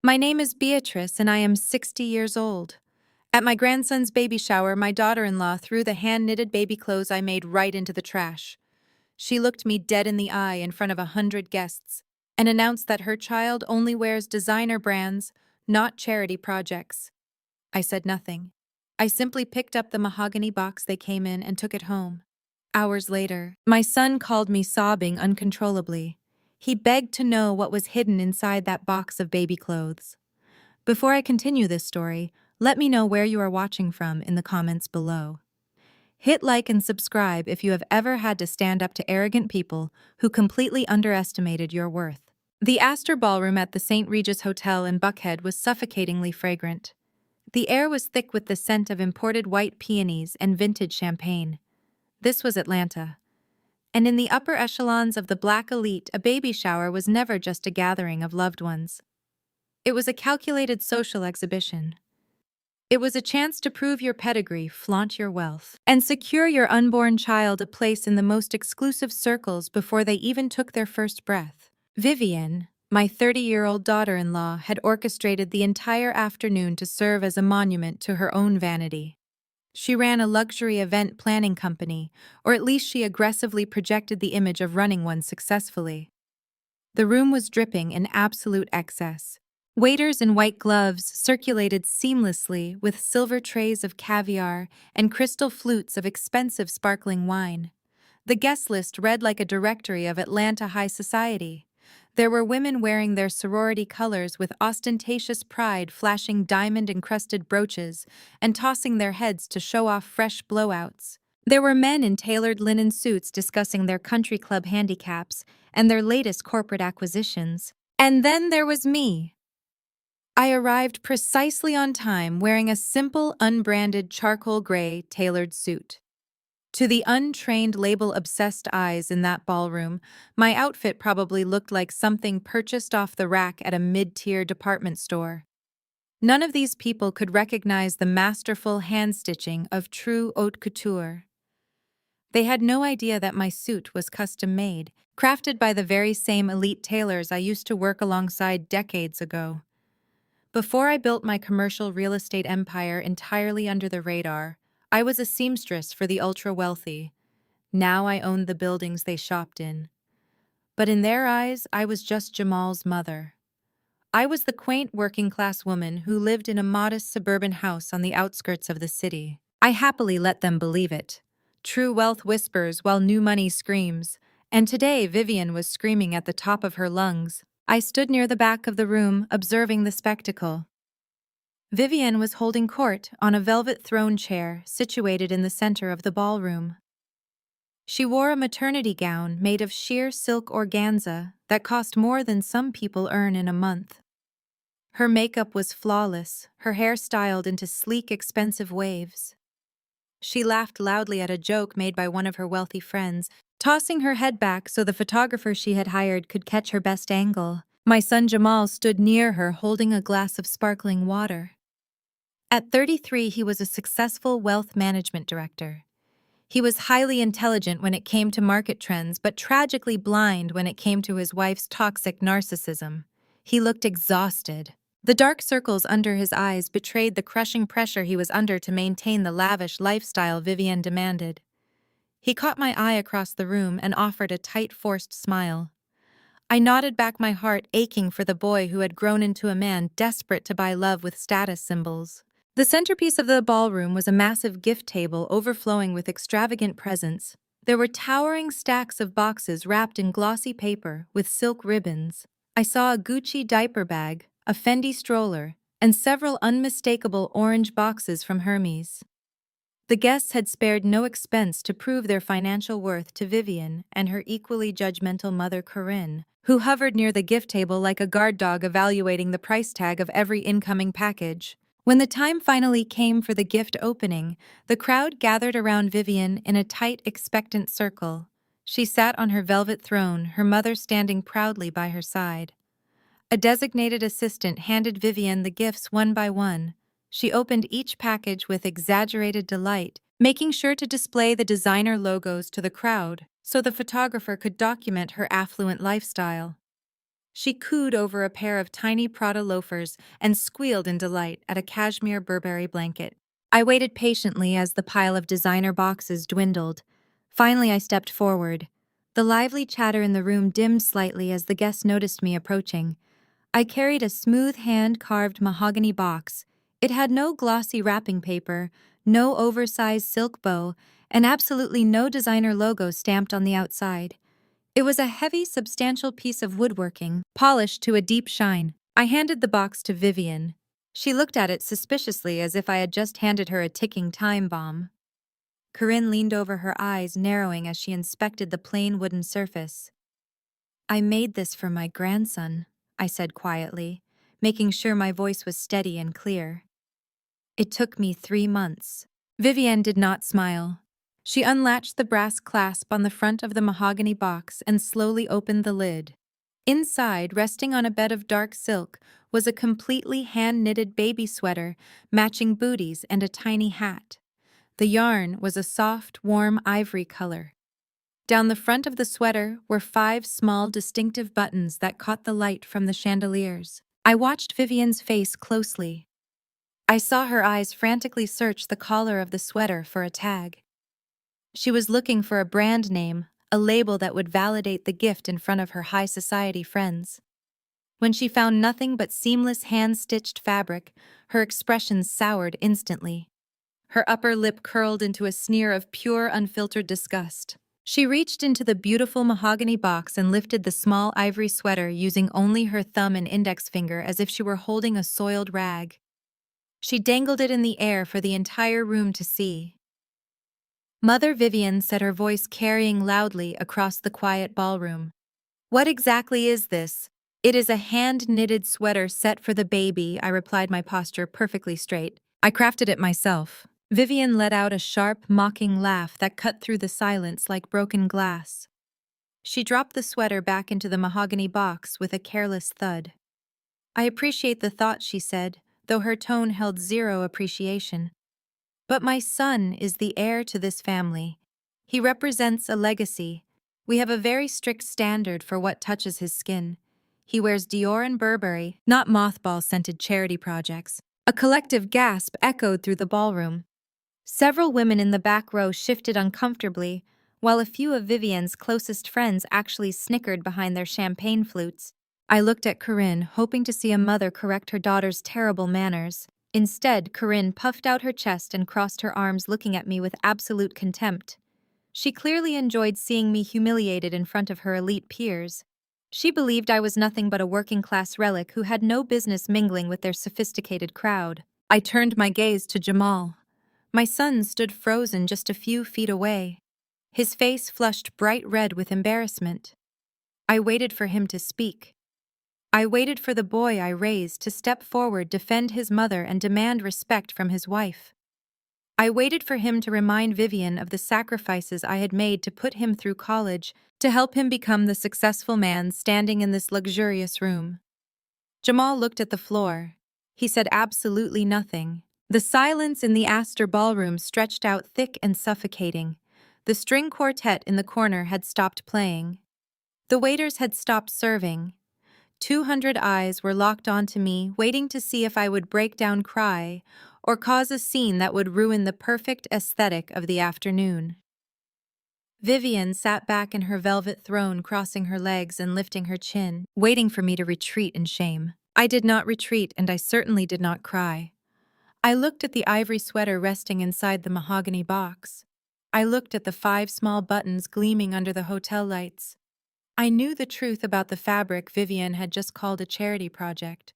My name is Beatrice and I am 60 years old. At my grandson's baby shower, my daughter-in-law threw the hand-knitted baby clothes I made right into the trash. She looked me dead in the eye in front of 100 guests and announced that her child only wears designer brands, not charity projects. I said nothing. I simply picked up the mahogany box they came in and took it home. Hours later, my son called me sobbing uncontrollably. He begged to know what was hidden inside that box of baby clothes. Before I continue this story, let me know where you are watching from in the comments below. Hit like and subscribe if you have ever had to stand up to arrogant people who completely underestimated your worth. The Astor Ballroom at the St. Regis Hotel in Buckhead was suffocatingly fragrant. The air was thick with the scent of imported white peonies and vintage champagne. This was Atlanta. And in the upper echelons of the black elite, a baby shower was never just a gathering of loved ones. It was a calculated social exhibition. It was a chance to prove your pedigree, flaunt your wealth, and secure your unborn child a place in the most exclusive circles before they even took their first breath. Vivian, my 30-year-old daughter-in-law, had orchestrated the entire afternoon to serve as a monument to her own vanity. She ran a luxury event planning company, or at least she aggressively projected the image of running one successfully. The room was dripping in absolute excess. Waiters in white gloves circulated seamlessly with silver trays of caviar and crystal flutes of expensive sparkling wine. The guest list read like a directory of Atlanta high society. There were women wearing their sorority colors with ostentatious pride, flashing diamond-encrusted brooches and tossing their heads to show off fresh blowouts. There were men in tailored linen suits discussing their country club handicaps and their latest corporate acquisitions. And then there was me. I arrived precisely on time wearing a simple, unbranded charcoal gray tailored suit. To the untrained label-obsessed eyes in that ballroom, my outfit probably looked like something purchased off the rack at a mid-tier department store. None of these people could recognize the masterful hand-stitching of true haute couture. They had no idea that my suit was custom-made, crafted by the very same elite tailors I used to work alongside decades ago. Before I built my commercial real estate empire entirely under the radar, I was a seamstress for the ultra-wealthy. Now I owned the buildings they shopped in. But in their eyes, I was just Jamal's mother. I was the quaint working-class woman who lived in a modest suburban house on the outskirts of the city. I happily let them believe it. True wealth whispers while new money screams, and today Vivian was screaming at the top of her lungs. I stood near the back of the room, observing the spectacle. Vivian was holding court on a velvet throne chair situated in the center of the ballroom. She wore a maternity gown made of sheer silk organza that cost more than some people earn in a month. Her makeup was flawless, her hair styled into sleek, expensive waves. She laughed loudly at a joke made by one of her wealthy friends, tossing her head back so the photographer she had hired could catch her best angle. My son Jamal stood near her holding a glass of sparkling water. At 33, he was a successful wealth management director. He was highly intelligent when it came to market trends, but tragically blind when it came to his wife's toxic narcissism. He looked exhausted. The dark circles under his eyes betrayed the crushing pressure he was under to maintain the lavish lifestyle Vivian demanded. He caught my eye across the room and offered a tight, forced smile. I nodded back, my heart aching for the boy who had grown into a man desperate to buy love with status symbols. The centerpiece of the ballroom was a massive gift table overflowing with extravagant presents. There were towering stacks of boxes wrapped in glossy paper with silk ribbons. I saw a Gucci diaper bag, a Fendi stroller, and several unmistakable orange boxes from Hermes. The guests had spared no expense to prove their financial worth to Vivian and her equally judgmental mother Corinne, who hovered near the gift table like a guard dog evaluating the price tag of every incoming package. When the time finally came for the gift opening, the crowd gathered around Vivian in a tight, expectant circle. She sat on her velvet throne, her mother standing proudly by her side. A designated assistant handed Vivian the gifts one by one. She opened each package with exaggerated delight, making sure to display the designer logos to the crowd so the photographer could document her affluent lifestyle. She cooed over a pair of tiny Prada loafers and squealed in delight at a cashmere Burberry blanket. I waited patiently as the pile of designer boxes dwindled. Finally, I stepped forward. The lively chatter in the room dimmed slightly as the guests noticed me approaching. I carried a smooth hand-carved mahogany box. It had no glossy wrapping paper, no oversized silk bow, and absolutely no designer logo stamped on the outside. It was a heavy, substantial piece of woodworking, polished to a deep shine. I handed the box to Vivian. She looked at it suspiciously as if I had just handed her a ticking time bomb. Corinne leaned over, her eyes narrowing as she inspected the plain wooden surface. "I made this for my grandson," I said quietly, making sure my voice was steady and clear. "It took me 3 months." Vivienne did not smile. She unlatched the brass clasp on the front of the mahogany box and slowly opened the lid. Inside, resting on a bed of dark silk, was a completely hand-knitted baby sweater, matching booties and a tiny hat. The yarn was a soft, warm ivory color. Down the front of the sweater were 5 small, distinctive buttons that caught the light from the chandeliers. I watched Vivian's face closely. I saw her eyes frantically search the collar of the sweater for a tag. She was looking for a brand name, a label that would validate the gift in front of her high society friends. When she found nothing but seamless hand-stitched fabric, her expression soured instantly. Her upper lip curled into a sneer of pure, unfiltered disgust. She reached into the beautiful mahogany box and lifted the small ivory sweater using only her thumb and index finger as if she were holding a soiled rag. She dangled it in the air for the entire room to see. Mother Vivian said, her voice carrying loudly across the quiet ballroom. "What exactly is this?" "It is a hand-knitted sweater set for the baby," I replied, my posture perfectly straight. "I crafted it myself." Vivian let out a sharp, mocking laugh that cut through the silence like broken glass. She dropped the sweater back into the mahogany box with a careless thud. "I appreciate the thought," she said, though her tone held zero appreciation. "But my son is the heir to this family. He represents a legacy. We have a very strict standard for what touches his skin. He wears Dior and Burberry, not mothball-scented charity projects." A collective gasp echoed through the ballroom. Several women in the back row shifted uncomfortably, while a few of Vivian's closest friends actually snickered behind their champagne flutes. I looked at Corinne, hoping to see a mother correct her daughter's terrible manners. Instead, Corinne puffed out her chest and crossed her arms, looking at me with absolute contempt. She clearly enjoyed seeing me humiliated in front of her elite peers. She believed I was nothing but a working-class relic who had no business mingling with their sophisticated crowd. I turned my gaze to Jamal. My son stood frozen just a few feet away. His face flushed bright red with embarrassment. I waited for him to speak. I waited for the boy I raised to step forward, defend his mother, and demand respect from his wife. I waited for him to remind Vivian of the sacrifices I had made to put him through college, to help him become the successful man standing in this luxurious room. Jamal looked at the floor. He said absolutely nothing. The silence in the Astor ballroom stretched out thick and suffocating. The string quartet in the corner had stopped playing. The waiters had stopped serving. 200 eyes were locked onto me, waiting to see if I would break down, cry, or cause a scene that would ruin the perfect aesthetic of the afternoon. Vivian sat back in her velvet throne, crossing her legs and lifting her chin, waiting for me to retreat in shame. I did not retreat, and I certainly did not cry. I looked at the ivory sweater resting inside the mahogany box. I looked at the 5 small buttons gleaming under the hotel lights. I knew the truth about the fabric Vivian had just called a charity project.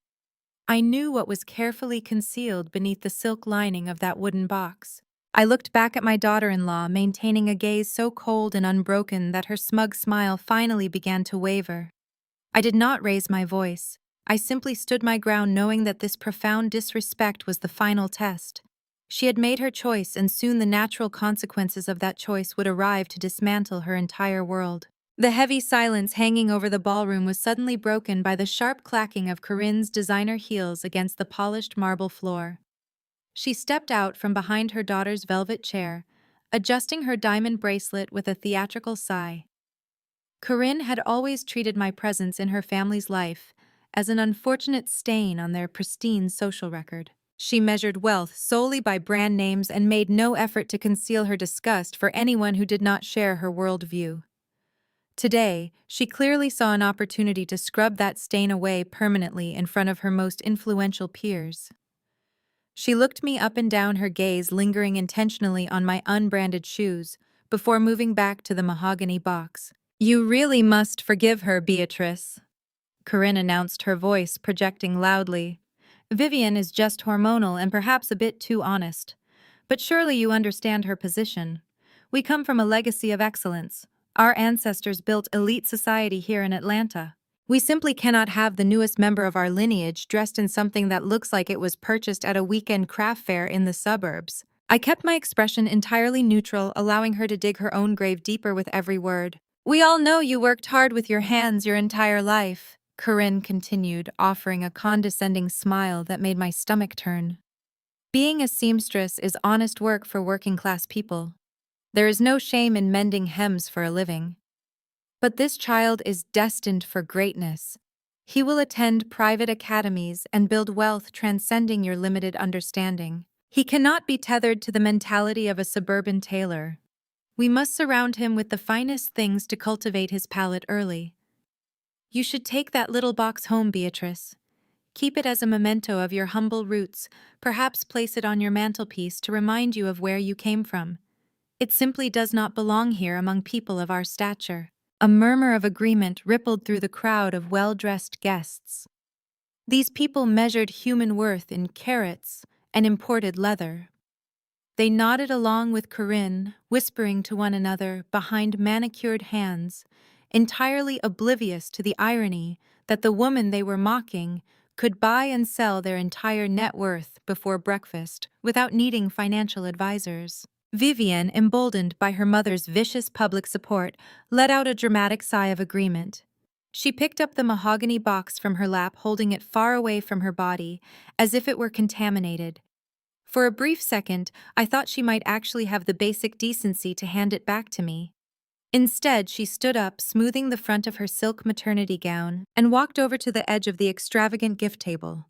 I knew what was carefully concealed beneath the silk lining of that wooden box. I looked back at my daughter-in-law, maintaining a gaze so cold and unbroken that her smug smile finally began to waver. I did not raise my voice. I simply stood my ground, knowing that this profound disrespect was the final test. She had made her choice, and soon the natural consequences of that choice would arrive to dismantle her entire world. The heavy silence hanging over the ballroom was suddenly broken by the sharp clacking of Corinne's designer heels against the polished marble floor. She stepped out from behind her daughter's velvet chair, adjusting her diamond bracelet with a theatrical sigh. Corinne had always treated my presence in her family's life as an unfortunate stain on their pristine social record. She measured wealth solely by brand names and made no effort to conceal her disgust for anyone who did not share her worldview. Today, she clearly saw an opportunity to scrub that stain away permanently in front of her most influential peers. She looked me up and down, her gaze lingering intentionally on my unbranded shoes before moving back to the mahogany box. "You really must forgive her, Beatrice," Corinne announced, her voice projecting loudly. "Vivian is just hormonal and perhaps a bit too honest. But surely you understand her position. We come from a legacy of excellence. Our ancestors built elite society here in Atlanta. We simply cannot have the newest member of our lineage dressed in something that looks like it was purchased at a weekend craft fair in the suburbs." I kept my expression entirely neutral, allowing her to dig her own grave deeper with every word. "We all know you worked hard with your hands your entire life," Corinne continued, offering a condescending smile that made my stomach turn. "Being a seamstress is honest work for working-class people. There is no shame in mending hems for a living. But this child is destined for greatness. He will attend private academies and build wealth transcending your limited understanding. He cannot be tethered to the mentality of a suburban tailor. We must surround him with the finest things to cultivate his palate early. You should take that little box home, Beatrice. Keep it as a memento of your humble roots, perhaps place it on your mantelpiece to remind you of where you came from. It simply does not belong here among people of our stature." A murmur of agreement rippled through the crowd of well-dressed guests. These people measured human worth in carats and imported leather. They nodded along with Corinne, whispering to one another behind manicured hands, entirely oblivious to the irony that the woman they were mocking could buy and sell their entire net worth before breakfast without needing financial advisors. Vivian, emboldened by her mother's vicious public support, let out a dramatic sigh of agreement. She picked up the mahogany box from her lap, holding it far away from her body, as if it were contaminated. For a brief second, I thought she might actually have the basic decency to hand it back to me. Instead, she stood up, smoothing the front of her silk maternity gown, and walked over to the edge of the extravagant gift table.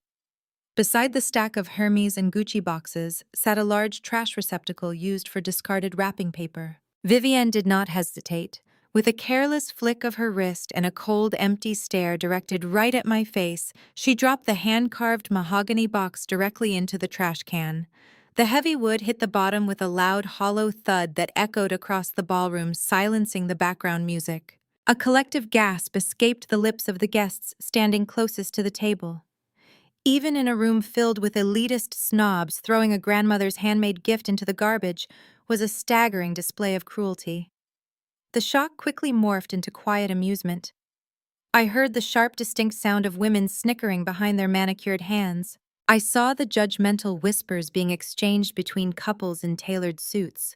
Beside the stack of Hermes and Gucci boxes sat a large trash receptacle used for discarded wrapping paper. Vivienne did not hesitate. With a careless flick of her wrist and a cold, empty stare directed right at my face, she dropped the hand-carved mahogany box directly into the trash can. The heavy wood hit the bottom with a loud, hollow thud that echoed across the ballroom, silencing the background music. A collective gasp escaped the lips of the guests standing closest to the table. Even in a room filled with elitist snobs, throwing a grandmother's handmade gift into the garbage was a staggering display of cruelty. The shock quickly morphed into quiet amusement. I heard the sharp, distinct sound of women snickering behind their manicured hands. I saw the judgmental whispers being exchanged between couples in tailored suits.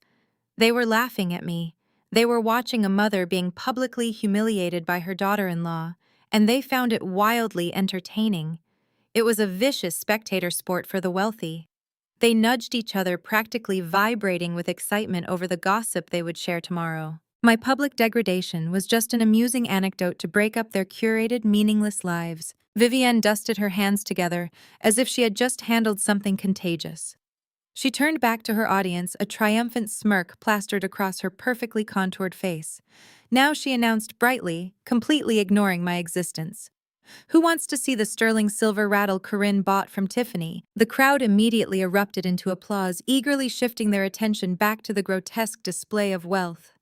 They were laughing at me. They were watching a mother being publicly humiliated by her daughter-in-law, and they found it wildly entertaining. It was a vicious spectator sport for the wealthy. They nudged each other, practically vibrating with excitement over the gossip they would share tomorrow. My public degradation was just an amusing anecdote to break up their curated, meaningless lives. Vivienne dusted her hands together as if she had just handled something contagious. She turned back to her audience, a triumphant smirk plastered across her perfectly contoured face. Now she announced brightly, completely ignoring my existence. "Who wants to see the sterling silver rattle Corinne bought from Tiffany?" The crowd immediately erupted into applause, eagerly shifting their attention back to the grotesque display of wealth.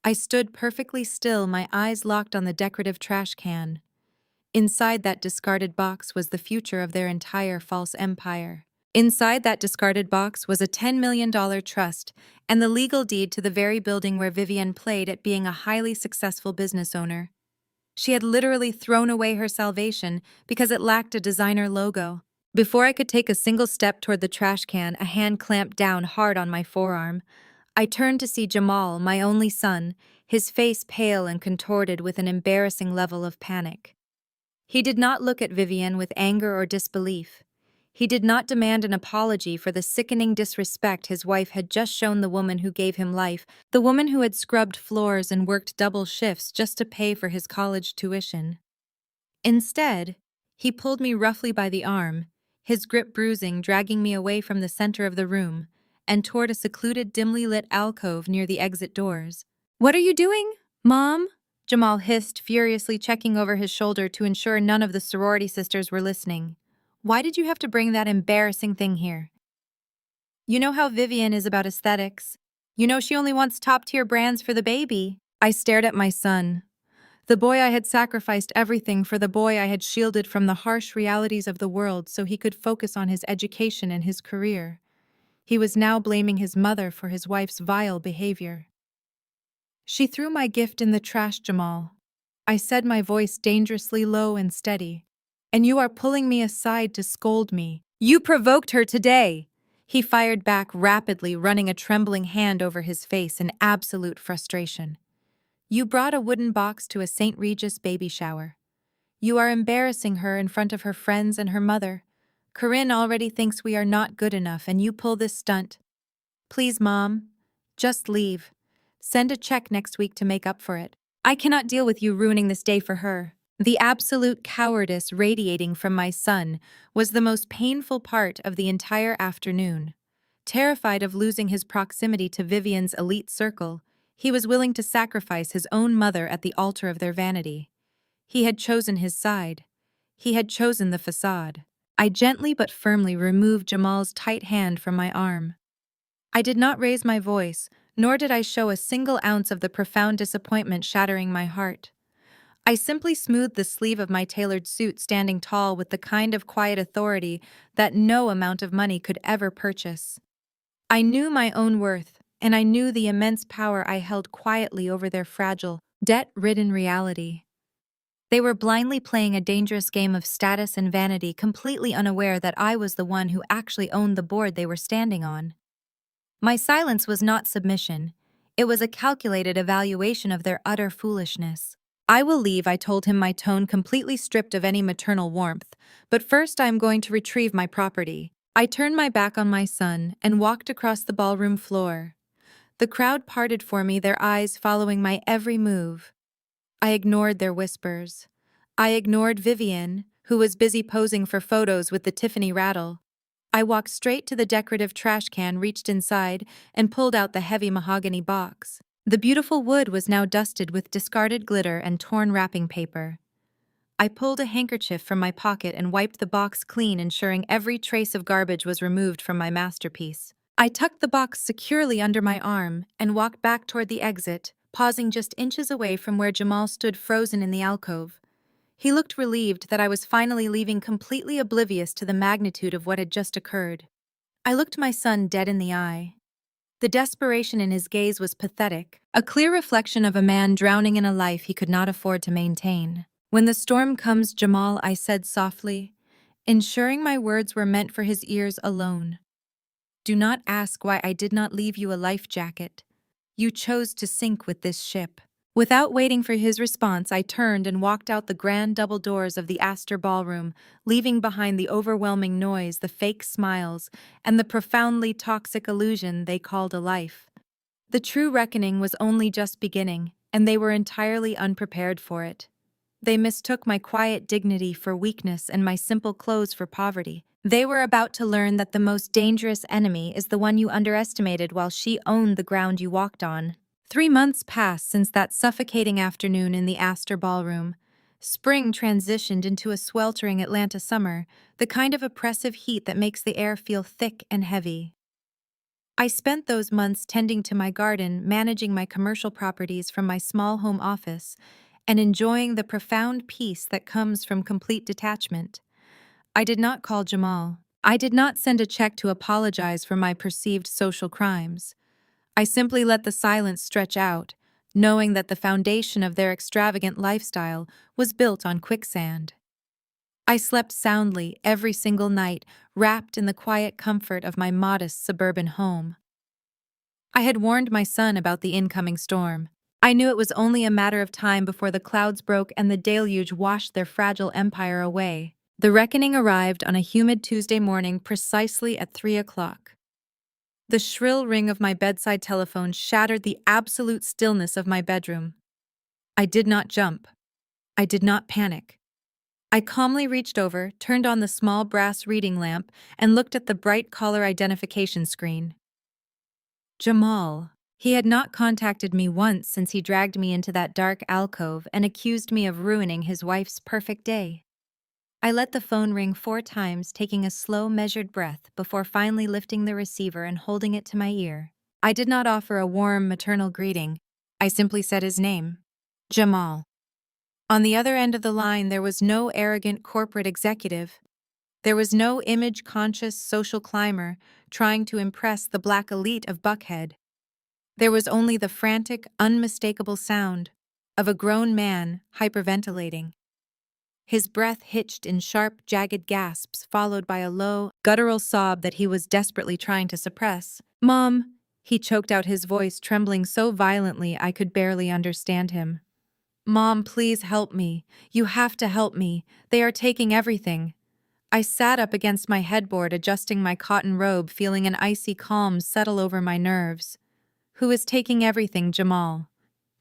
I stood perfectly still, my eyes locked on the decorative trash can. Inside that discarded box was the future of their entire false empire. Inside that discarded box was a $10 million trust and the legal deed to the very building where Vivienne played at being a highly successful business owner. She had literally thrown away her salvation because it lacked a designer logo. Before I could take a single step toward the trash can, a hand clamped down hard on my forearm. I turned to see Jamal, my only son, his face pale and contorted with an embarrassing level of panic. He did not look at Vivienne with anger or disbelief. He did not demand an apology for the sickening disrespect his wife had just shown the woman who gave him life, the woman who had scrubbed floors and worked double shifts just to pay for his college tuition. Instead, he pulled me roughly by the arm, his grip bruising, dragging me away from the center of the room and toward a secluded, dimly lit alcove near the exit doors. "What are you doing, Mom?" Jamal hissed, furiously checking over his shoulder to ensure none of the sorority sisters were listening. "Why did you have to bring that embarrassing thing here? You know how Vivian is about aesthetics. You know she only wants top-tier brands for the baby." I stared at my son. The boy I had sacrificed everything for, the boy I had shielded from the harsh realities of the world so he could focus on his education and his career. He was now blaming his mother for his wife's vile behavior. "She threw my gift in the trash, Jamal," I said, my voice dangerously low and steady. "And you are pulling me aside to scold me. You provoked her today!" He fired back rapidly, running a trembling hand over his face in absolute frustration. "You brought a wooden box to a St. Regis baby shower. You are embarrassing her in front of her friends and her mother. Corinne already thinks we are not good enough, and you pull this stunt. Please, Mom, just leave. Send a check next week to make up for it. I cannot deal with you ruining this day for her." The absolute cowardice radiating from my son was the most painful part of the entire afternoon. Terrified of losing his proximity to Vivian's elite circle, he was willing to sacrifice his own mother at the altar of their vanity. He had chosen his side. He had chosen the facade. I gently but firmly removed Jamal's tight hand from my arm. I did not raise my voice, nor did I show a single ounce of the profound disappointment shattering my heart. I simply smoothed the sleeve of my tailored suit, standing tall with the kind of quiet authority that no amount of money could ever purchase. I knew my own worth, and I knew the immense power I held quietly over their fragile, debt-ridden reality. They were blindly playing a dangerous game of status and vanity, completely unaware that I was the one who actually owned the board they were standing on. My silence was not submission. It was a calculated evaluation of their utter foolishness. "I will leave," I told him, my tone completely stripped of any maternal warmth, "but first I am going to retrieve my property." I turned my back on my son and walked across the ballroom floor. The crowd parted for me, their eyes following my every move. I ignored their whispers. I ignored Vivian, who was busy posing for photos with the Tiffany rattle. I walked straight to the decorative trash can, reached inside, and pulled out the heavy mahogany box. The beautiful wood was now dusted with discarded glitter and torn wrapping paper. I pulled a handkerchief from my pocket and wiped the box clean, ensuring every trace of garbage was removed from my masterpiece. I tucked the box securely under my arm and walked back toward the exit, pausing just inches away from where Jamal stood frozen in the alcove. He looked relieved that I was finally leaving, completely oblivious to the magnitude of what had just occurred. I looked my son dead in the eye. The desperation in his gaze was pathetic, a clear reflection of a man drowning in a life he could not afford to maintain. "When the storm comes, Jamal," I said softly, ensuring my words were meant for his ears alone. "Do not ask why I did not leave you a life jacket. You chose to sink with this ship." Without waiting for his response, I turned and walked out the grand double doors of the Astor Ballroom, leaving behind the overwhelming noise, the fake smiles, and the profoundly toxic illusion they called a life. The true reckoning was only just beginning, and they were entirely unprepared for it. They mistook my quiet dignity for weakness and my simple clothes for poverty. They were about to learn that the most dangerous enemy is the one you underestimated while she owned the ground you walked on. 3 months passed since that suffocating afternoon in the Astor Ballroom. Spring transitioned into a sweltering Atlanta summer, the kind of oppressive heat that makes the air feel thick and heavy. I spent those months tending to my garden, managing my commercial properties from my small home office, and enjoying the profound peace that comes from complete detachment. I did not call Jamal. I did not send a check to apologize for my perceived social crimes. I simply let the silence stretch out, knowing that the foundation of their extravagant lifestyle was built on quicksand. I slept soundly every single night, wrapped in the quiet comfort of my modest suburban home. I had warned my son about the incoming storm. I knew it was only a matter of time before the clouds broke and the deluge washed their fragile empire away. The reckoning arrived on a humid Tuesday morning precisely at 3 o'clock. The shrill ring of my bedside telephone shattered the absolute stillness of my bedroom. I did not jump. I did not panic. I calmly reached over, turned on the small brass reading lamp, and looked at the bright caller identification screen. Jamal. He had not contacted me once since he dragged me into that dark alcove and accused me of ruining his wife's perfect day. I let the phone ring 4 times, taking a slow, measured breath before finally lifting the receiver and holding it to my ear. I did not offer a warm, maternal greeting. I simply said his name. Jamal. On the other end of the line, there was no arrogant corporate executive. There was no image-conscious social climber trying to impress the black elite of Buckhead. There was only the frantic, unmistakable sound of a grown man hyperventilating. His breath hitched in sharp, jagged gasps, followed by a low, guttural sob that he was desperately trying to suppress. "Mom," he choked out, his voice trembling so violently I could barely understand him. "Mom, please help me. You have to help me. They are taking everything." I sat up against my headboard, adjusting my cotton robe, feeling an icy calm settle over my nerves. "Who is taking everything, Jamal?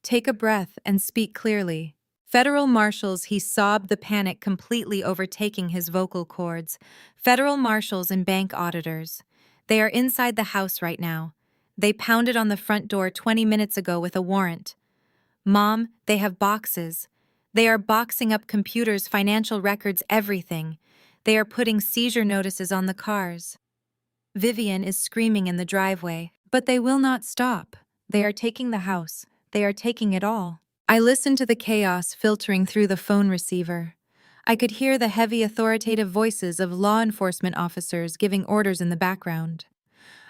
Take a breath and speak clearly." "Federal marshals," he sobbed, the panic completely overtaking his vocal cords. "Federal marshals and bank auditors. They are inside the house right now. They pounded on the front door 20 minutes ago with a warrant. Mom, they have boxes. They are boxing up computers, financial records, everything. They are putting seizure notices on the cars." Vivian is screaming in the driveway, but they will not stop. They are taking the house. They are taking it all. I listened to the chaos filtering through the phone receiver. I could hear the heavy, authoritative voices of law enforcement officers giving orders in the background.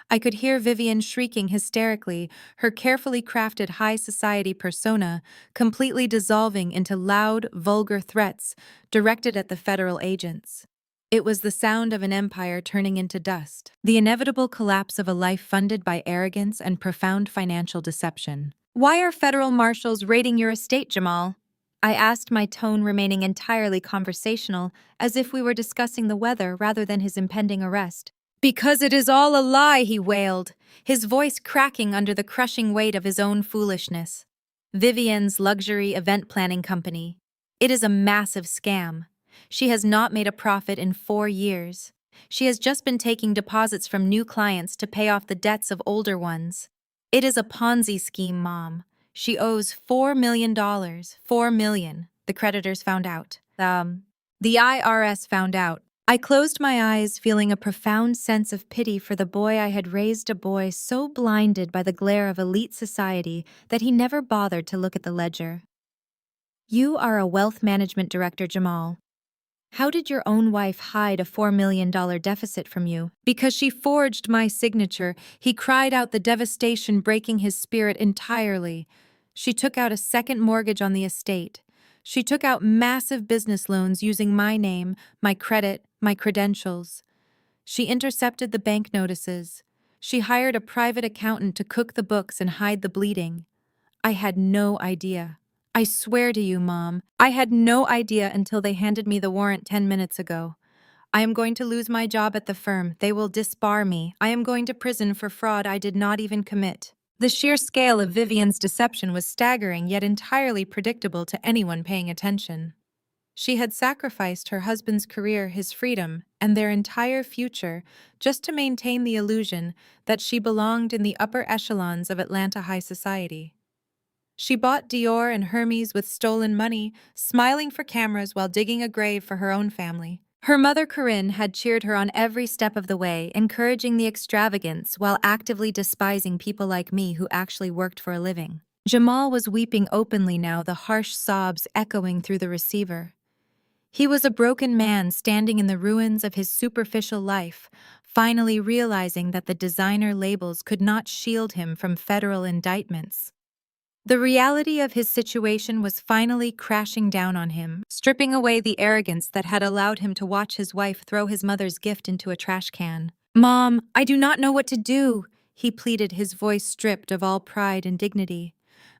I could hear Vivian shrieking hysterically, her carefully crafted high society persona completely dissolving into loud, vulgar threats directed at the federal agents. It was the sound of an empire turning into dust, the inevitable collapse of a life funded by arrogance and profound financial deception. "Why are federal marshals raiding your estate, Jamal?" I asked, my tone remaining entirely conversational, as if we were discussing the weather rather than his impending arrest. "Because it is all a lie," he wailed, his voice cracking under the crushing weight of his own foolishness. "Vivian's luxury event planning company. It is a massive scam. She has not made a profit in 4 years. She has just been taking deposits from new clients to pay off the debts of older ones. It is a Ponzi scheme, Mom. She owes $4 million. $4 million. The creditors found out. The IRS found out." I closed my eyes, feeling a profound sense of pity for the boy I had raised, a boy so blinded by the glare of elite society that he never bothered to look at the ledger. "You are a wealth management director, Jamal. How did your own wife hide a $4 million deficit from you?" "Because she forged my signature," he cried out, the devastation breaking his spirit entirely. "She took out a second mortgage on the estate. She took out massive business loans using my name, my credit, my credentials. She intercepted the bank notices. She hired a private accountant to cook the books and hide the bleeding. I had no idea. I swear to you, Mom, I had no idea until they handed me the warrant 10 minutes ago. I am going to lose my job at the firm. They will disbar me. I am going to prison for fraud I did not even commit." The sheer scale of Vivian's deception was staggering, yet entirely predictable to anyone paying attention. She had sacrificed her husband's career, his freedom, and their entire future just to maintain the illusion that she belonged in the upper echelons of Atlanta high society. She bought Dior and Hermes with stolen money, smiling for cameras while digging a grave for her own family. Her mother, Corinne, had cheered her on every step of the way, encouraging the extravagance while actively despising people like me who actually worked for a living. Jamal was weeping openly now, the harsh sobs echoing through the receiver. He was a broken man standing in the ruins of his superficial life, finally realizing that the designer labels could not shield him from federal indictments. The reality of his situation was finally crashing down on him, stripping away the arrogance that had allowed him to watch his wife throw his mother's gift into a trash can. "Mom, I do not know what to do," he pleaded, his voice stripped of all pride and dignity.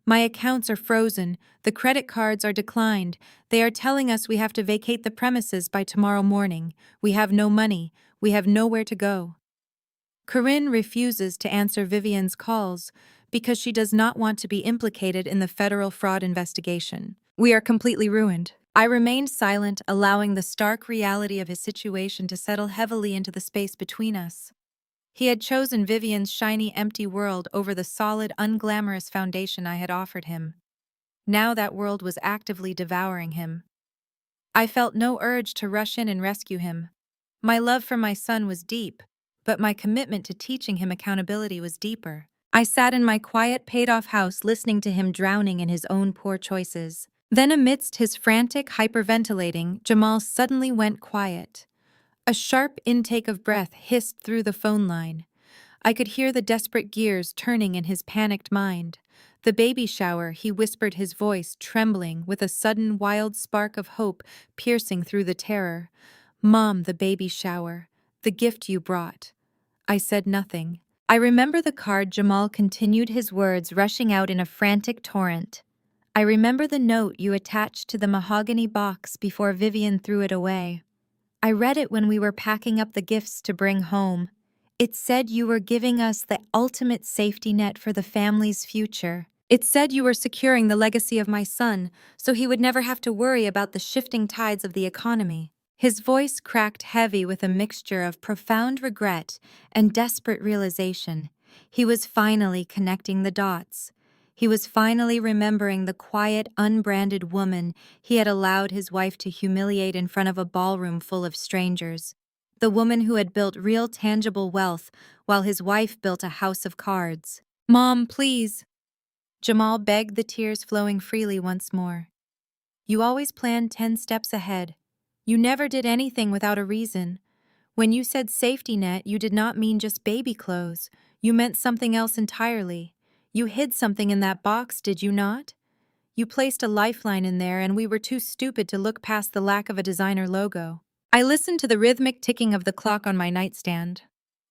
My accounts are frozen. The credit cards are declined. They are telling us we have to vacate the premises by tomorrow morning. We have no money. We have nowhere to go. Corinne refuses to answer Vivian's calls because she does not want to be implicated in the federal fraud investigation. We are completely ruined. I remained silent, allowing the stark reality of his situation to settle heavily into the space between us. He had chosen Vivian's shiny, empty world over the solid, unglamorous foundation I had offered him. Now that world was actively devouring him. I felt no urge to rush in and rescue him. My love for my son was deep, but my commitment to teaching him accountability was deeper. I sat in my quiet, paid-off house listening to him drowning in his own poor choices. Then amidst his frantic hyperventilating, Jamal suddenly went quiet. A sharp intake of breath hissed through the phone line. I could hear the desperate gears turning in his panicked mind. The baby shower, he whispered, his voice trembling with a sudden wild spark of hope piercing through the terror. "Mom, the baby shower. The gift you brought." I said nothing. I remember the card. Jamal continued, his words rushing out in a frantic torrent. "I remember the note you attached to the mahogany box before Vivian threw it away. I read it when we were packing up the gifts to bring home. It said you were giving us the ultimate safety net for the family's future. It said you were securing the legacy of my son, so he would never have to worry about the shifting tides of the economy." His voice cracked heavy with a mixture of profound regret and desperate realization. He was finally connecting the dots. He was finally remembering the quiet, unbranded woman he had allowed his wife to humiliate in front of a ballroom full of strangers. The woman who had built real, tangible wealth while his wife built a house of cards. "Mom, please." Jamal begged, the tears flowing freely once more. "You always planned 10 steps ahead. You never did anything without a reason. When you said safety net, you did not mean just baby clothes. You meant something else entirely. You hid something in that box, did you not? You placed a lifeline in there, and we were too stupid to look past the lack of a designer logo." I listened to the rhythmic ticking of the clock on my nightstand.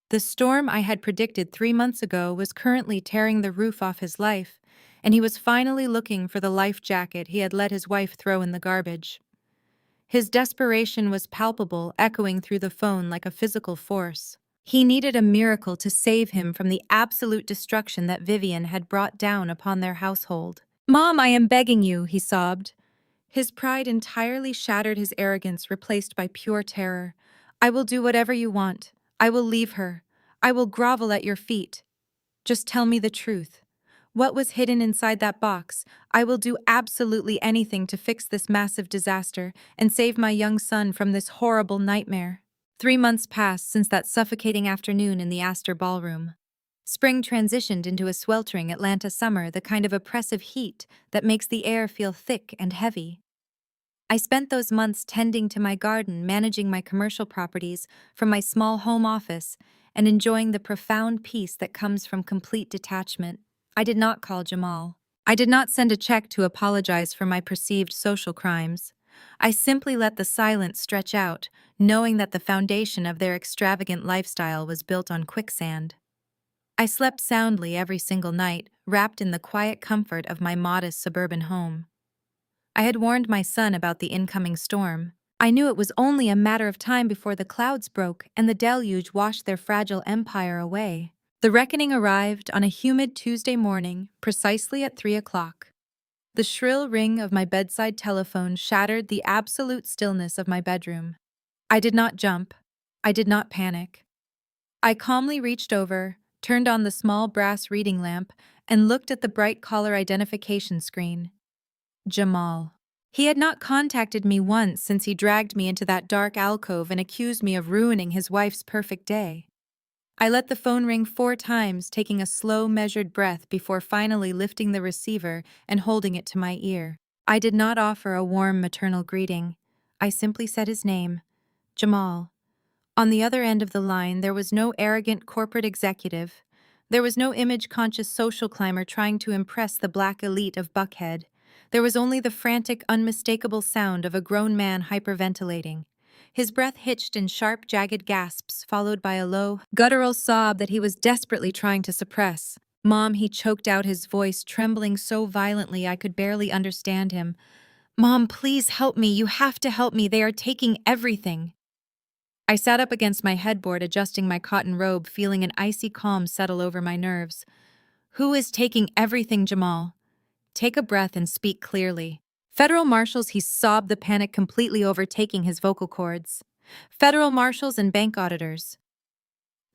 The storm I had predicted 3 months ago was currently tearing the roof off his life, and he was finally looking for the life jacket he had let his wife throw in the garbage. His desperation was palpable, echoing through the phone like a physical force. He needed a miracle to save him from the absolute destruction that Vivian had brought down upon their household. "Mom, I am begging you," he sobbed. His pride entirely shattered, his arrogance replaced by pure terror. "I will do whatever you want. I will leave her. I will grovel at your feet. Just tell me the truth. What was hidden inside that box? I will do absolutely anything to fix this massive disaster and save my young son from this horrible nightmare." 3 months passed since that suffocating afternoon in the Astor Ballroom. Spring transitioned into a sweltering Atlanta summer, the kind of oppressive heat that makes the air feel thick and heavy. I spent those months tending to my garden, managing my commercial properties from my small home office, and enjoying the profound peace that comes from complete detachment. I did not call Jamal. I did not send a check to apologize for my perceived social crimes. I simply let the silence stretch out, knowing that the foundation of their extravagant lifestyle was built on quicksand. I slept soundly every single night, wrapped in the quiet comfort of my modest suburban home. I had warned my son about the incoming storm. I knew it was only a matter of time before the clouds broke and the deluge washed their fragile empire away. The reckoning arrived on a humid Tuesday morning, precisely at 3 o'clock. The shrill ring of my bedside telephone shattered the absolute stillness of my bedroom. I did not jump. I did not panic. I calmly reached over, turned on the small brass reading lamp, and looked at the bright caller identification screen. Jamal. He had not contacted me once since he dragged me into that dark alcove and accused me of ruining his wife's perfect day. I let the phone ring 4 times, taking a slow, measured breath before finally lifting the receiver and holding it to my ear. I did not offer a warm maternal greeting. I simply said his name, Jamal. On the other end of the line, there was no arrogant corporate executive. There was no image-conscious social climber trying to impress the black elite of Buckhead. There was only the frantic, unmistakable sound of a grown man hyperventilating. His breath hitched in sharp, jagged gasps, followed by a low, guttural sob that he was desperately trying to suppress. Mom, he choked out, his voice trembling so violently I could barely understand him. Mom, please help me. You have to help me. They are taking everything. I sat up against my headboard, adjusting my cotton robe, feeling an icy calm settle over my nerves. Who is taking everything, Jamal? Take a breath and speak clearly. Federal marshals, he sobbed, the panic completely overtaking his vocal cords. Federal marshals and bank auditors.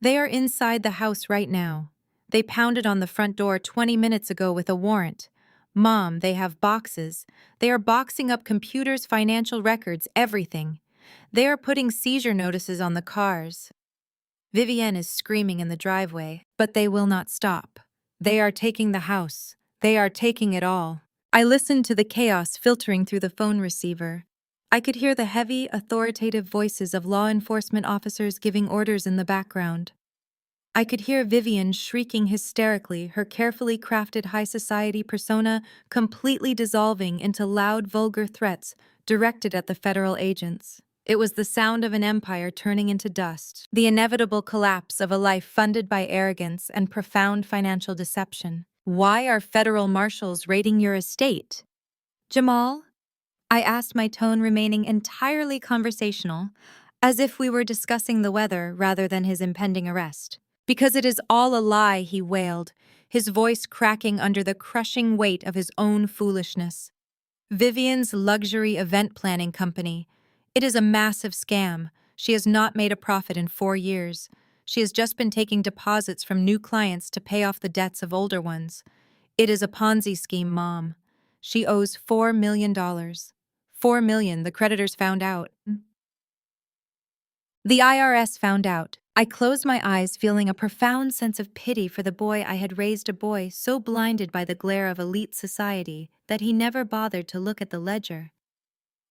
They are inside the house right now. They pounded on the front door 20 minutes ago with a warrant. Mom, they have boxes. They are boxing up computers, financial records, everything. They are putting seizure notices on the cars. Vivienne is screaming in the driveway, but they will not stop. They are taking the house. They are taking it all. I listened to the chaos filtering through the phone receiver. I could hear the heavy, authoritative voices of law enforcement officers giving orders in the background. I could hear Vivienne shrieking hysterically, her carefully crafted high society persona completely dissolving into loud, vulgar threats directed at the federal agents. It was the sound of an empire turning into dust, the inevitable collapse of a life funded by arrogance and profound financial deception. Why are federal marshals raiding your estate? Jamal? I asked, my tone remaining entirely conversational, as if we were discussing the weather rather than his impending arrest. Because it is all a lie, he wailed, his voice cracking under the crushing weight of his own foolishness. Vivienne's luxury event planning company. It is a massive scam. She has not made a profit in 4 years. She has just been taking deposits from new clients to pay off the debts of older ones. It is a Ponzi scheme, Mom. She owes $4 million. $4 million, the creditors found out. The IRS found out. I closed my eyes, feeling a profound sense of pity for the boy I had raised, a boy so blinded by the glare of elite society that he never bothered to look at the ledger.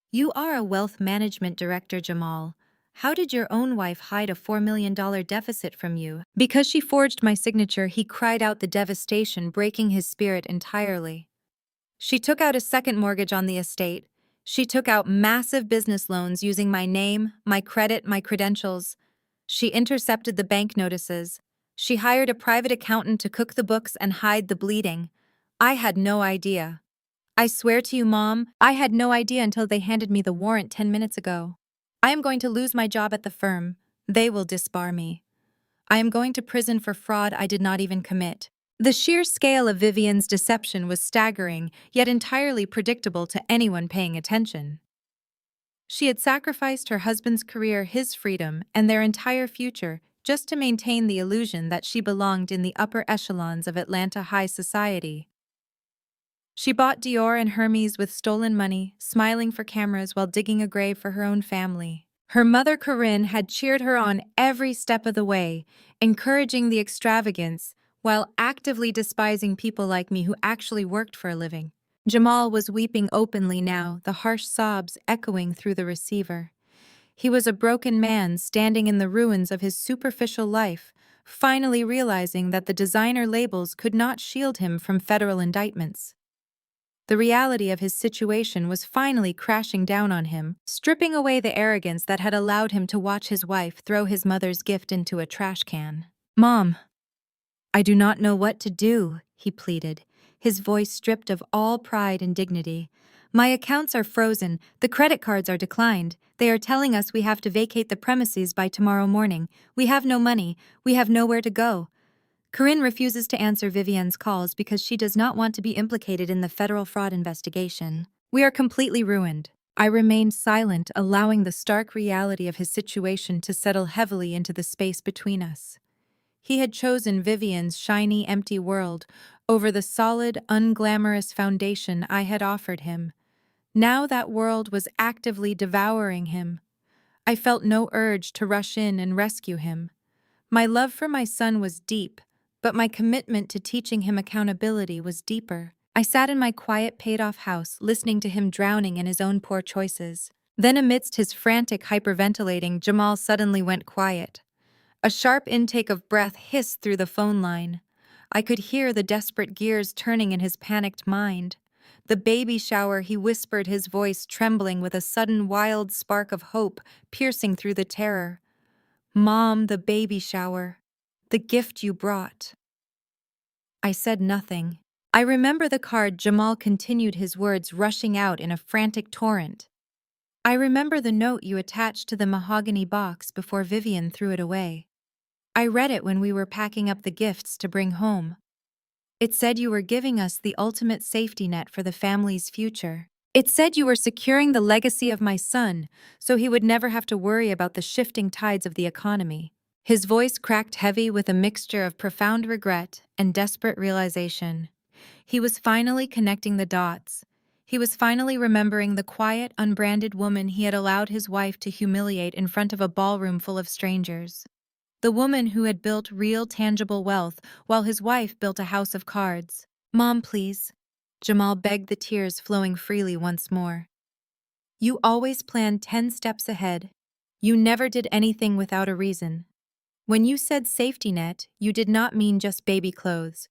You are a wealth management director, Jamal. How did your own wife hide a $4 million deficit from you? Because she forged my signature, he cried out, the devastation breaking his spirit entirely. She took out a second mortgage on the estate. She took out massive business loans using my name, my credit, my credentials. She intercepted the bank notices. She hired a private accountant to cook the books and hide the bleeding. I had no idea. I swear to you, Mom, I had no idea until they handed me the warrant 10 minutes ago. I am going to lose my job at the firm. They will disbar me. I am going to prison for fraud I did not even commit. The sheer scale of Vivienne's deception was staggering, yet entirely predictable to anyone paying attention. She had sacrificed her husband's career, his freedom, and their entire future just to maintain the illusion that she belonged in the upper echelons of Atlanta high society. She bought Dior and Hermes with stolen money, smiling for cameras while digging a grave for her own family. Her mother, Corinne, had cheered her on every step of the way, encouraging the extravagance while actively despising people like me who actually worked for a living. Jamal was weeping openly now, the harsh sobs echoing through the receiver. He was a broken man standing in the ruins of his superficial life, finally realizing that the designer labels could not shield him from federal indictments. The reality of his situation was finally crashing down on him, stripping away the arrogance that had allowed him to watch his wife throw his mother's gift into a trash can. Mom, I do not know what to do, he pleaded, his voice stripped of all pride and dignity. My accounts are frozen, the credit cards are declined. They are telling us we have to vacate the premises by tomorrow morning. We have no money, we have nowhere to go. Corinne refuses to answer Vivienne's calls because she does not want to be implicated in the federal fraud investigation. We are completely ruined. I remained silent, allowing the stark reality of his situation to settle heavily into the space between us. He had chosen Vivienne's shiny, empty world over the solid, unglamorous foundation I had offered him. Now that world was actively devouring him. I felt no urge to rush in and rescue him. My love for my son was deep, but my commitment to teaching him accountability was deeper. I sat in my quiet, paid-off house, listening to him drowning in his own poor choices. Then, amidst his frantic hyperventilating, Jamal suddenly went quiet. A sharp intake of breath hissed through the phone line. I could hear the desperate gears turning in his panicked mind. The baby shower, he whispered, his voice trembling with a sudden wild spark of hope piercing through the terror. Mom, the baby shower. The gift you brought. I said nothing. I remember the card. Jamal continued, his words rushing out in a frantic torrent. I remember the note you attached to the mahogany box before Vivian threw it away. I read it when we were packing up the gifts to bring home. It said you were giving us the ultimate safety net for the family's future. It said you were securing the legacy of my son, so he would never have to worry about the shifting tides of the economy. His voice cracked heavy with a mixture of profound regret and desperate realization. He was finally connecting the dots. He was finally remembering the quiet, unbranded woman he had allowed his wife to humiliate in front of a ballroom full of strangers. The woman who had built real, tangible wealth while his wife built a house of cards. "Mom, please." Jamal begged, the tears flowing freely once more. "You always planned 10 steps ahead. You never did anything without a reason. When you said safety net, you did not mean just baby clothes.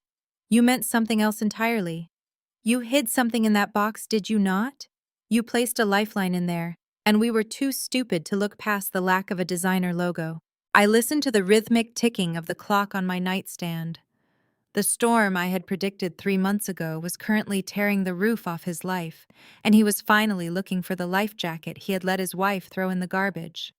You meant something else entirely. You hid something in that box, did you not? You placed a lifeline in there, and we were too stupid to look past the lack of a designer logo." I listened to the rhythmic ticking of the clock on my nightstand. The storm I had predicted 3 months ago was currently tearing the roof off his life, and he was finally looking for the life jacket he had let his wife throw in the garbage.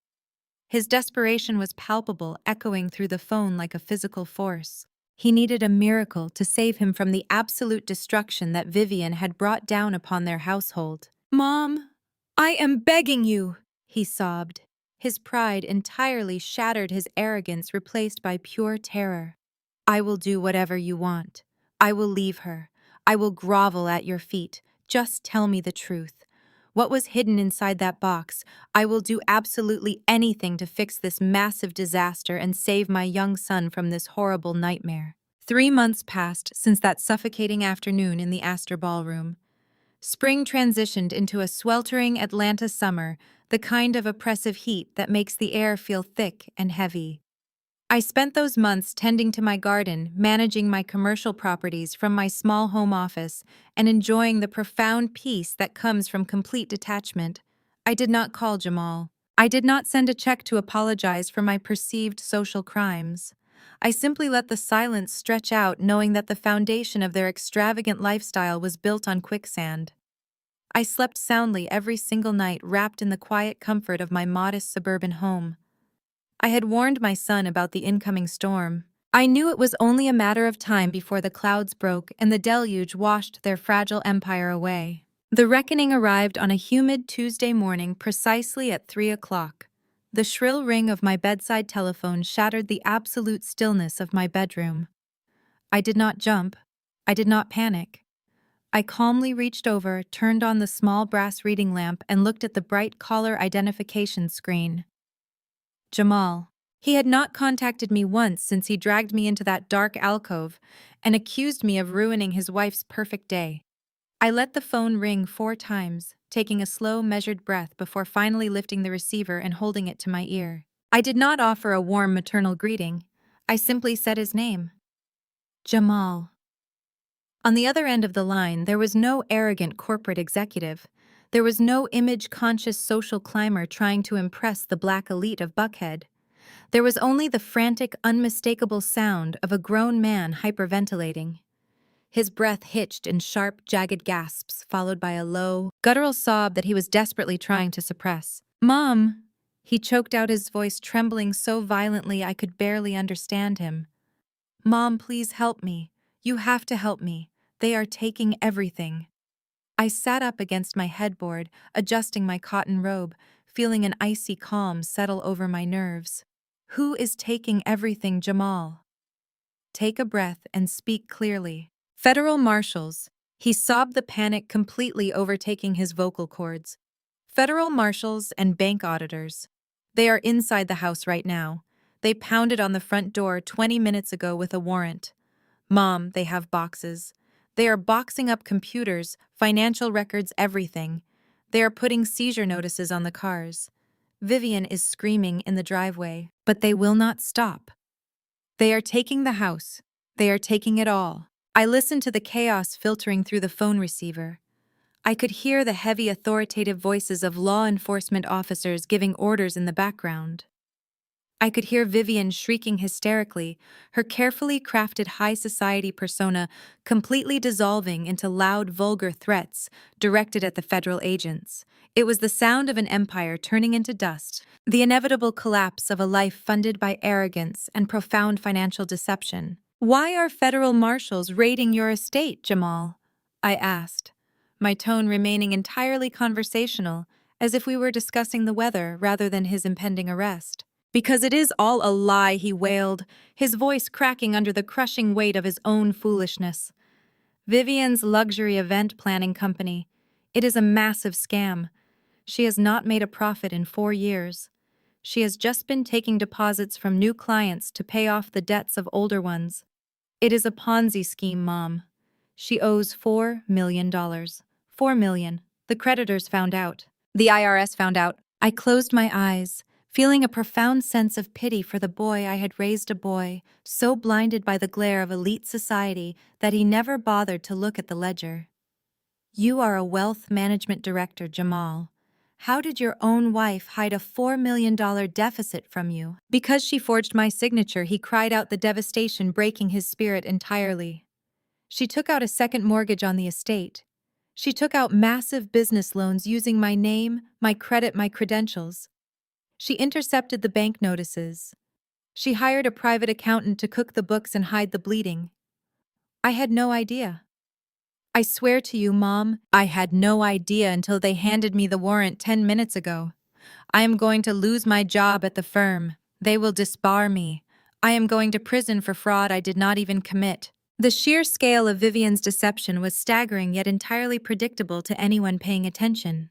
His desperation was palpable, echoing through the phone like a physical force. He needed a miracle to save him from the absolute destruction that Vivian had brought down upon their household. "Mom, I am begging you," he sobbed. His pride entirely shattered, his arrogance replaced by pure terror. "I will do whatever you want. I will leave her. I will grovel at your feet. Just tell me the truth. What was hidden inside that box? I will do absolutely anything to fix this massive disaster and save my young son from this horrible nightmare." 3 months passed since that suffocating afternoon in the Astor Ballroom. Spring transitioned into a sweltering Atlanta summer, the kind of oppressive heat that makes the air feel thick and heavy. I spent those months tending to my garden, managing my commercial properties from my small home office, and enjoying the profound peace that comes from complete detachment. I did not call Jamal. I did not send a check to apologize for my perceived social crimes. I simply let the silence stretch out, knowing that the foundation of their extravagant lifestyle was built on quicksand. I slept soundly every single night, wrapped in the quiet comfort of my modest suburban home. I had warned my son about the incoming storm. I knew it was only a matter of time before the clouds broke and the deluge washed their fragile empire away. The reckoning arrived on a humid Tuesday morning precisely at 3 o'clock. The shrill ring of my bedside telephone shattered the absolute stillness of my bedroom. I did not jump. I did not panic. I calmly reached over, turned on the small brass reading lamp, and looked at the bright caller identification screen. Jamal. He had not contacted me once since he dragged me into that dark alcove and accused me of ruining his wife's perfect day. I let the phone ring 4 times, taking a slow, measured breath before finally lifting the receiver and holding it to my ear. I did not offer a warm maternal greeting. I simply said his name. Jamal. On the other end of the line, there was no arrogant corporate executive. There was no image-conscious social climber trying to impress the black elite of Buckhead. There was only the frantic, unmistakable sound of a grown man hyperventilating. His breath hitched in sharp, jagged gasps, followed by a low, guttural sob that he was desperately trying to suppress. "Mom!" He choked out, his voice trembling so violently I could barely understand him. "Mom, please help me. You have to help me. They are taking everything." I sat up against my headboard, adjusting my cotton robe, feeling an icy calm settle over my nerves. "Who is taking everything, Jamal? Take a breath and speak clearly." "Federal marshals." He sobbed, the panic completely overtaking his vocal cords. "Federal marshals and bank auditors. They are inside the house right now. They pounded on the front door 20 minutes ago with a warrant. Mom, they have boxes. They are boxing up computers, financial records, everything. They are putting seizure notices on the cars. Vivian is screaming in the driveway, but they will not stop. They are taking the house. They are taking it all." I listened to the chaos filtering through the phone receiver. I could hear the heavy, authoritative voices of law enforcement officers giving orders in the background. I could hear Vivian shrieking hysterically, her carefully crafted high society persona completely dissolving into loud, vulgar threats directed at the federal agents. It was the sound of an empire turning into dust, the inevitable collapse of a life funded by arrogance and profound financial deception. "Why are federal marshals raiding your estate, Jamal?" I asked, my tone remaining entirely conversational, as if we were discussing the weather rather than his impending arrest. "Because it is all a lie," he wailed, his voice cracking under the crushing weight of his own foolishness. "Vivian's luxury event planning company. It is a massive scam. She has not made a profit in 4 years. She has just been taking deposits from new clients to pay off the debts of older ones. It is a Ponzi scheme, Mom. She owes $4 million. $4 million. The creditors found out. The IRS found out." I closed my eyes, feeling a profound sense of pity for the boy I had raised, a boy so blinded by the glare of elite society that he never bothered to look at the ledger. "You are a wealth management director, Jamal. How did your own wife hide a $4 million deficit from you?" Because she forged my signature, he cried out, the devastation breaking his spirit entirely. "She took out a second mortgage on the estate. She took out massive business loans using my name, my credit, my credentials. She intercepted the bank notices. She hired a private accountant to cook the books and hide the bleeding. I had no idea. I swear to you, Mom, I had no idea until they handed me the warrant 10 minutes ago. I am going to lose my job at the firm. They will disbar me. I am going to prison for fraud I did not even commit." The sheer scale of Vivian's deception was staggering yet entirely predictable to anyone paying attention.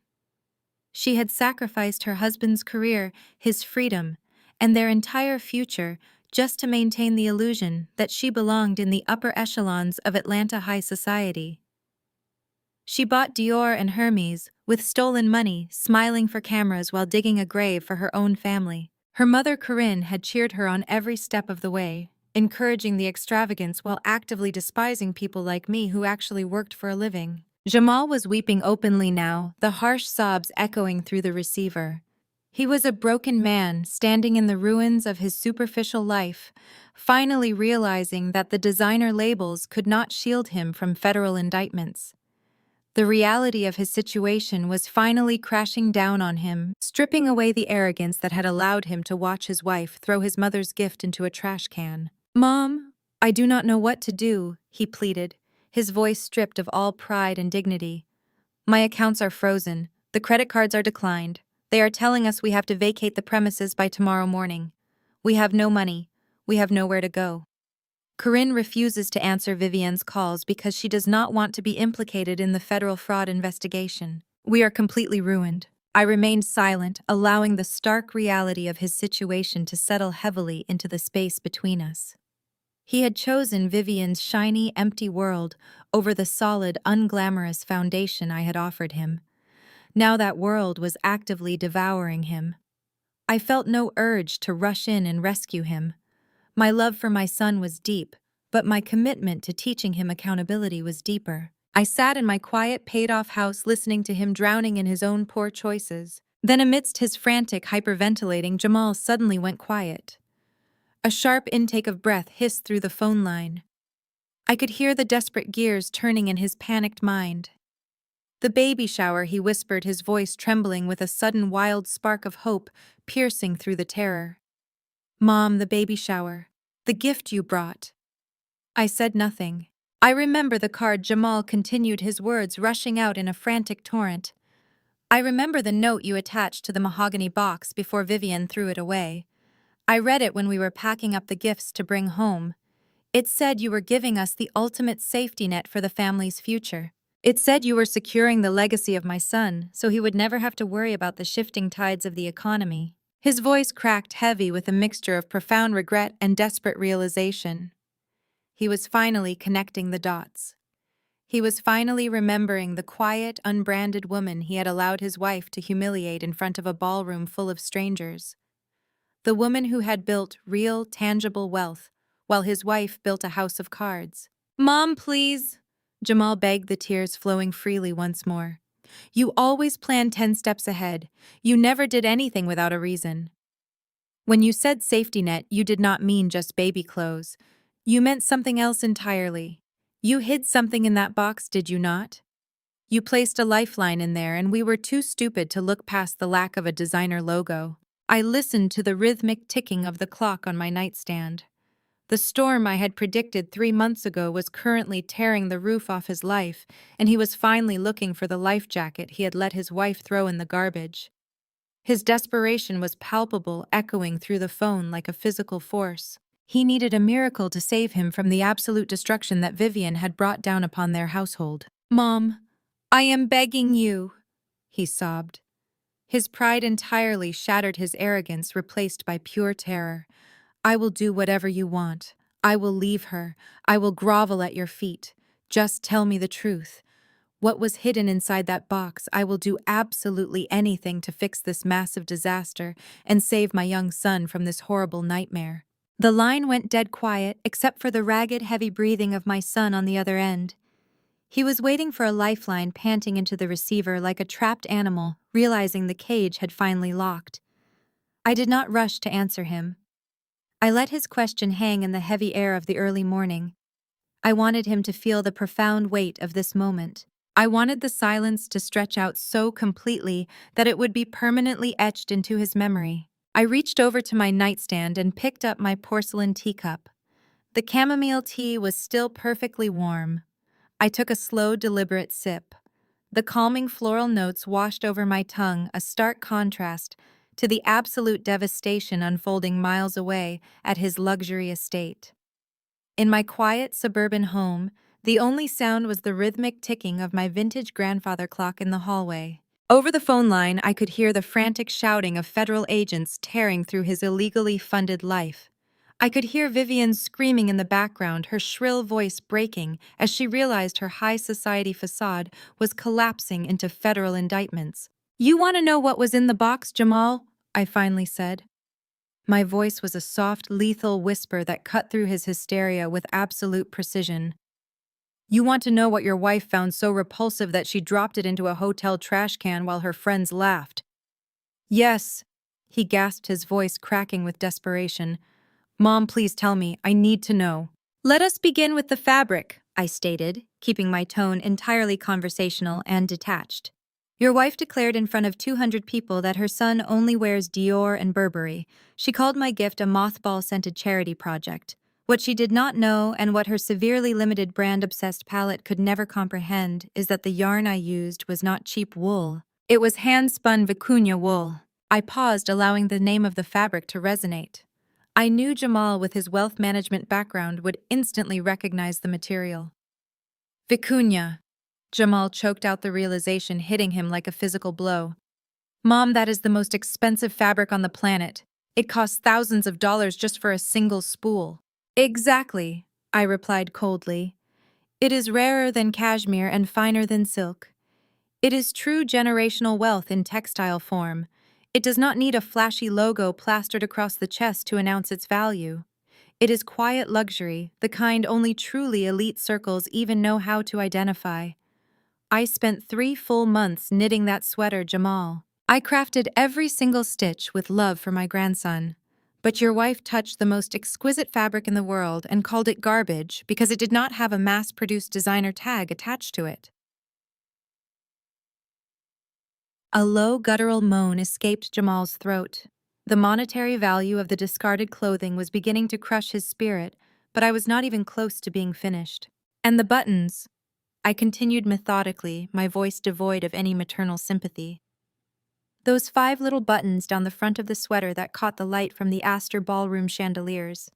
She had sacrificed her husband's career, his freedom, and their entire future just to maintain the illusion that she belonged in the upper echelons of Atlanta high society. She bought Dior and Hermes with stolen money, smiling for cameras while digging a grave for her own family. Her mother, Corinne, had cheered her on every step of the way, encouraging the extravagance while actively despising people like me who actually worked for a living. Jamal was weeping openly now, the harsh sobs echoing through the receiver. He was a broken man standing in the ruins of his superficial life, finally realizing that the designer labels could not shield him from federal indictments. The reality of his situation was finally crashing down on him, stripping away the arrogance that had allowed him to watch his wife throw his mother's gift into a trash can. "Mom, I do not know what to do," he pleaded, his voice stripped of all pride and dignity. "My accounts are frozen. The credit cards are declined. They are telling us we have to vacate the premises by tomorrow morning. We have no money. We have nowhere to go." Corinne refuses to answer Vivian's calls because she does not want to be implicated in the federal fraud investigation. "We are completely ruined." I remained silent, allowing the stark reality of his situation to settle heavily into the space between us. He had chosen Vivian's shiny, empty world over the solid, unglamorous foundation I had offered him. Now that world was actively devouring him. I felt no urge to rush in and rescue him. My love for my son was deep, but my commitment to teaching him accountability was deeper. I sat in my quiet, paid-off house listening to him drowning in his own poor choices. Then amidst his frantic hyperventilating, Jamal suddenly went quiet. A sharp intake of breath hissed through the phone line. I could hear the desperate gears turning in his panicked mind. "The baby shower," he whispered, his voice trembling with a sudden wild spark of hope piercing through the terror. "Mom, the baby shower. The gift you brought." I said nothing. "I remember the card," Jamal continued, his words rushing out in a frantic torrent. "I remember the note you attached to the mahogany box before Vivian threw it away. I read it when we were packing up the gifts to bring home. It said you were giving us the ultimate safety net for the family's future. It said you were securing the legacy of my son so he would never have to worry about the shifting tides of the economy." His voice cracked heavy with a mixture of profound regret and desperate realization. He was finally connecting the dots. He was finally remembering the quiet, unbranded woman he had allowed his wife to humiliate in front of a ballroom full of strangers. The woman who had built real, tangible wealth, while his wife built a house of cards. "Mom, please," Jamal begged, the tears flowing freely once more. "You always planned 10 steps ahead. You never did anything without a reason." When you said safety net, you did not mean just baby clothes. You meant something else entirely. You hid something in that box, did you not? You placed a lifeline in there, and we were too stupid to look past the lack of a designer logo. I listened to the rhythmic ticking of the clock on my nightstand. The storm I had predicted 3 months ago was currently tearing the roof off his life, and he was finally looking for the life jacket he had let his wife throw in the garbage. His desperation was palpable, echoing through the phone like a physical force. He needed a miracle to save him from the absolute destruction that Vivian had brought down upon their household. "Mom, I am begging you," he sobbed. His pride entirely shattered, his arrogance replaced by pure terror. "I will do whatever you want. I will leave her. I will grovel at your feet. Just tell me the truth. What was hidden inside that box? I will do absolutely anything to fix this massive disaster and save my young son from this horrible nightmare." The line went dead quiet, except for the ragged, heavy breathing of my son on the other end. He was waiting for a lifeline, panting into the receiver like a trapped animal, realizing the cage had finally locked. I did not rush to answer him. I let his question hang in the heavy air of the early morning. I wanted him to feel the profound weight of this moment. I wanted the silence to stretch out so completely that it would be permanently etched into his memory. I reached over to my nightstand and picked up my porcelain teacup. The chamomile tea was still perfectly warm. I took a slow, deliberate sip. The calming floral notes washed over my tongue, a stark contrast to the absolute devastation unfolding miles away at his luxury estate. In my quiet suburban home, the only sound was the rhythmic ticking of my vintage grandfather clock in the hallway. Over the phone line, I could hear the frantic shouting of federal agents tearing through his illegally funded life. I could hear Vivian screaming in the background, her shrill voice breaking as she realized her high society facade was collapsing into federal indictments. "You want to know what was in the box, Jamal?" I finally said. My voice was a soft, lethal whisper that cut through his hysteria with absolute precision. "You want to know what your wife found so repulsive that she dropped it into a hotel trash can while her friends laughed?" "Yes," he gasped, his voice cracking with desperation. "Mom, please tell me. I need to know." "Let us begin with the fabric," I stated, keeping my tone entirely conversational and detached. "Your wife declared in front of 200 people that her son only wears Dior and Burberry. She called my gift a mothball-scented charity project. What she did not know, and what her severely limited brand-obsessed palate could never comprehend, is that the yarn I used was not cheap wool. It was hand-spun vicuña wool." I paused, allowing the name of the fabric to resonate. I knew Jamal, with his wealth management background, would instantly recognize the material. "Vicuña." Jamal choked out the realization, hitting him like a physical blow. "Mom, that is the most expensive fabric on the planet. It costs thousands of dollars just for a single spool." "Exactly," I replied coldly. "It is rarer than cashmere and finer than silk. It is true generational wealth in textile form. It does not need a flashy logo plastered across the chest to announce its value. It is quiet luxury, the kind only truly elite circles even know how to identify. I spent 3 full months knitting that sweater, Jamal. I crafted every single stitch with love for my grandson. But your wife touched the most exquisite fabric in the world and called it garbage because it did not have a mass-produced designer tag attached to it." A low, guttural moan escaped Jamal's throat. The monetary value of the discarded clothing was beginning to crush his spirit, but I was not even close to being finished. "And the buttons," I continued methodically, my voice devoid of any maternal sympathy. "Those 5 little buttons down the front of the sweater that caught the light from the Astor ballroom chandeliers.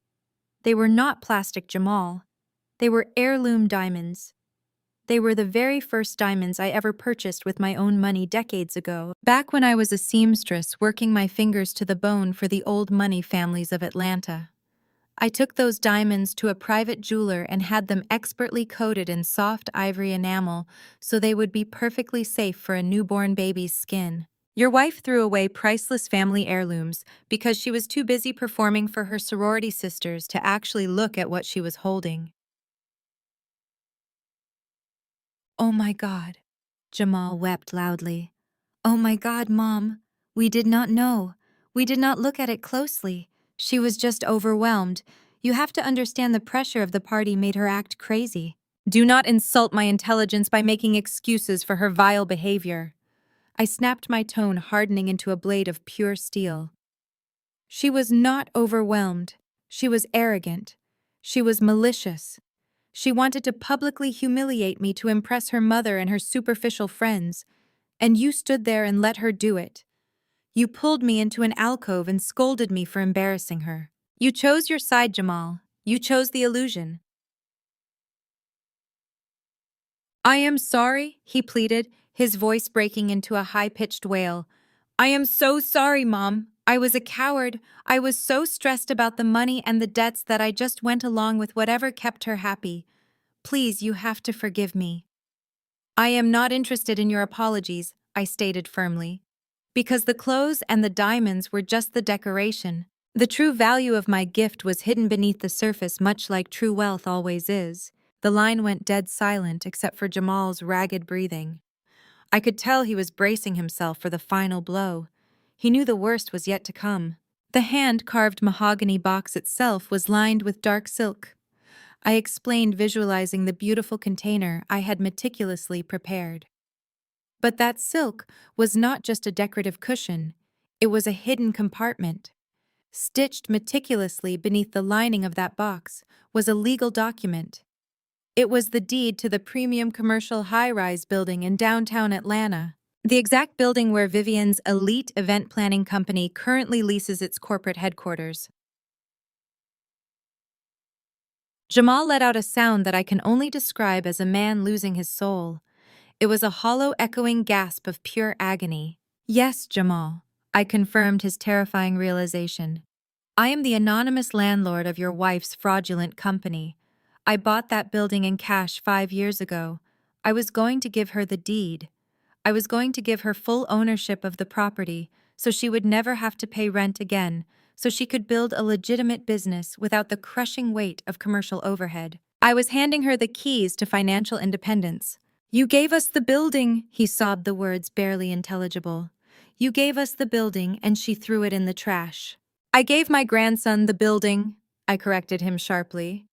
They were not plastic, Jamal. They were heirloom diamonds. They were the very first diamonds I ever purchased with my own money decades ago, back when I was a seamstress working my fingers to the bone for the old money families of Atlanta. I took those diamonds to a private jeweler and had them expertly coated in soft ivory enamel so they would be perfectly safe for a newborn baby's skin. Your wife threw away priceless family heirlooms because she was too busy performing for her sorority sisters to actually look at what she was holding." "Oh my God," Jamal wept loudly. "Oh my God, Mom. We did not know. We did not look at it closely. She was just overwhelmed. You have to understand the pressure of the party made her act crazy. Do not insult my intelligence by making excuses for her vile behavior. I snapped my tone, hardening into a blade of pure steel. She was not overwhelmed. She was arrogant. She was malicious. She wanted to publicly humiliate me to impress her mother and her superficial friends, and you stood there and let her do it. You pulled me into an alcove and scolded me for embarrassing her. You chose your side, Jamal. You chose the illusion. I am sorry, he pleaded, his voice breaking into a high-pitched wail. I am so sorry, Mom. I was a coward. I was so stressed about the money and the debts that I just went along with whatever kept her happy. Please, you have to forgive me. I am not interested in your apologies, I stated firmly. Because the clothes and the diamonds were just the decoration. The true value of my gift was hidden beneath the surface, much like true wealth always is. The line went dead silent except for Jamal's ragged breathing. I could tell he was bracing himself for the final blow. He knew the worst was yet to come. The hand-carved mahogany box itself was lined with dark silk. I explained, visualizing the beautiful container I had meticulously prepared. But that silk was not just a decorative cushion, it was a hidden compartment. Stitched meticulously beneath the lining of that box was a legal document. It was the deed to the premium commercial high-rise building in downtown Atlanta, the exact building where Vivian's elite event planning company currently leases its corporate headquarters. Jamal let out a sound that I can only describe as a man losing his soul. It was a hollow, echoing gasp of pure agony. Yes, Jamal, I confirmed his terrifying realization. I am the anonymous landlord of your wife's fraudulent company. I bought that building in cash 5 years ago. I was going to give her the deed. I was going to give her full ownership of the property, so she would never have to pay rent again, so she could build a legitimate business without the crushing weight of commercial overhead. I was handing her the keys to financial independence. You gave us the building, he sobbed, the words barely intelligible. You gave us the building, and she threw it in the trash. I gave my grandson the building, I corrected him sharply.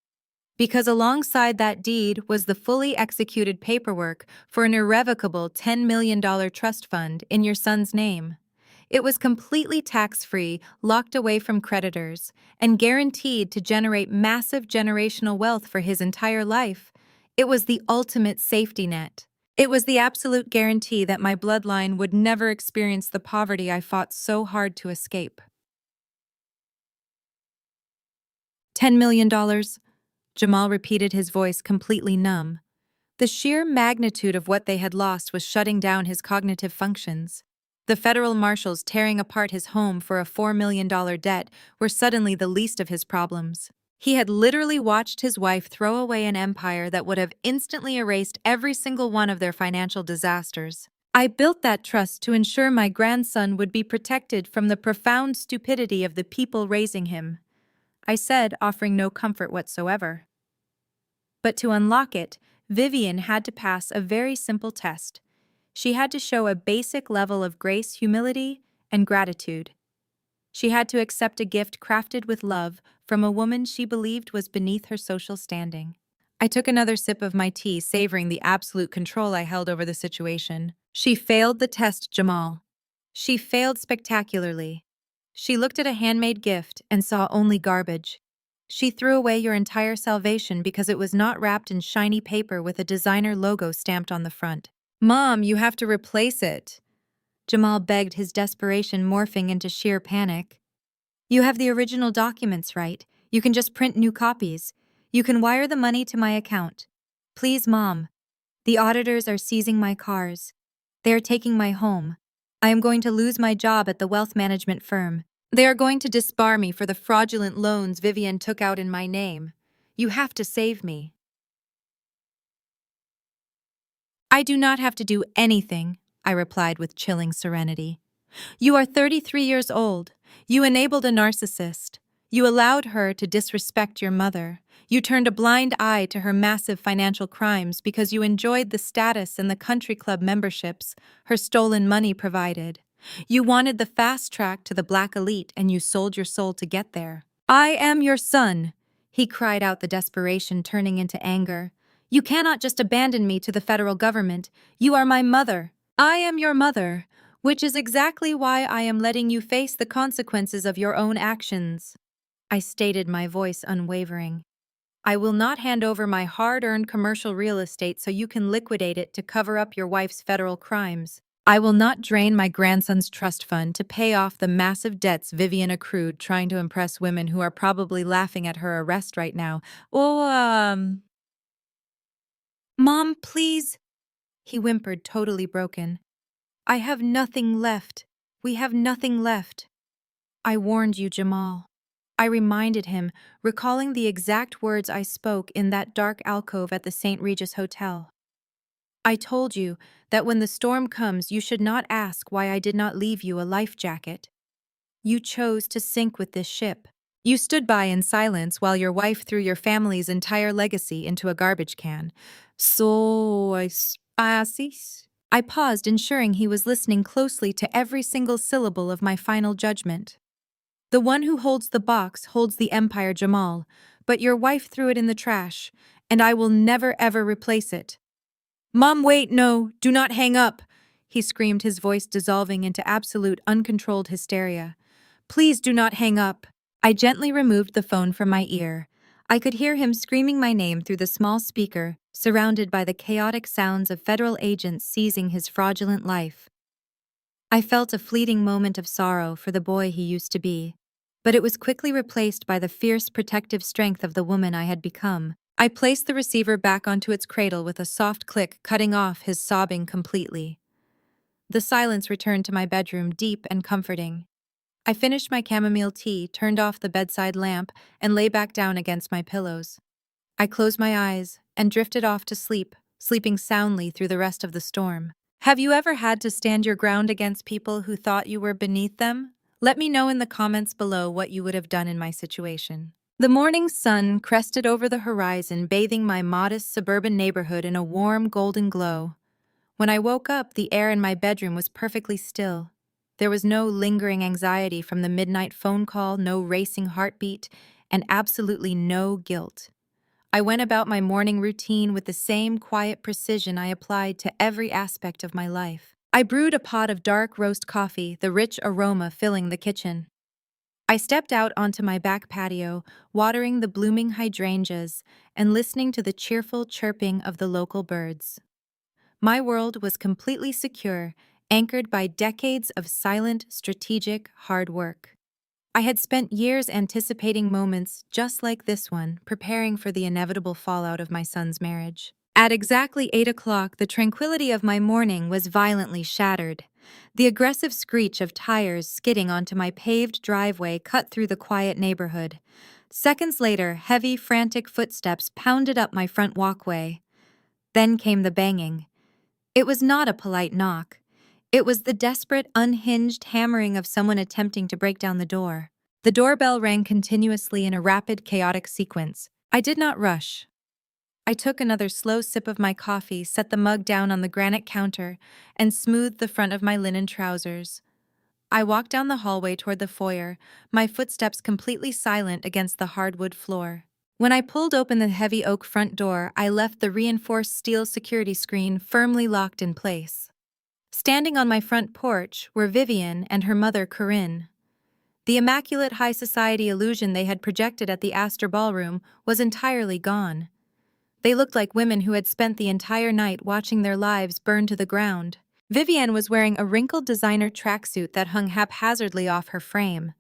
Because alongside that deed was the fully executed paperwork for an irrevocable $10 million trust fund in your son's name. It was completely tax-free, locked away from creditors, and guaranteed to generate massive generational wealth for his entire life. It was the ultimate safety net. It was the absolute guarantee that my bloodline would never experience the poverty I fought so hard to escape. $10 million, Jamal repeated, his voice completely numb. The sheer magnitude of what they had lost was shutting down his cognitive functions. The federal marshals tearing apart his home for a $4 million debt were suddenly the least of his problems. He had literally watched his wife throw away an empire that would have instantly erased every single one of their financial disasters. I built that trust to ensure my grandson would be protected from the profound stupidity of the people raising him, I said, offering no comfort whatsoever. But to unlock it, Vivian had to pass a very simple test. She had to show a basic level of grace, humility, and gratitude. She had to accept a gift crafted with love from a woman she believed was beneath her social standing. I took another sip of my tea, savoring the absolute control I held over the situation. She failed the test, Jamal. She failed spectacularly. She looked at a handmade gift and saw only garbage. She threw away your entire salvation because it was not wrapped in shiny paper with a designer logo stamped on the front. Mom, you have to replace it, Jamal begged, his desperation morphing into sheer panic. You have the original documents, right? You can just print new copies. You can wire the money to my account. Please, Mom. The auditors are seizing my cars. They are taking my home. I am going to lose my job at the wealth management firm. They are going to disbar me for the fraudulent loans Vivian took out in my name. You have to save me. I do not have to do anything, I replied with chilling serenity. You are 33 years old. You enabled a narcissist. You allowed her to disrespect your mother. You turned a blind eye to her massive financial crimes because you enjoyed the status and the country club memberships her stolen money provided. You wanted the fast track to the black elite and you sold your soul to get there. I am your son, he cried out, the desperation turning into anger. You cannot just abandon me to the federal government. You are my mother. I am your mother, which is exactly why I am letting you face the consequences of your own actions. I stated, my voice unwavering. I will not hand over my hard-earned commercial real estate so you can liquidate it to cover up your wife's federal crimes. I will not drain my grandson's trust fund to pay off the massive debts Vivian accrued trying to impress women who are probably laughing at her arrest right now. Mom, please, he whimpered, totally broken. I have nothing left. We have nothing left. I warned you, Jamal. I reminded him, recalling the exact words I spoke in that dark alcove at the St. Regis Hotel. I told you that when the storm comes, you should not ask why I did not leave you a life jacket. You chose to sink with this ship. You stood by in silence while your wife threw your family's entire legacy into a garbage can. I paused, ensuring he was listening closely to every single syllable of my final judgment. The one who holds the box holds the empire, Jamal, but your wife threw it in the trash, and I will never ever replace it. Mom, wait, no, do not hang up, he screamed, his voice dissolving into absolute uncontrolled hysteria. Please do not hang up. I gently removed the phone from my ear. I could hear him screaming my name through the small speaker, surrounded by the chaotic sounds of federal agents seizing his fraudulent life. I felt a fleeting moment of sorrow for the boy he used to be, but it was quickly replaced by the fierce protective strength of the woman I had become. I placed the receiver back onto its cradle with a soft click, cutting off his sobbing completely. The silence returned to my bedroom, deep and comforting. I finished my chamomile tea, turned off the bedside lamp, and lay back down against my pillows. I closed my eyes and drifted off to sleep, sleeping soundly through the rest of the storm. Have you ever had to stand your ground against people who thought you were beneath them? Let me know in the comments below what you would have done in my situation. The morning sun crested over the horizon, bathing my modest suburban neighborhood in a warm golden glow. When I woke up, the air in my bedroom was perfectly still. There was no lingering anxiety from the midnight phone call, no racing heartbeat, and absolutely no guilt. I went about my morning routine with the same quiet precision I applied to every aspect of my life. I brewed a pot of dark roast coffee, the rich aroma filling the kitchen. I stepped out onto my back patio, watering the blooming hydrangeas and listening to the cheerful chirping of the local birds. My world was completely secure, anchored by decades of silent, strategic, hard work. I had spent years anticipating moments just like this one, preparing for the inevitable fallout of my son's marriage. At exactly 8 o'clock, the tranquility of my morning was violently shattered. The aggressive screech of tires skidding onto my paved driveway cut through the quiet neighborhood. Seconds later, heavy, frantic footsteps pounded up my front walkway. Then came the banging. It was not a polite knock. It was the desperate, unhinged hammering of someone attempting to break down the door. The doorbell rang continuously in a rapid, chaotic sequence. I did not rush. I took another slow sip of my coffee, set the mug down on the granite counter, and smoothed the front of my linen trousers. I walked down the hallway toward the foyer, my footsteps completely silent against the hardwood floor. When I pulled open the heavy oak front door, I left the reinforced steel security screen firmly locked in place. Standing on my front porch were Vivian and her mother, Corinne. The immaculate high society illusion they had projected at the Astor Ballroom was entirely gone. They looked like women who had spent the entire night watching their lives burn to the ground. Vivian was wearing a wrinkled designer tracksuit that hung haphazardly off her frame.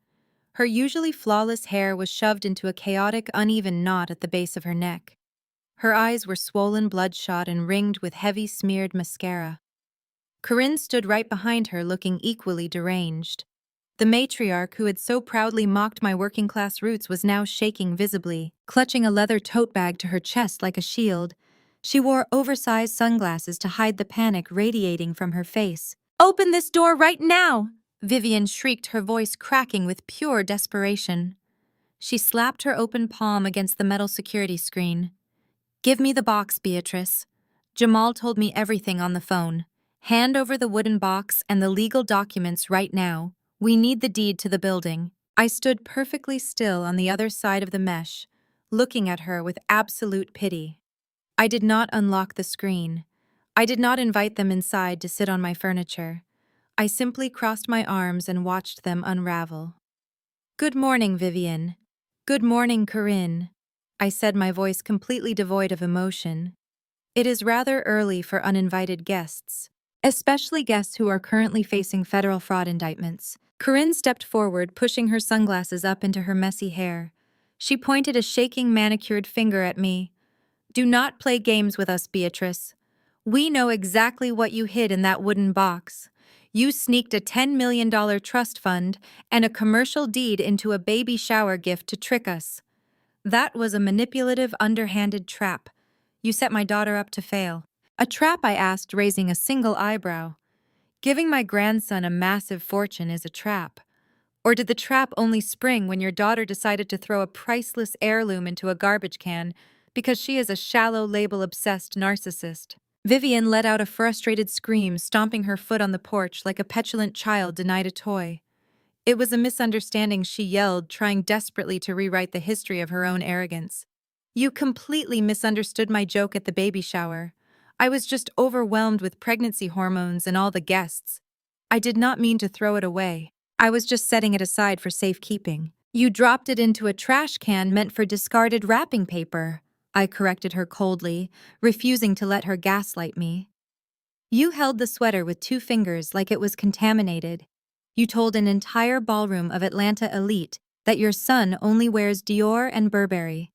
Her usually flawless hair was shoved into a chaotic, uneven knot at the base of her neck. Her eyes were swollen, bloodshot, and ringed with heavy, smeared mascara. Corinne stood right behind her, looking equally deranged. The matriarch who had so proudly mocked my working-class roots was now shaking visibly, clutching a leather tote bag to her chest like a shield. She wore oversized sunglasses to hide the panic radiating from her face. "Open this door right now!" Vivian shrieked, her voice cracking with pure desperation. She slapped her open palm against the metal security screen. "Give me the box, Beatrice. Jamal told me everything on the phone. Hand over the wooden box and the legal documents right now. We need the deed to the building. I stood perfectly still on the other side of the mesh, looking at her with absolute pity. I did not unlock the screen. I did not invite them inside to sit on my furniture. I simply crossed my arms and watched them unravel. Good morning, Vivian. Good morning, Corinne. I said, my voice completely devoid of emotion. It is rather early for uninvited guests, especially guests who are currently facing federal fraud indictments. Corinne stepped forward, pushing her sunglasses up into her messy hair. She pointed a shaking manicured finger at me. Do not play games with us, Beatrice. We know exactly what you hid in that wooden box. You sneaked a $10 million trust fund and a commercial deed into a baby shower gift to trick us. That was a manipulative, underhanded trap. You set my daughter up to fail. A trap, I asked, raising a single eyebrow. Giving my grandson a massive fortune is a trap. Or did the trap only spring when your daughter decided to throw a priceless heirloom into a garbage can because she is a shallow, label-obsessed narcissist? Vivian let out a frustrated scream, stomping her foot on the porch like a petulant child denied a toy. It was a misunderstanding, she yelled, trying desperately to rewrite the history of her own arrogance. You completely misunderstood my joke at the baby shower. I was just overwhelmed with pregnancy hormones and all the guests. I did not mean to throw it away. I was just setting it aside for safekeeping. You dropped it into a trash can meant for discarded wrapping paper. I corrected her coldly, refusing to let her gaslight me. You held the sweater with 2 fingers like it was contaminated. You told an entire ballroom of Atlanta elite that your son only wears Dior and Burberry.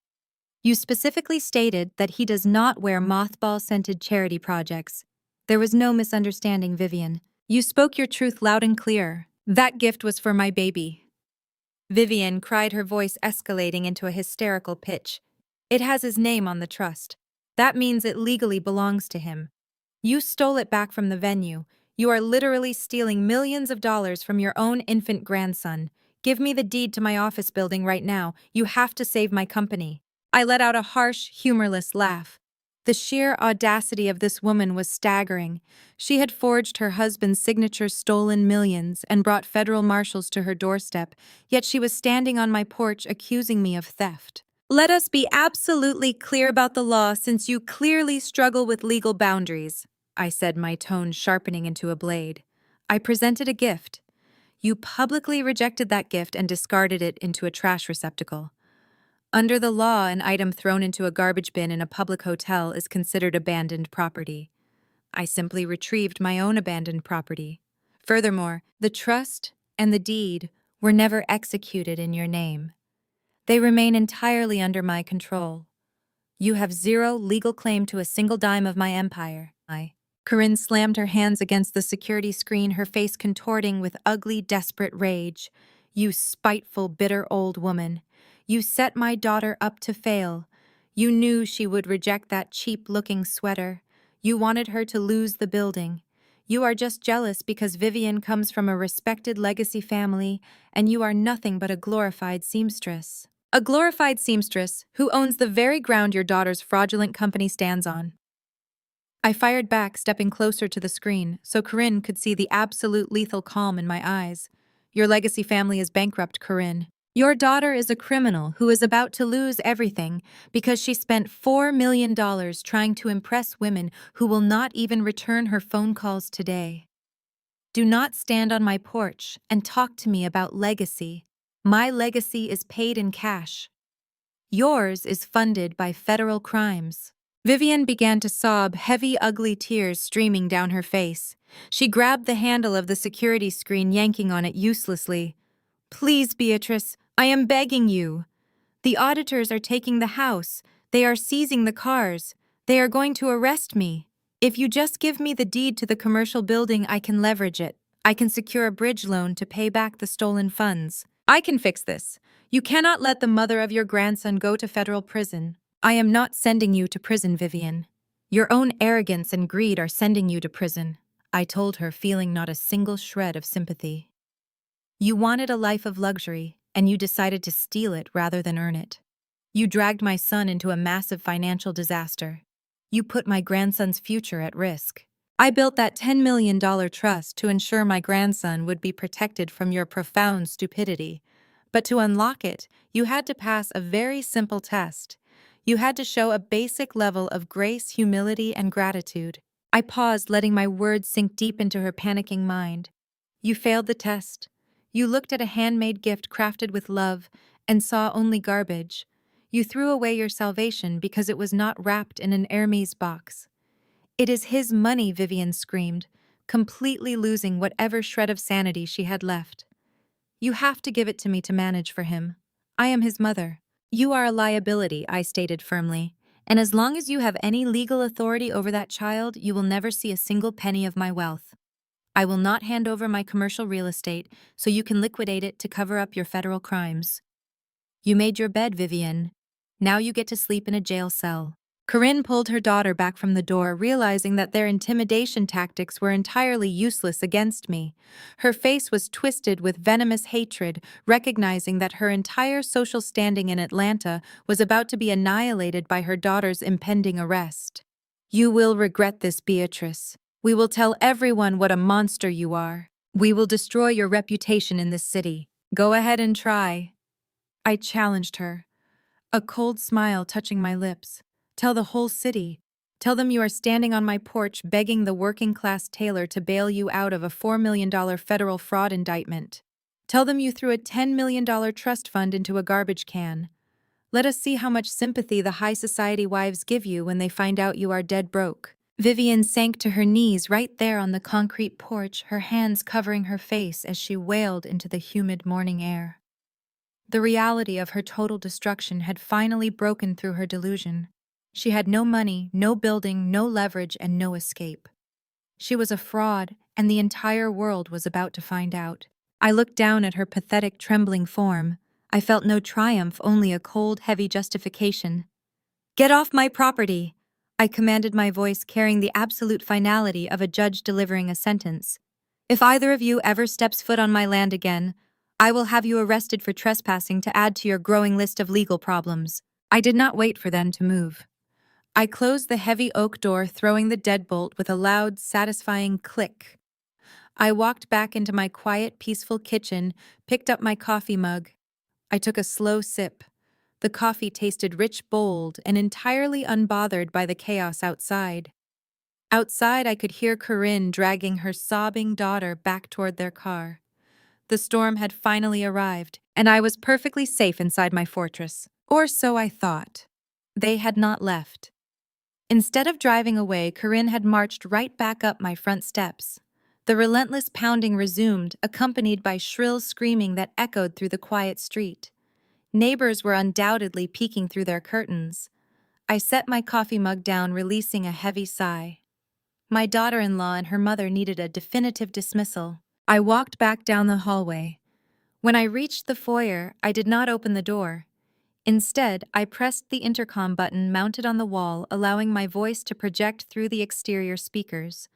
You specifically stated that he does not wear mothball-scented charity projects. There was no misunderstanding, Vivian. You spoke your truth loud and clear. That gift was for my baby. Vivian cried, her voice escalating into a hysterical pitch. It has his name on the trust. That means it legally belongs to him. You stole it back from the venue. You are literally stealing millions of dollars from your own infant grandson. Give me the deed to my office building right now. You have to save my company. I let out a harsh, humorless laugh. The sheer audacity of this woman was staggering. She had forged her husband's signature, stolen millions, and brought federal marshals to her doorstep, yet she was standing on my porch accusing me of theft. Let us be absolutely clear about the law, since you clearly struggle with legal boundaries, I said, my tone sharpening into a blade. I presented a gift. You publicly rejected that gift and discarded it into a trash receptacle. Under the law, an item thrown into a garbage bin in a public hotel is considered abandoned property. I simply retrieved my own abandoned property. Furthermore, the trust and the deed were never executed in your name. They remain entirely under my control. You have zero legal claim to a single dime of my empire. Corinne slammed her hands against the security screen, her face contorting with ugly, desperate rage. You spiteful, bitter old woman. You set my daughter up to fail. You knew she would reject that cheap-looking sweater. You wanted her to lose the building. You are just jealous because Vivian comes from a respected legacy family, and you are nothing but a glorified seamstress. A glorified seamstress who owns the very ground your daughter's fraudulent company stands on. I fired back, stepping closer to the screen so Corinne could see the absolute lethal calm in my eyes. Your legacy family is bankrupt, Corinne. Your daughter is a criminal who is about to lose everything because she spent $4 million trying to impress women who will not even return her phone calls today. Do not stand on my porch and talk to me about legacy. My legacy is paid in cash. Yours is funded by federal crimes. Vivian began to sob, heavy, ugly tears streaming down her face. She grabbed the handle of the security screen, yanking on it uselessly. Please, Beatrice, I am begging you. The auditors are taking the house. They are seizing the cars. They are going to arrest me. If you just give me the deed to the commercial building, I can leverage it. I can secure a bridge loan to pay back the stolen funds. I can fix this. You cannot let the mother of your grandson go to federal prison. I am not sending you to prison, Vivian. Your own arrogance and greed are sending you to prison, I told her, feeling not a single shred of sympathy. You wanted a life of luxury, and you decided to steal it rather than earn it. You dragged my son into a massive financial disaster. You put my grandson's future at risk. I built that $10 million trust to ensure my grandson would be protected from your profound stupidity. But to unlock it, you had to pass a very simple test. You had to show a basic level of grace, humility, and gratitude. I paused, letting my words sink deep into her panicking mind. You failed the test. You looked at a handmade gift crafted with love and saw only garbage. You threw away your salvation because it was not wrapped in an Hermes box. It is his money, Vivian screamed, completely losing whatever shred of sanity she had left. You have to give it to me to manage for him. I am his mother. You are a liability, I stated firmly, and as long as you have any legal authority over that child, you will never see a single penny of my wealth. I will not hand over my commercial real estate so you can liquidate it to cover up your federal crimes. You made your bed, Vivian. Now you get to sleep in a jail cell. Corinne pulled her daughter back from the door, realizing that their intimidation tactics were entirely useless against me. Her face was twisted with venomous hatred, recognizing that her entire social standing in Atlanta was about to be annihilated by her daughter's impending arrest. You will regret this, Beatrice. We will tell everyone what a monster you are. We will destroy your reputation in this city. Go ahead and try. I challenged her, a cold smile touching my lips. Tell the whole city. Tell them you are standing on my porch begging the working-class tailor to bail you out of a $4 million federal fraud indictment. Tell them you threw a $10 million trust fund into a garbage can. Let us see how much sympathy the high society wives give you when they find out you are dead broke. Vivian sank to her knees right there on the concrete porch, her hands covering her face as she wailed into the humid morning air. The reality of her total destruction had finally broken through her delusion. She had no money, no building, no leverage, and no escape. She was a fraud, and the entire world was about to find out. I looked down at her pathetic, trembling form. I felt no triumph, only a cold, heavy justification. Get off my property! I commanded, my voice carrying the absolute finality of a judge delivering a sentence. If either of you ever steps foot on my land again, I will have you arrested for trespassing to add to your growing list of legal problems. I did not wait for them to move. I closed the heavy oak door, throwing the deadbolt with a loud, satisfying click. I walked back into my quiet, peaceful kitchen, picked up my coffee mug. I took a slow sip. The coffee tasted rich, bold, and entirely unbothered by the chaos outside. Outside, I could hear Corinne dragging her sobbing daughter back toward their car. The storm had finally arrived, and I was perfectly safe inside my fortress. Or so I thought. They had not left. Instead of driving away, Corinne had marched right back up my front steps. The relentless pounding resumed, accompanied by shrill screaming that echoed through the quiet street. Neighbors were undoubtedly peeking through their curtains. I set my coffee mug down, releasing a heavy sigh. My daughter-in-law and her mother needed a definitive dismissal. I walked back down the hallway. When I reached the foyer, I did not open the door. Instead, I pressed the intercom button mounted on the wall, allowing my voice to project through the exterior speakers.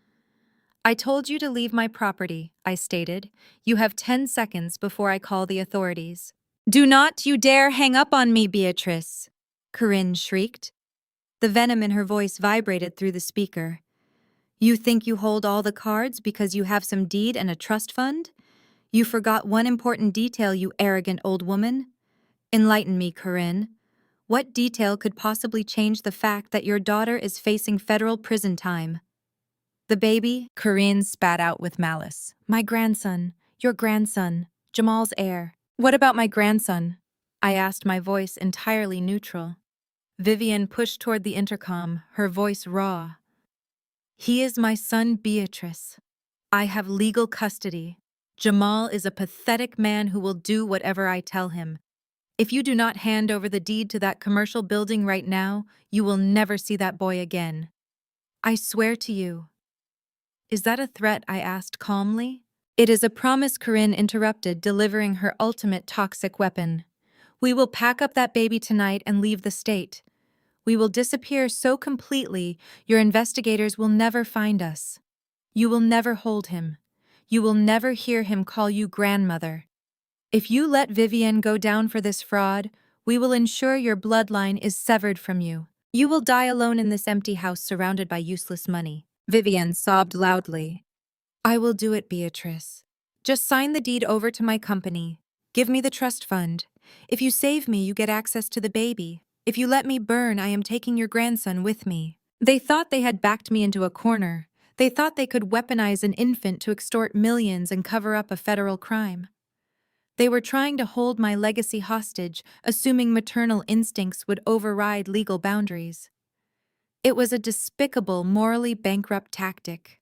I told you to leave my property, I stated. You have 10 seconds before I call the authorities. Do not you dare hang up on me, Beatrice, Corinne shrieked. The venom in her voice vibrated through the speaker. You think you hold all the cards because you have some deed and a trust fund? You forgot one important detail, you arrogant old woman. Enlighten me, Corinne. What detail could possibly change the fact that your daughter is facing federal prison time? The baby, Corinne spat out with malice. My grandson, your grandson, Jamal's heir. What about my grandson? I asked, my voice entirely neutral. Vivian pushed toward the intercom, her voice raw. He is my son, Beatrice. I have legal custody. Jamal is a pathetic man who will do whatever I tell him. If you do not hand over the deed to that commercial building right now, you will never see that boy again. I swear to you. Is that a threat? I asked calmly. It is a promise, Corinne interrupted, delivering her ultimate toxic weapon. We will pack up that baby tonight and leave the state. We will disappear so completely, your investigators will never find us. You will never hold him. You will never hear him call you grandmother. If you let Vivian go down for this fraud, we will ensure your bloodline is severed from you. You will die alone in this empty house surrounded by useless money. Vivian sobbed loudly. I will do it, Beatrice. Just sign the deed over to my company. Give me the trust fund. If you save me, you get access to the baby. If you let me burn, I am taking your grandson with me. They thought they had backed me into a corner. They thought they could weaponize an infant to extort millions and cover up a federal crime. They were trying to hold my legacy hostage, assuming maternal instincts would override legal boundaries. It was a despicable, morally bankrupt tactic.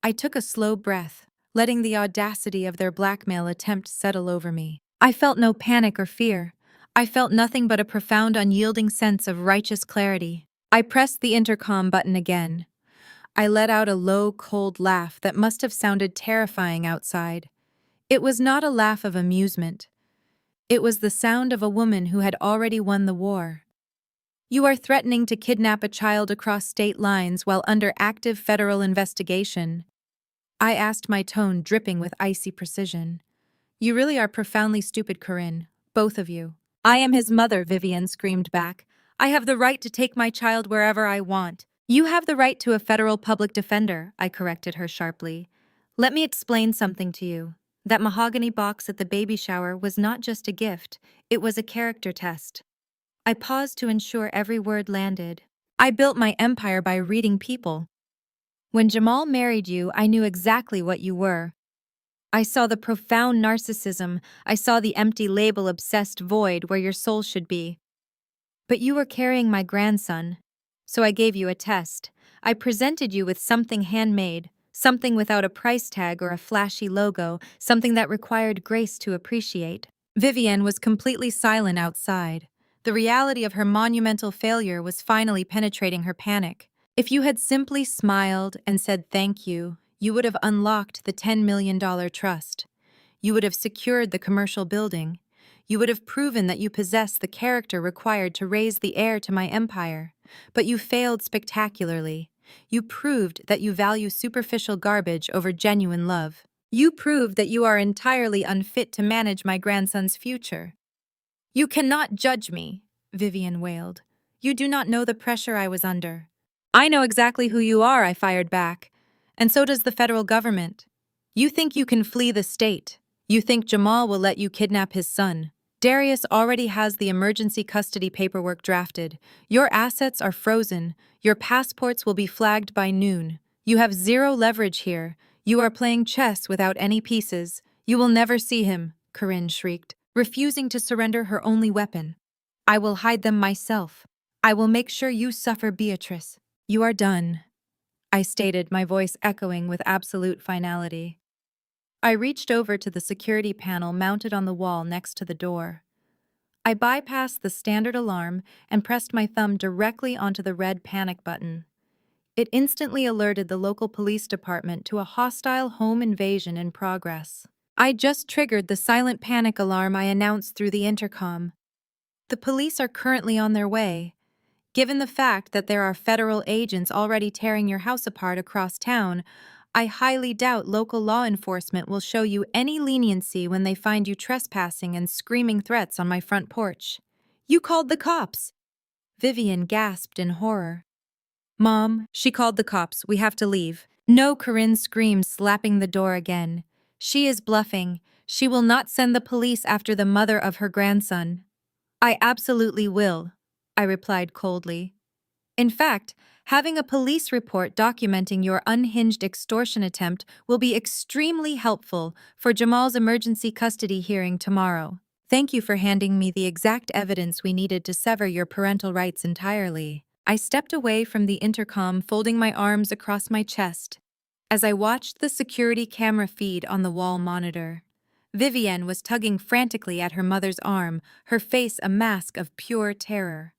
I took a slow breath, letting the audacity of their blackmail attempt settle over me. I felt no panic or fear. I felt nothing but a profound, unyielding sense of righteous clarity. I pressed the intercom button again. I let out a low, cold laugh that must have sounded terrifying outside. It was not a laugh of amusement. It was the sound of a woman who had already won the war. You are threatening to kidnap a child across state lines while under active federal investigation. I asked, my tone dripping with icy precision. You really are profoundly stupid, Corinne. Both of you. I am his mother, Vivian screamed back. I have the right to take my child wherever I want. You have the right to a federal public defender, I corrected her sharply. Let me explain something to you. That mahogany box at the baby shower was not just a gift, it was a character test. I paused to ensure every word landed. I built my empire by reading people. When Jamal married you, I knew exactly what you were. I saw the profound narcissism, I saw the empty label-obsessed void where your soul should be. But you were carrying my grandson, so I gave you a test. I presented you with something handmade, something without a price tag or a flashy logo, something that required grace to appreciate. Vivienne was completely silent outside. The reality of her monumental failure was finally penetrating her panic. If you had simply smiled and said thank you, you would have unlocked the $10 million trust. You would have secured the commercial building. You would have proven that you possess the character required to raise the heir to my empire. But you failed spectacularly. You proved that you value superficial garbage over genuine love. You proved that you are entirely unfit to manage my grandson's future. You cannot judge me, Vivian wailed. You do not know the pressure I was under. I know exactly who you are, I fired back. And so does the federal government. You think you can flee the state. You think Jamal will let you kidnap his son. Darius already has the emergency custody paperwork drafted. Your assets are frozen. Your passports will be flagged by noon. You have zero leverage here. You are playing chess without any pieces. You will never see him, Corinne shrieked, refusing to surrender her only weapon. I will hide them myself. I will make sure you suffer, Beatrice. You are done, I stated, my voice echoing with absolute finality. I reached over to the security panel mounted on the wall next to the door. I bypassed the standard alarm and pressed my thumb directly onto the red panic button. It instantly alerted the local police department to a hostile home invasion in progress. I just triggered the silent panic alarm I announced through the intercom. The police are currently on their way. Given the fact that there are federal agents already tearing your house apart across town, I highly doubt local law enforcement will show you any leniency when they find you trespassing and screaming threats on my front porch. You called the cops! Vivian gasped in horror. Mom, she called the cops. We have to leave. No, Corinne screamed, slapping the door again. She is bluffing. She will not send the police after the mother of her grandson. I absolutely will, I replied coldly. In fact, having a police report documenting your unhinged extortion attempt will be extremely helpful for Jamal's emergency custody hearing tomorrow. Thank you for handing me the exact evidence we needed to sever your parental rights entirely. I stepped away from the intercom, folding my arms across my chest. As I watched the security camera feed on the wall monitor, Vivienne was tugging frantically at her mother's arm, her face a mask of pure terror.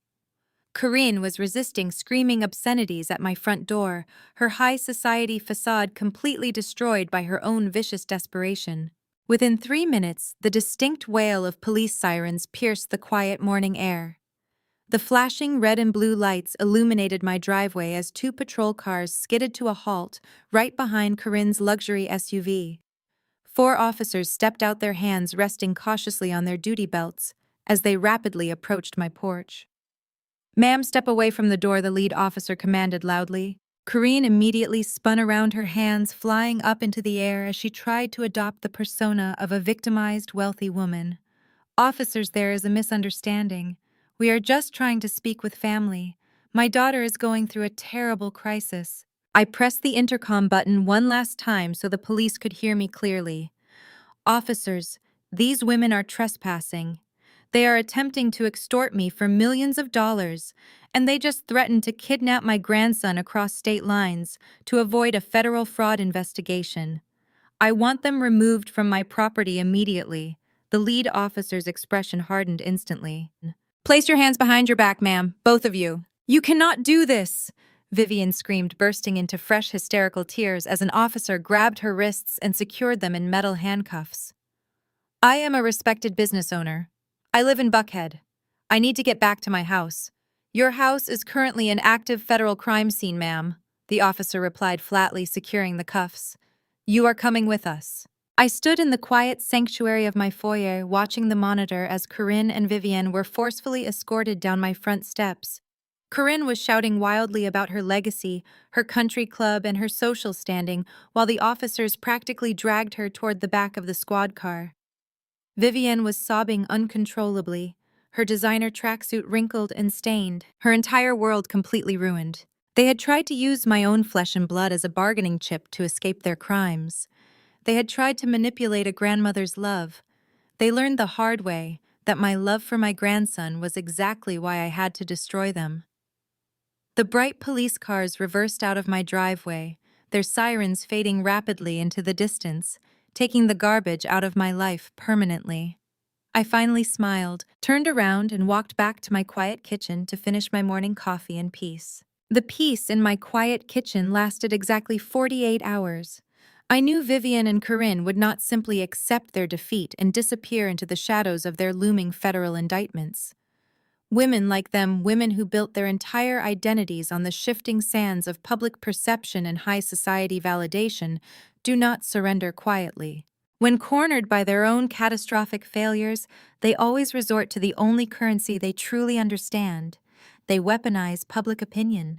Corinne was resisting, screaming obscenities at my front door, her high society facade completely destroyed by her own vicious desperation. Within 3 minutes, the distinct wail of police sirens pierced the quiet morning air. The flashing red and blue lights illuminated my driveway as 2 patrol cars skidded to a halt right behind Corinne's luxury SUV. 4 officers stepped out, their hands resting cautiously on their duty belts as they rapidly approached my porch. Ma'am, step away from the door, the lead officer commanded loudly. Corinne immediately spun around, her hands flying up into the air as she tried to adopt the persona of a victimized, wealthy woman. Officers, there is a misunderstanding. We are just trying to speak with family. My daughter is going through a terrible crisis. I pressed the intercom button one last time so the police could hear me clearly. Officers, these women are trespassing. They are attempting to extort me for millions of dollars, and they just threatened to kidnap my grandson across state lines to avoid a federal fraud investigation. I want them removed from my property immediately. The lead officer's expression hardened instantly. Place your hands behind your back, ma'am, both of you. You cannot do this! Vivian screamed, bursting into fresh hysterical tears as an officer grabbed her wrists and secured them in metal handcuffs. I am a respected business owner. I live in Buckhead. I need to get back to my house. Your house is currently an active federal crime scene, ma'am, the officer replied flatly, securing the cuffs. You are coming with us. I stood in the quiet sanctuary of my foyer, watching the monitor as Corinne and Vivian were forcefully escorted down my front steps. Corinne was shouting wildly about her legacy, her country club, and her social standing, while the officers practically dragged her toward the back of the squad car. Vivian was sobbing uncontrollably, her designer tracksuit wrinkled and stained, her entire world completely ruined. They had tried to use my own flesh and blood as a bargaining chip to escape their crimes. They had tried to manipulate a grandmother's love. They learned the hard way that my love for my grandson was exactly why I had to destroy them. The bright police cars reversed out of my driveway, their sirens fading rapidly into the distance, taking the garbage out of my life permanently. I finally smiled, turned around, and walked back to my quiet kitchen to finish my morning coffee in peace. The peace in my quiet kitchen lasted exactly 48 hours. I knew Vivian and Corinne would not simply accept their defeat and disappear into the shadows of their looming federal indictments. Women like them, women who built their entire identities on the shifting sands of public perception and high society validation, do not surrender quietly. When cornered by their own catastrophic failures, they always resort to the only currency they truly understand. They weaponize public opinion.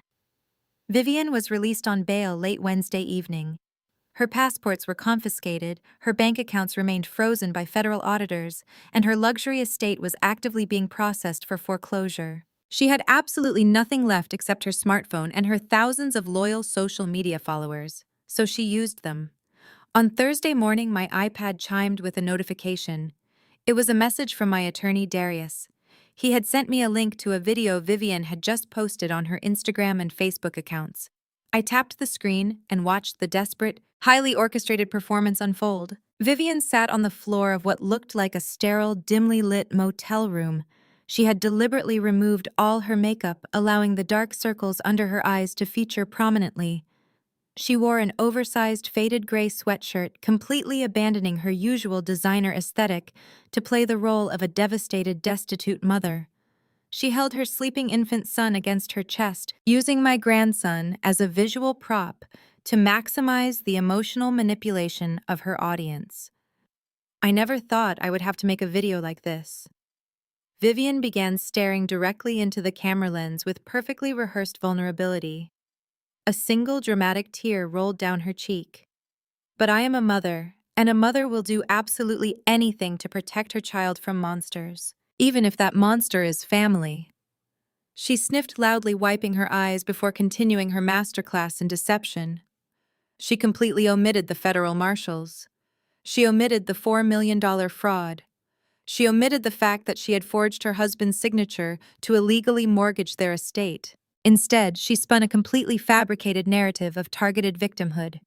Vivian was released on bail late Wednesday evening. Her passports were confiscated, her bank accounts remained frozen by federal auditors, and her luxury estate was actively being processed for foreclosure. She had absolutely nothing left except her smartphone and her thousands of loyal social media followers, so she used them. On Thursday morning, my iPad chimed with a notification. It was a message from my attorney, Darius. He had sent me a link to a video Vivian had just posted on her Instagram and Facebook accounts. I tapped the screen and watched the desperate, highly orchestrated performance unfold. Vivian sat on the floor of what looked like a sterile, dimly lit motel room. She had deliberately removed all her makeup, allowing the dark circles under her eyes to feature prominently. She wore an oversized faded gray sweatshirt, completely abandoning her usual designer aesthetic to play the role of a devastated, destitute mother. She held her sleeping infant son against her chest, using my grandson as a visual prop to maximize the emotional manipulation of her audience. I never thought I would have to make a video like this. Vivian began staring directly into the camera lens with perfectly rehearsed vulnerability. A single dramatic tear rolled down her cheek. But I am a mother, and a mother will do absolutely anything to protect her child from monsters, even if that monster is family. She sniffed loudly, wiping her eyes before continuing her masterclass in deception. She completely omitted the federal marshals. She omitted the $4 million fraud. She omitted the fact that she had forged her husband's signature to illegally mortgage their estate. Instead, she spun a completely fabricated narrative of targeted victimhood.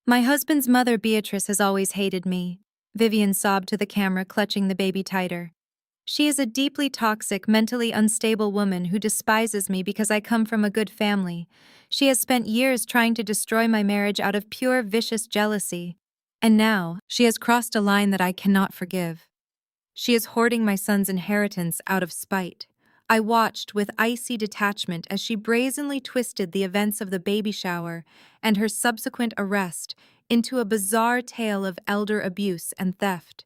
My husband's mother, Beatrice, has always hated me. Vivian sobbed to the camera, clutching the baby tighter. She is a deeply toxic, mentally unstable woman who despises me because I come from a good family. She has spent years trying to destroy my marriage out of pure, vicious jealousy. And now, she has crossed a line that I cannot forgive. She is hoarding my son's inheritance out of spite. I watched with icy detachment as she brazenly twisted the events of the baby shower and her subsequent arrest into a bizarre tale of elder abuse and theft.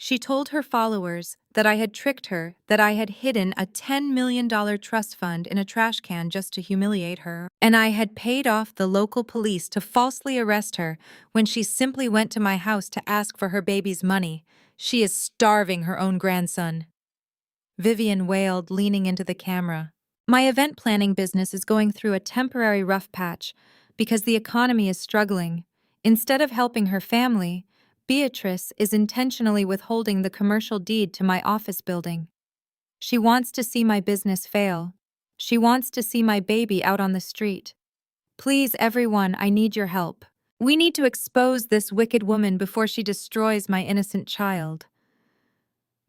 She told her followers that I had tricked her, that I had hidden a $10 million trust fund in a trash can just to humiliate her, and I had paid off the local police to falsely arrest her when she simply went to my house to ask for her baby's money. She is starving her own grandson. Vivian wailed, leaning into the camera. My event planning business is going through a temporary rough patch because the economy is struggling. Instead of helping her family, Beatrice is intentionally withholding the commercial deed to my office building. She wants to see my business fail. She wants to see my baby out on the street. Please, everyone, I need your help. We need to expose this wicked woman before she destroys my innocent child.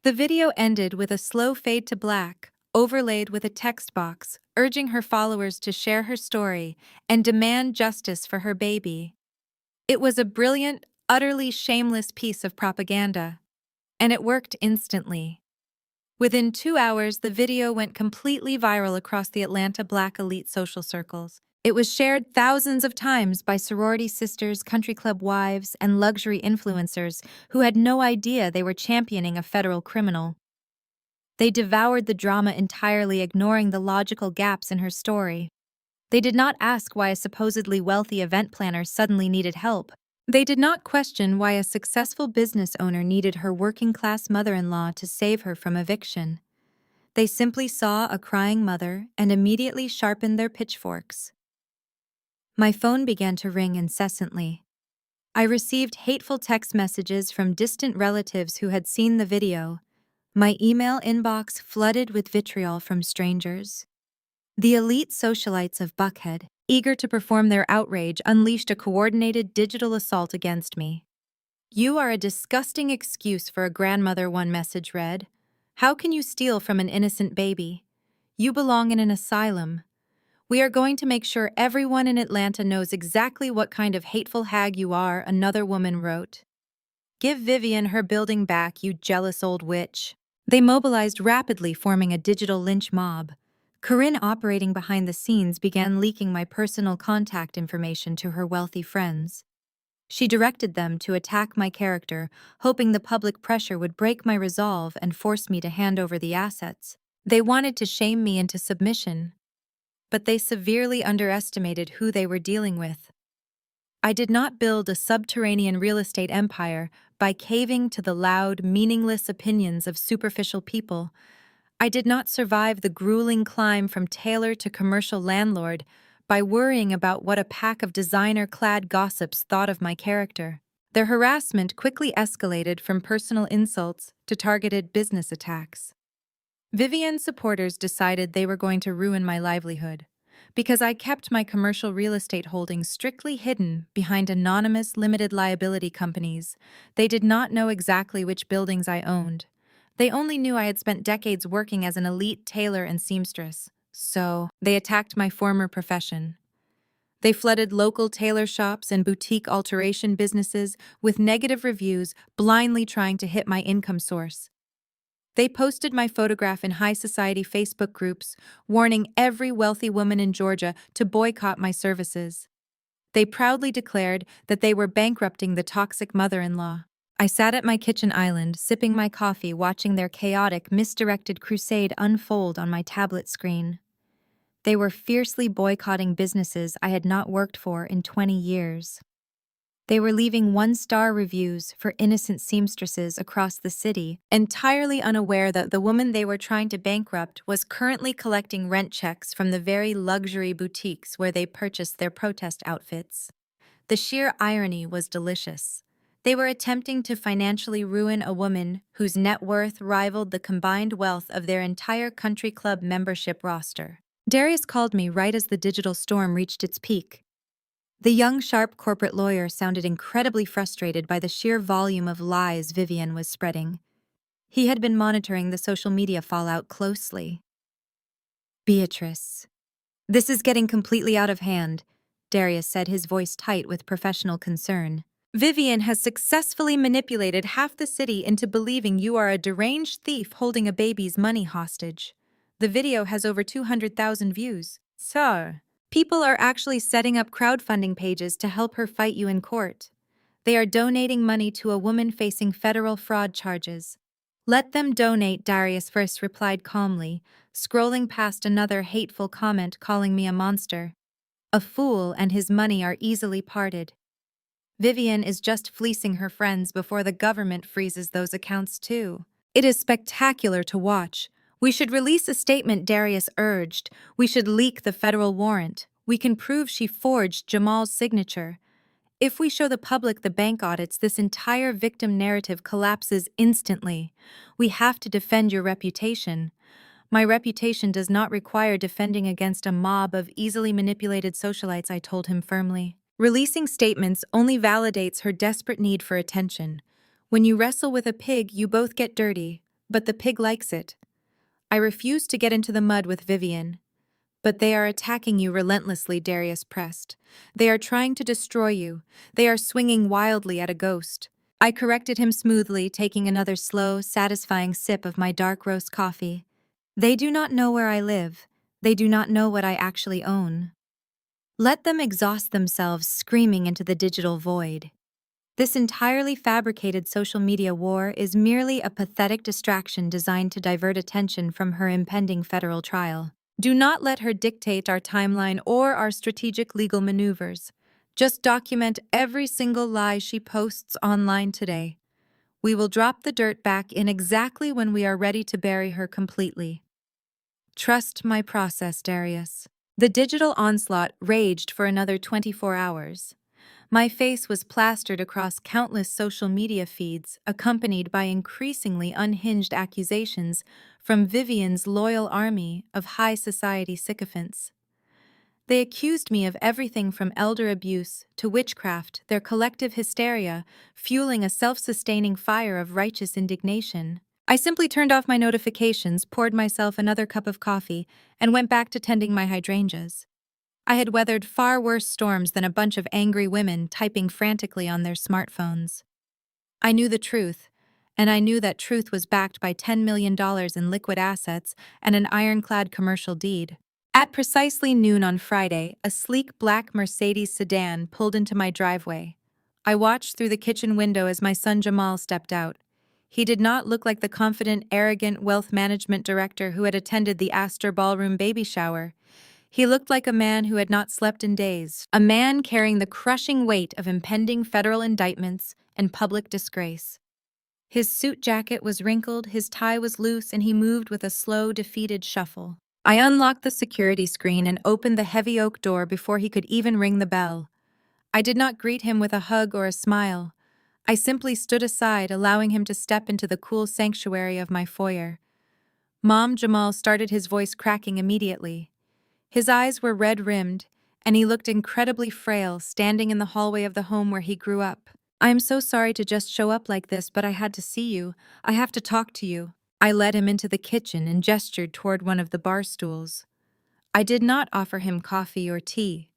The video ended with a slow fade to black, overlaid with a text box, urging her followers to share her story and demand justice for her baby. It was a brilliant, utterly shameless piece of propaganda, and it worked instantly. Within 2 hours, the video went completely viral across the Atlanta Black elite social circles. It was shared thousands of times by sorority sisters, country club wives, and luxury influencers who had no idea they were championing a federal criminal. They devoured the drama entirely, ignoring the logical gaps in her story. They did not ask why a supposedly wealthy event planner suddenly needed help. They did not question why a successful business owner needed her working-class mother-in-law to save her from eviction. They simply saw a crying mother and immediately sharpened their pitchforks. My phone began to ring incessantly. I received hateful text messages from distant relatives who had seen the video. My email inbox flooded with vitriol from strangers. The elite socialites of Buckhead, eager to perform their outrage, unleashed a coordinated digital assault against me. "You are a disgusting excuse for a grandmother," one message read. "How can you steal from an innocent baby? You belong in an asylum. We are going to make sure everyone in Atlanta knows exactly what kind of hateful hag you are," another woman wrote. "Give Vivian her building back, you jealous old witch." They mobilized rapidly, forming a digital lynch mob. Corinne, operating behind the scenes, began leaking my personal contact information to her wealthy friends. She directed them to attack my character, hoping the public pressure would break my resolve and force me to hand over the assets. They wanted to shame me into submission, but they severely underestimated who they were dealing with. I did not build a subterranean real estate empire by caving to the loud, meaningless opinions of superficial people. I did not survive the grueling climb from tailor to commercial landlord by worrying about what a pack of designer-clad gossips thought of my character. Their harassment quickly escalated from personal insults to targeted business attacks. Vivian's supporters decided they were going to ruin my livelihood. Because I kept my commercial real estate holdings strictly hidden behind anonymous limited liability companies, they did not know exactly which buildings I owned. They only knew I had spent decades working as an elite tailor and seamstress, so they attacked my former profession. They flooded local tailor shops and boutique alteration businesses with negative reviews, blindly trying to hit my income source. They posted my photograph in high society Facebook groups, warning every wealthy woman in Georgia to boycott my services. They proudly declared that they were bankrupting the toxic mother-in-law. I sat at my kitchen island, sipping my coffee, watching their chaotic, misdirected crusade unfold on my tablet screen. They were fiercely boycotting businesses I had not worked for in 20 years. They were leaving one-star reviews for innocent seamstresses across the city, entirely unaware that the woman they were trying to bankrupt was currently collecting rent checks from the very luxury boutiques where they purchased their protest outfits. The sheer irony was delicious. They were attempting to financially ruin a woman whose net worth rivaled the combined wealth of their entire country club membership roster. Darius called me right as the digital storm reached its peak. The young, sharp corporate lawyer sounded incredibly frustrated by the sheer volume of lies Vivian was spreading. He had been monitoring the social media fallout closely. "Beatrice, this is getting completely out of hand," Darius said, his voice tight with professional concern. "Vivian has successfully manipulated half the city into believing you are a deranged thief holding a baby's money hostage. The video has over 200,000 views. So, people are actually setting up crowdfunding pages to help her fight you in court. They are donating money to a woman facing federal fraud charges. Let them donate, Darius first replied calmly, scrolling past another hateful comment calling me a monster. A fool and his money are easily parted. Vivian is just fleecing her friends before the government freezes those accounts too. It is spectacular to watch. We should release a statement, Darius urged. We should leak the federal warrant. We can prove she forged Jamal's signature. If we show the public the bank audits, this entire victim narrative collapses instantly. We have to defend your reputation. My reputation does not require defending against a mob of easily manipulated socialites, I told him firmly. Releasing statements only validates her desperate need for attention. When you wrestle with a pig, you both get dirty, but the pig likes it. I refuse to get into the mud with Vivian. But they are attacking you relentlessly, Darius pressed. They are trying to destroy you. They are swinging wildly at a ghost. I corrected him smoothly, taking another slow, satisfying sip of my dark roast coffee. They do not know where I live. They do not know what I actually own. Let them exhaust themselves screaming into the digital void. This entirely fabricated social media war is merely a pathetic distraction designed to divert attention from her impending federal trial. Do not let her dictate our timeline or our strategic legal maneuvers. Just document every single lie she posts online today. We will drop the dirt back in exactly when we are ready to bury her completely. Trust my process, Darius. The digital onslaught raged for another 24 hours. My face was plastered across countless social media feeds, accompanied by increasingly unhinged accusations from Vivian's loyal army of high society sycophants. They accused me of everything from elder abuse to witchcraft, their collective hysteria fueling a self-sustaining fire of righteous indignation. I simply turned off my notifications, poured myself another cup of coffee, and went back to tending my hydrangeas. I had weathered far worse storms than a bunch of angry women typing frantically on their smartphones. I knew the truth, and I knew that truth was backed by $10 million in liquid assets and an ironclad commercial deed. At precisely noon on Friday, a sleek black Mercedes sedan pulled into my driveway. I watched through the kitchen window as my son Jamal stepped out. He did not look like the confident, arrogant wealth management director who had attended the Astor Ballroom baby shower. He looked like a man who had not slept in days, a man carrying the crushing weight of impending federal indictments and public disgrace. His suit jacket was wrinkled, his tie was loose, and he moved with a slow, defeated shuffle. I unlocked the security screen and opened the heavy oak door before he could even ring the bell. I did not greet him with a hug or a smile. I simply stood aside, allowing him to step into the cool sanctuary of my foyer. Mom, Jamal started, his voice cracking immediately. His eyes were red-rimmed, and he looked incredibly frail, standing in the hallway of the home where he grew up. I am so sorry to just show up like this, but I had to see you. I have to talk to you. I led him into the kitchen and gestured toward one of the bar stools. I did not offer him coffee or tea.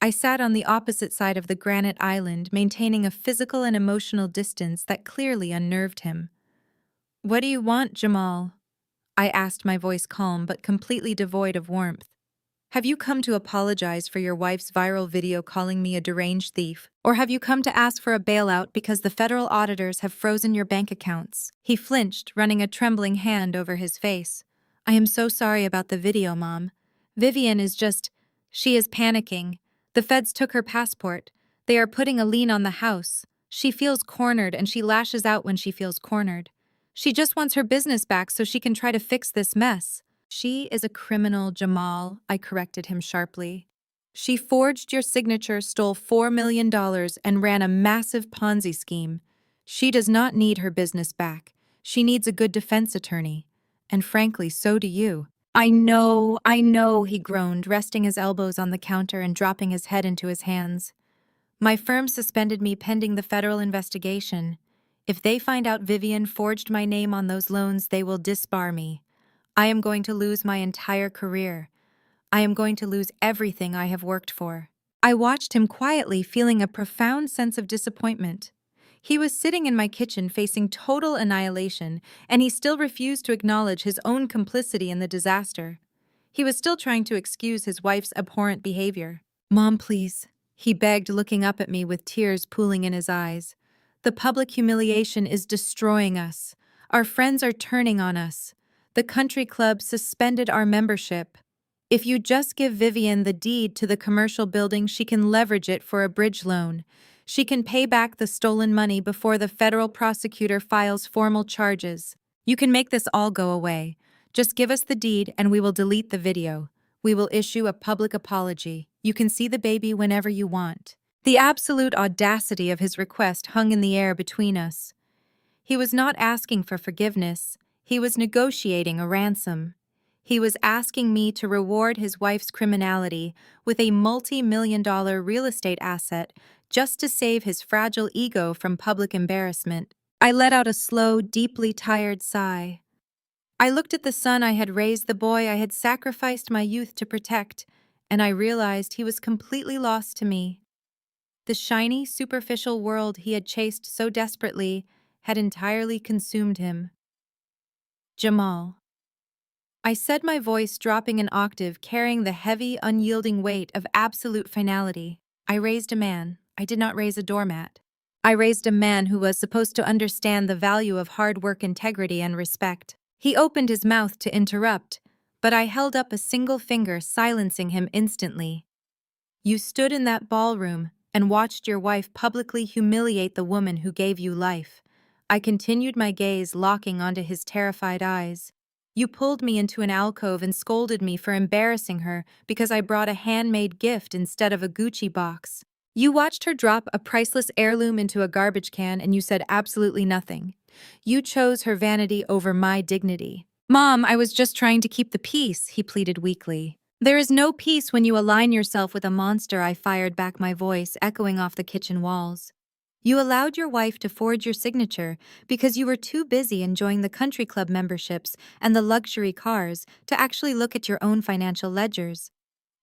I sat on the opposite side of the granite island, maintaining a physical and emotional distance that clearly unnerved him. "What do you want, Jamal?" I asked, my voice calm but completely devoid of warmth. "Have you come to apologize for your wife's viral video calling me a deranged thief? Or have you come to ask for a bailout because the federal auditors have frozen your bank accounts?" He flinched, running a trembling hand over his face. "I am so sorry about the video, Mom. Vivian is just... she is panicking. The feds took her passport. They are putting a lien on the house. She feels cornered and she lashes out when she feels cornered. She just wants her business back so she can try to fix this mess." "She is a criminal, Jamal," I corrected him sharply. "She forged your signature, stole $4 million, and ran a massive Ponzi scheme. She does not need her business back. She needs a good defense attorney. And frankly, so do you." I know, he groaned, resting his elbows on the counter and dropping his head into his hands. "My firm suspended me pending the federal investigation. If they find out Vivian forged my name on those loans, they will disbar me. I am going to lose my entire career. I am going to lose everything I have worked for." I watched him quietly, feeling a profound sense of disappointment. He was sitting in my kitchen facing total annihilation, and he still refused to acknowledge his own complicity in the disaster. He was still trying to excuse his wife's abhorrent behavior. "Mom, please. He begged, looking up at me with tears pooling in his eyes. The public humiliation is destroying us. Our friends are turning on us. The country club suspended our membership. If you just give Vivian the deed to the commercial building, she can leverage it for a bridge loan. She can pay back the stolen money before the federal prosecutor files formal charges. You can make this all go away. Just give us the deed and we will delete the video. We will issue a public apology. You can see the baby whenever you want. The absolute audacity of his request hung in the air between us. He was not asking for forgiveness. He was negotiating a ransom. He was asking me to reward his wife's criminality with a multi-million-dollar real estate asset just to save his fragile ego from public embarrassment. I let out a slow, deeply tired sigh. I looked at the son I had raised, the boy I had sacrificed my youth to protect, and I realized he was completely lost to me. The shiny, superficial world he had chased so desperately had entirely consumed him. Jamal. I said, my voice dropping an octave, carrying the heavy, unyielding weight of absolute finality. I raised a man. I did not raise a doormat. I raised a man who was supposed to understand the value of hard work, integrity, and respect. He opened his mouth to interrupt, but I held up a single finger, silencing him instantly. You stood in that ballroom and watched your wife publicly humiliate the woman who gave you life. I continued, my gaze locking onto his terrified eyes. You pulled me into an alcove and scolded me for embarrassing her because I brought a handmade gift instead of a Gucci box. You watched her drop a priceless heirloom into a garbage can and you said absolutely nothing. You chose her vanity over my dignity. Mom, I was just trying to keep the peace, he pleaded weakly. There is no peace when you align yourself with a monster, I fired back, my voice echoing off the kitchen walls. You allowed your wife to forge your signature because you were too busy enjoying the country club memberships and the luxury cars to actually look at your own financial ledgers.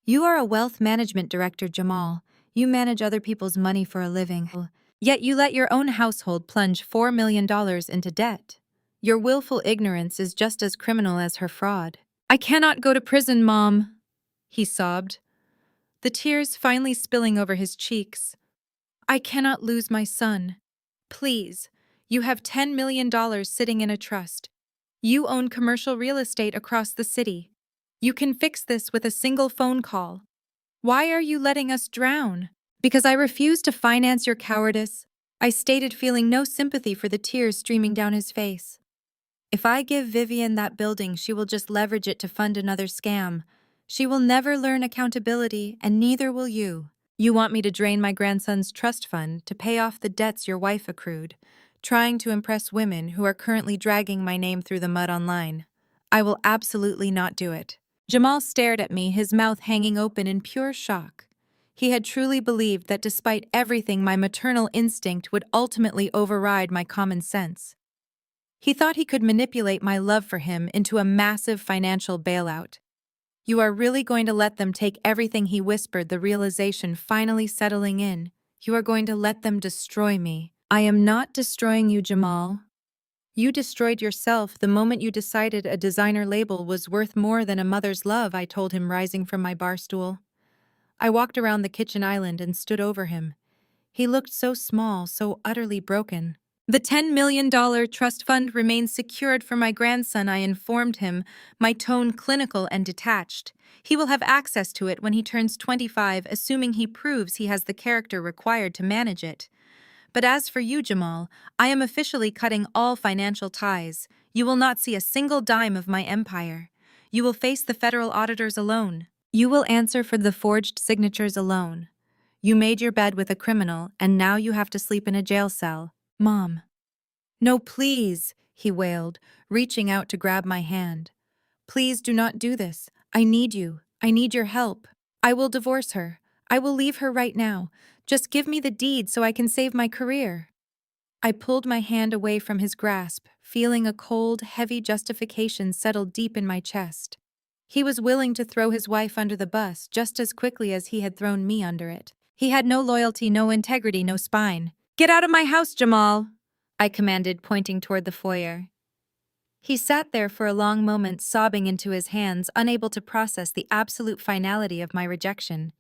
You are a wealth management director, Jamal. You manage other people's money for a living. Yet you let your own household plunge $4 million into debt. Your willful ignorance is just as criminal as her fraud. I cannot go to prison, Mom, he sobbed, the tears finally spilling over his cheeks. I cannot lose my son. Please, you have $10 million sitting in a trust. You own commercial real estate across the city. You can fix this with a single phone call. Why are you letting us drown? Because I refuse to finance your cowardice, I stated, feeling no sympathy for the tears streaming down his face. If I give Vivian that building, she will just leverage it to fund another scam. She will never learn accountability, and neither will you. You want me to drain my grandson's trust fund to pay off the debts your wife accrued, trying to impress women who are currently dragging my name through the mud online. I will absolutely not do it. Jamal stared at me, his mouth hanging open in pure shock. He had truly believed that despite everything, my maternal instinct would ultimately override my common sense. He thought he could manipulate my love for him into a massive financial bailout. You are really going to let them take everything, he whispered, the realization finally settling in. You are going to let them destroy me. I am not destroying you, Jamal. You destroyed yourself the moment you decided a designer label was worth more than a mother's love, I told him, rising from my bar stool. I walked around the kitchen island and stood over him. He looked so small, so utterly broken. The $10 million trust fund remains secured for my grandson, I informed him, my tone clinical and detached. He will have access to it when he turns 25, assuming he proves he has the character required to manage it. But as for you, Jamal, I am officially cutting all financial ties. You will not see a single dime of my empire. You will face the federal auditors alone. You will answer for the forged signatures alone. You made your bed with a criminal, and now you have to sleep in a jail cell. Mom. No, please, he wailed, reaching out to grab my hand. Please do not do this. I need you. I need your help. I will divorce her. I will leave her right now. Just give me the deed so I can save my career. I pulled my hand away from his grasp, feeling a cold, heavy justification settle deep in my chest. He was willing to throw his wife under the bus just as quickly as he had thrown me under it. He had no loyalty, no integrity, no spine. Get out of my house, Jamal, I commanded, pointing toward the foyer. He sat there for a long moment, sobbing into his hands, unable to process the absolute finality of my rejection.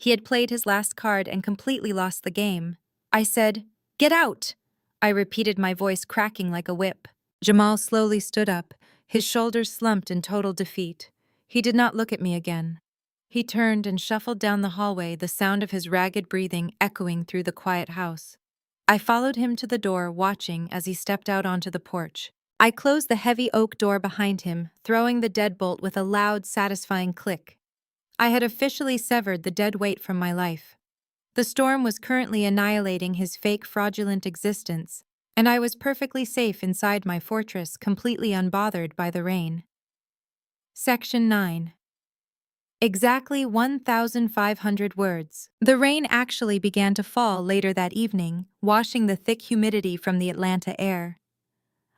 He had played his last card and completely lost the game. I said, "Get out!" I repeated, my voice cracking like a whip. Jamal slowly stood up, his shoulders slumped in total defeat. He did not look at me again. He turned and shuffled down the hallway, the sound of his ragged breathing echoing through the quiet house. I followed him to the door, watching as he stepped out onto the porch. I closed the heavy oak door behind him, throwing the deadbolt with a loud, satisfying click. I had officially severed the dead weight from my life. The storm was currently annihilating his fake, fraudulent existence, and I was perfectly safe inside my fortress, completely unbothered by the rain. Section 9. Exactly 1,500 words. The rain actually began to fall later that evening, washing the thick humidity from the Atlanta air.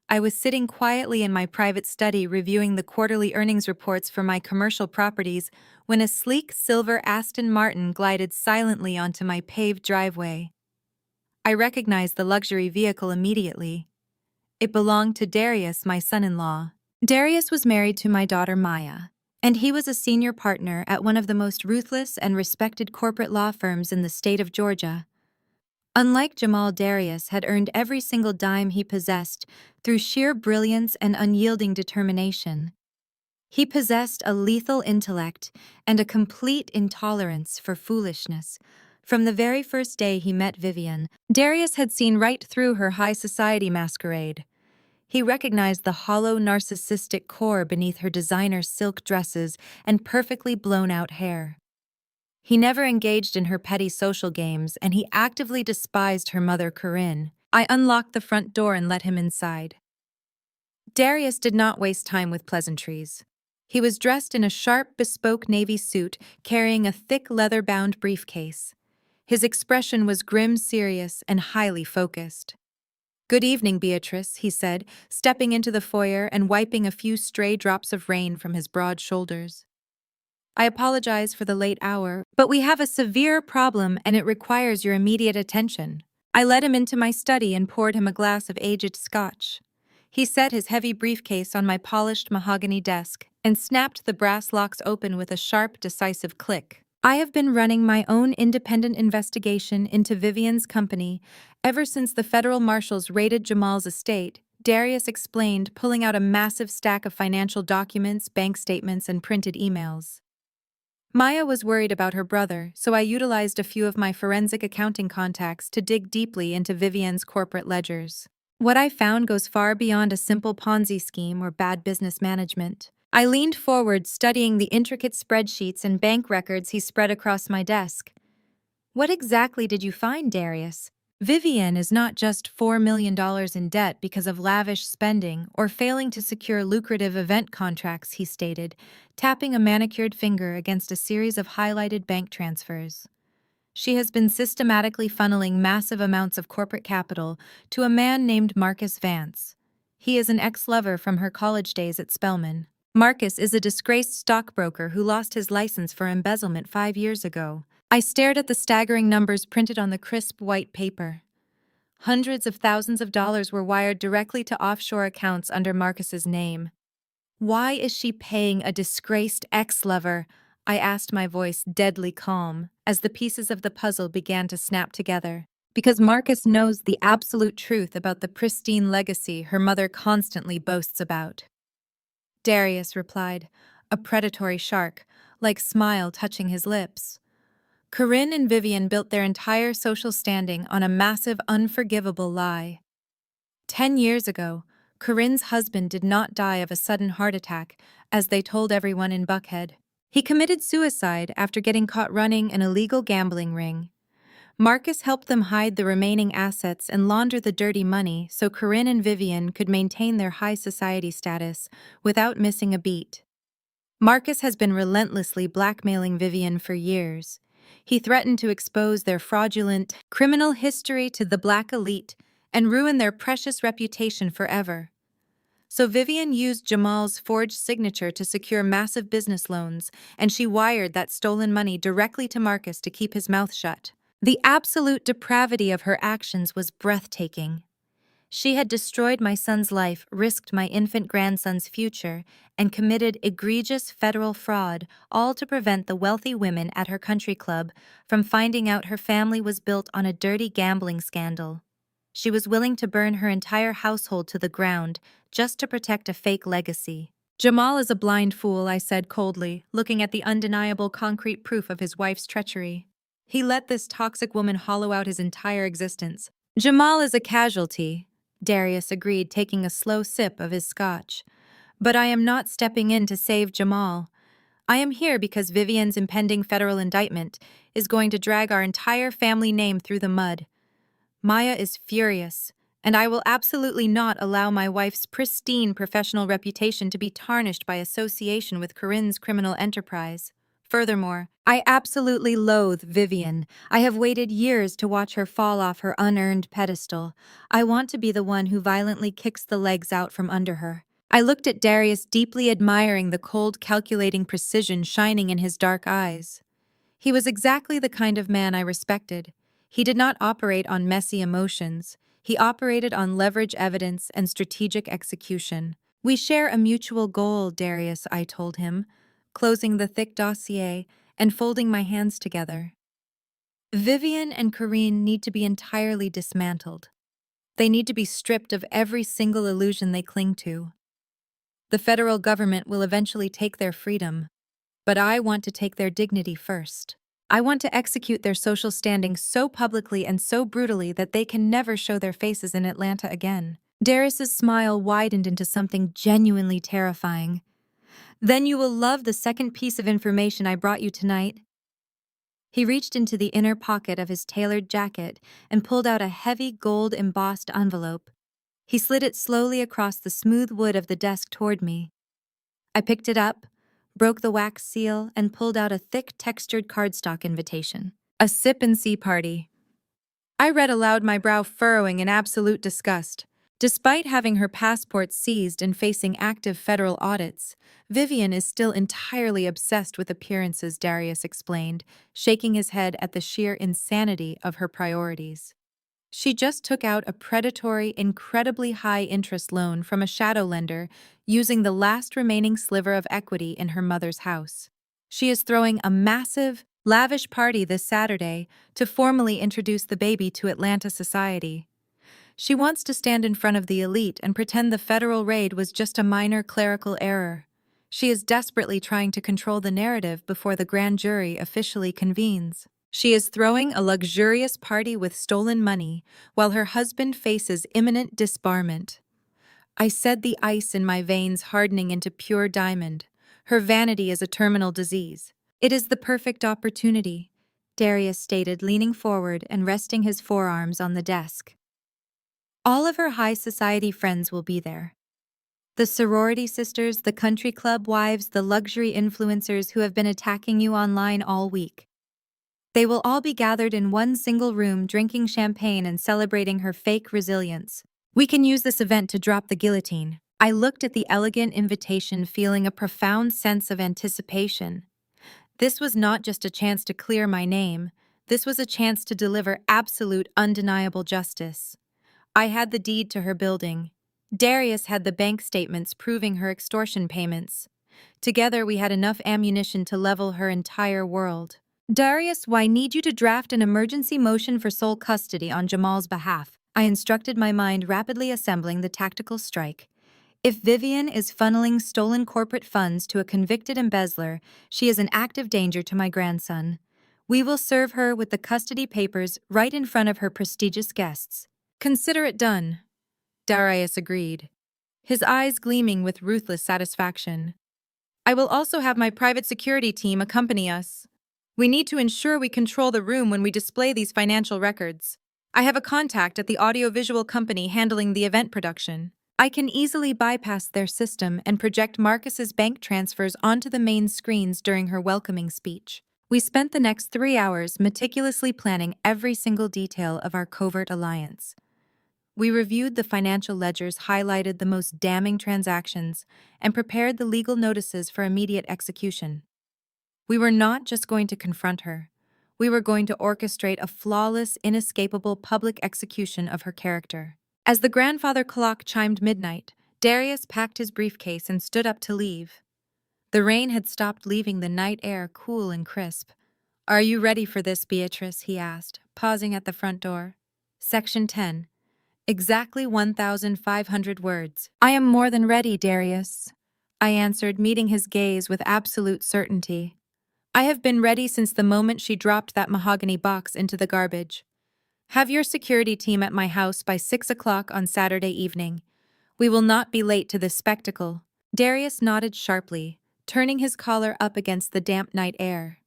I was sitting quietly in my private study reviewing the quarterly earnings reports for my commercial properties when a sleek silver Aston Martin glided silently onto my paved driveway. I recognized the luxury vehicle immediately. It belonged to Darius, my son-in-law. Darius was married to my daughter Maya, and he was a senior partner at one of the most ruthless and respected corporate law firms in the state of Georgia. Unlike Jamal, Darius had earned every single dime he possessed through sheer brilliance and unyielding determination. He possessed a lethal intellect and a complete intolerance for foolishness. From the very first day he met Vivian, Darius had seen right through her high society masquerade. He recognized the hollow, narcissistic core beneath her designer silk dresses and perfectly blown-out hair. He never engaged in her petty social games, and he actively despised her mother, Corinne. I unlocked the front door and let him inside. Darius did not waste time with pleasantries. He was dressed in a sharp, bespoke navy suit, carrying a thick leather-bound briefcase. His expression was grim, serious, and highly focused. "Good evening, Beatrice," he said, stepping into the foyer and wiping a few stray drops of rain from his broad shoulders. "I apologize for the late hour, but we have a severe problem and it requires your immediate attention." I led him into my study and poured him a glass of aged scotch. He set his heavy briefcase on my polished mahogany desk and snapped the brass locks open with a sharp, decisive click. "I have been running my own independent investigation into Vivian's company ever since the federal marshals raided Jamal's estate," Darius explained, pulling out a massive stack of financial documents, bank statements, and printed emails. Maya was worried about her brother, so I utilized a few of my forensic accounting contacts to dig deeply into Vivian's corporate ledgers. What I found goes far beyond a simple Ponzi scheme or bad business management. I leaned forward, studying the intricate spreadsheets and bank records he spread across my desk. "What exactly did you find, Darius?" "Vivian is not just $4 million in debt because of lavish spending or failing to secure lucrative event contracts," he stated, tapping a manicured finger against a series of highlighted bank transfers. "She has been systematically funneling massive amounts of corporate capital to a man named Marcus Vance. He is an ex-lover from her college days at Spelman. Marcus is a disgraced stockbroker who lost his license for embezzlement 5 years ago." I stared at the staggering numbers printed on the crisp white paper. Hundreds of thousands of dollars were wired directly to offshore accounts under Marcus's name. "Why is she paying a disgraced ex-lover?" I asked, my voice deadly calm, as the pieces of the puzzle began to snap together. "Because Marcus knows the absolute truth about the pristine legacy her mother constantly boasts about," Darius replied, a predatory shark-like smile touching his lips. "Corinne and Vivian built their entire social standing on a massive, unforgivable lie. 10 years ago, Corinne's husband did not die of a sudden heart attack, as they told everyone in Buckhead. He committed suicide after getting caught running an illegal gambling ring. Marcus helped them hide the remaining assets and launder the dirty money so Corinne and Vivian could maintain their high society status without missing a beat. Marcus has been relentlessly blackmailing Vivian for years. He threatened to expose their fraudulent criminal history to the black elite and ruin their precious reputation forever. So Vivian used Jamal's forged signature to secure massive business loans, and she wired that stolen money directly to Marcus to keep his mouth shut. The absolute depravity of her actions was breathtaking. She had destroyed my son's life, risked my infant grandson's future, and committed egregious federal fraud, all to prevent the wealthy women at her country club from finding out her family was built on a dirty gambling scandal. She was willing to burn her entire household to the ground just to protect a fake legacy. Jamal is a blind fool, I said coldly, looking at the undeniable concrete proof of his wife's treachery. He let this toxic woman hollow out his entire existence. Jamal is a casualty, Darius agreed, taking a slow sip of his scotch. But I am not stepping in to save Jamal. I am here because Vivian's impending federal indictment is going to drag our entire family name through the mud. Maya is furious, and I will absolutely not allow my wife's pristine professional reputation to be tarnished by association with Corinne's criminal enterprise. Furthermore, I absolutely loathe Vivian. I have waited years to watch her fall off her unearned pedestal. I want to be the one who violently kicks the legs out from under her. I looked at Darius, deeply admiring the cold, calculating precision shining in his dark eyes. He was exactly the kind of man I respected. He did not operate on messy emotions. He operated on leverage evidence and strategic execution. We share a mutual goal, Darius, I told him, closing the thick dossier and folding my hands together. Vivian and Corinne need to be entirely dismantled. They need to be stripped of every single illusion they cling to. The federal government will eventually take their freedom, but I want to take their dignity first. I want to execute their social standing so publicly and so brutally that they can never show their faces in Atlanta again. Darius's smile widened into something genuinely terrifying. Then you will love the second piece of information I brought you tonight. He reached into the inner pocket of his tailored jacket and pulled out a heavy gold-embossed envelope. He slid it slowly across the smooth wood of the desk toward me. I picked it up, broke the wax seal, and pulled out a thick, textured cardstock invitation. A sip-and-see party. I read aloud, my brow furrowing in absolute disgust. Despite having her passport seized and facing active federal audits, Vivian is still entirely obsessed with appearances, Darius explained, shaking his head at the sheer insanity of her priorities. She just took out a predatory, incredibly high-interest loan from a shadow lender using the last remaining sliver of equity in her mother's house. She is throwing a massive, lavish party this Saturday to formally introduce the baby to Atlanta society. She wants to stand in front of the elite and pretend the federal raid was just a minor clerical error. She is desperately trying to control the narrative before the grand jury officially convenes. She is throwing a luxurious party with stolen money while her husband faces imminent disbarment. I said, the ice in my veins hardening into pure diamond. Her vanity is a terminal disease. It is the perfect opportunity, Darius stated, leaning forward and resting his forearms on the desk. All of her high society friends will be there. The sorority sisters, the country club wives, the luxury influencers who have been attacking you online all week. They will all be gathered in one single room, drinking champagne and celebrating her fake resilience. We can use this event to drop the guillotine. I looked at the elegant invitation, feeling a profound sense of anticipation. This was not just a chance to clear my name. This was a chance to deliver absolute, undeniable justice. I had the deed to her building. Darius had the bank statements proving her extortion payments. Together, we had enough ammunition to level her entire world. Darius, I need you to draft an emergency motion for sole custody on Jamal's behalf. I instructed, my mind rapidly assembling the tactical strike. If Vivian is funneling stolen corporate funds to a convicted embezzler, she is an active danger to my grandson. We will serve her with the custody papers right in front of her prestigious guests. Consider it done, Darius agreed, his eyes gleaming with ruthless satisfaction. I will also have my private security team accompany us. We need to ensure we control the room when we display these financial records. I have a contact at the audiovisual company handling the event production. I can easily bypass their system and project Marcus's bank transfers onto the main screens during her welcoming speech. We spent the next 3 hours meticulously planning every single detail of our covert alliance. We reviewed the financial ledgers, highlighted the most damning transactions, and prepared the legal notices for immediate execution. We were not just going to confront her. We were going to orchestrate a flawless, inescapable public execution of her character. As the grandfather clock chimed midnight, Darius packed his briefcase and stood up to leave. The rain had stopped, leaving the night air cool and crisp. "Are you ready for this, Beatrice?" he asked, pausing at the front door. Section 10. Exactly 1,500 words. "I am more than ready, Darius," I answered, meeting his gaze with absolute certainty. "I have been ready since the moment she dropped that mahogany box into the garbage. Have your security team at my house by 6 o'clock on Saturday evening. We will not be late to this spectacle." Darius nodded sharply, turning his collar up against the damp night air.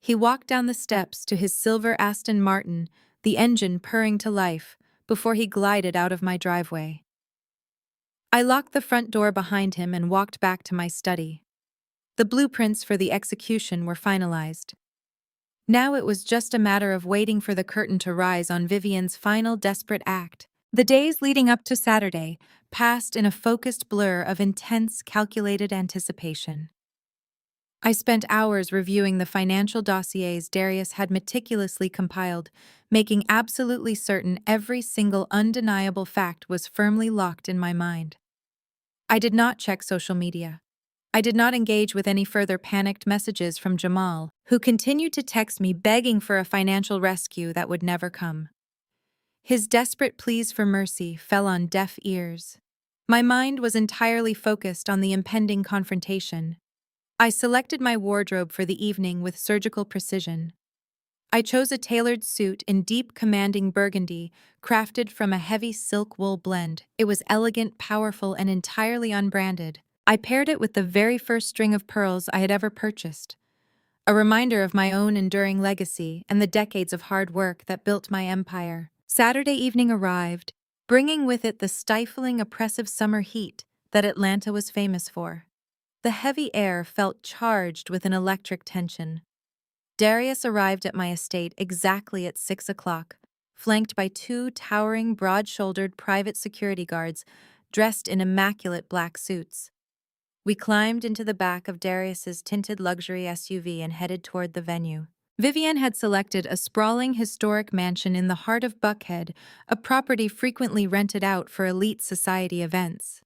He walked down the steps to his silver Aston Martin, the engine purring to life, before he glided out of my driveway. I locked the front door behind him and walked back to my study. The blueprints for the execution were finalized. Now it was just a matter of waiting for the curtain to rise on Vivian's final desperate act. The days leading up to Saturday passed in a focused blur of intense, calculated anticipation. I spent hours reviewing the financial dossiers Darius had meticulously compiled, making absolutely certain every single undeniable fact was firmly locked in my mind. I did not check social media. I did not engage with any further panicked messages from Jamal, who continued to text me begging for a financial rescue that would never come. His desperate pleas for mercy fell on deaf ears. My mind was entirely focused on the impending confrontation. I selected my wardrobe for the evening with surgical precision. I chose a tailored suit in deep, commanding burgundy, crafted from a heavy silk wool blend. It was elegant, powerful, and entirely unbranded. I paired it with the very first string of pearls I had ever purchased, a reminder of my own enduring legacy and the decades of hard work that built my empire. Saturday evening arrived, bringing with it the stifling, oppressive summer heat that Atlanta was famous for. The heavy air felt charged with an electric tension. Darius arrived at my estate exactly at 6 o'clock, flanked by two towering, broad-shouldered private security guards dressed in immaculate black suits. We climbed into the back of Darius's tinted luxury SUV and headed toward the venue. Vivian had selected a sprawling historic mansion in the heart of Buckhead, a property frequently rented out for elite society events.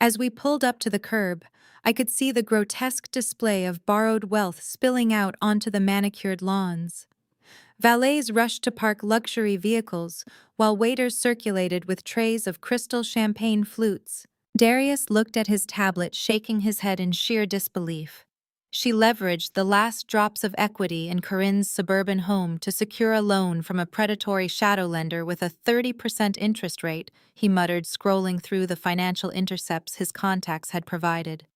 As we pulled up to the curb, I could see the grotesque display of borrowed wealth spilling out onto the manicured lawns. Valets rushed to park luxury vehicles, while waiters circulated with trays of crystal champagne flutes. Darius looked at his tablet, shaking his head in sheer disbelief. She leveraged the last drops of equity in Corinne's suburban home to secure a loan from a predatory shadow lender with a 30% interest rate, he muttered, scrolling through the financial intercepts his contacts had provided.